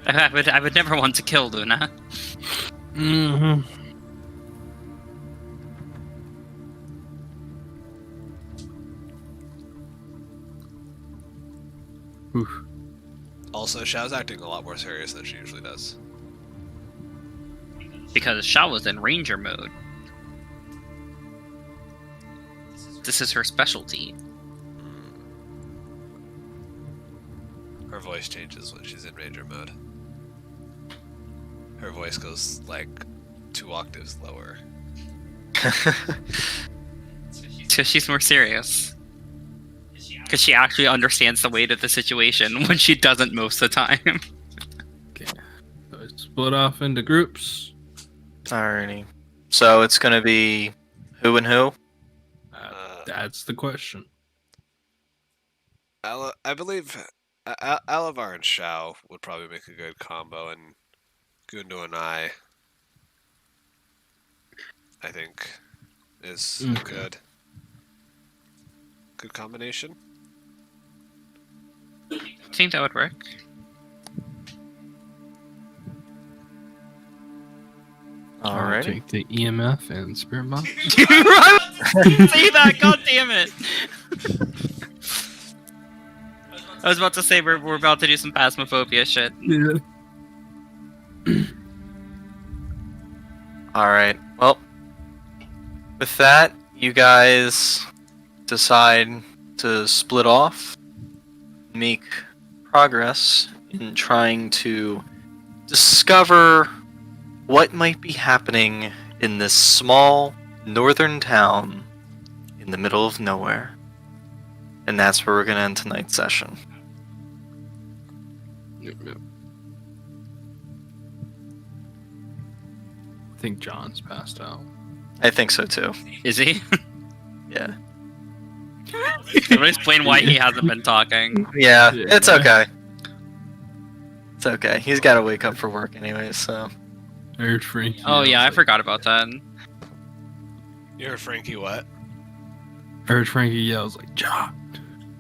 I would never want to kill Luna. Mm-hmm. Oof. Also, Xiao's acting a lot more serious than she usually does. Because Shao was in ranger mode. This is her specialty. Her voice changes when she's in ranger mode. Her voice goes like 2 octaves lower. So she's more serious. Because she actually understands the weight of the situation when she doesn't most of the time. Okay. So I split off into groups. Alrighty. So it's going to be who and who? That's the question. I believe Alivar and Xiao would probably make a good combo, and Gundo and I think, is a good combination. I think that would work. I'll Alrighty. take the EMF and Spirit Bomb. Say that, god damn it! I was about to say we're about to do some phasmophobia shit. Yeah. Alright. Well, with that, you guys decide to split off, make progress in trying to discover what might be happening in this small northern town in the middle of nowhere. And that's where we're going to end tonight's session. I think John's passed out. I think so too. Is he? Yeah. Can you explain why he hasn't been talking? Yeah, Yeah. it's okay. It's okay. He's got to wake up for work anyway, so. I heard Frankie. Oh yeah, I was like- forgot about that. You heard Frankie what? I heard Frankie yell. I was like, John.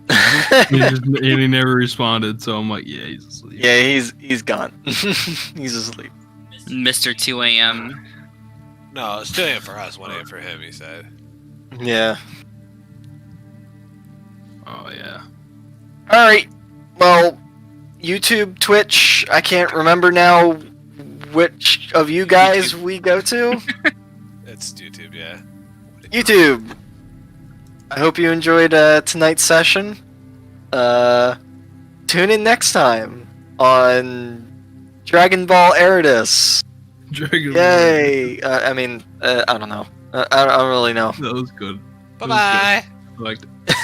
And he never responded, so I'm like, yeah, he's asleep. Yeah, he's gone. He's asleep. Mr. 2 a.m. No, it's 2 a.m. for us, 1 a.m. for him, he said. Yeah. Oh yeah. All right. Well, YouTube, Twitch. I can't remember now which of you guys we go to. It's YouTube, yeah. YouTube. I hope you enjoyed tonight's session. Tune in next time on Dragon Ball Erudis. Dragon Yay! I mean, I don't know. I don't really know. Ball. That was good. Bye-bye! I liked it.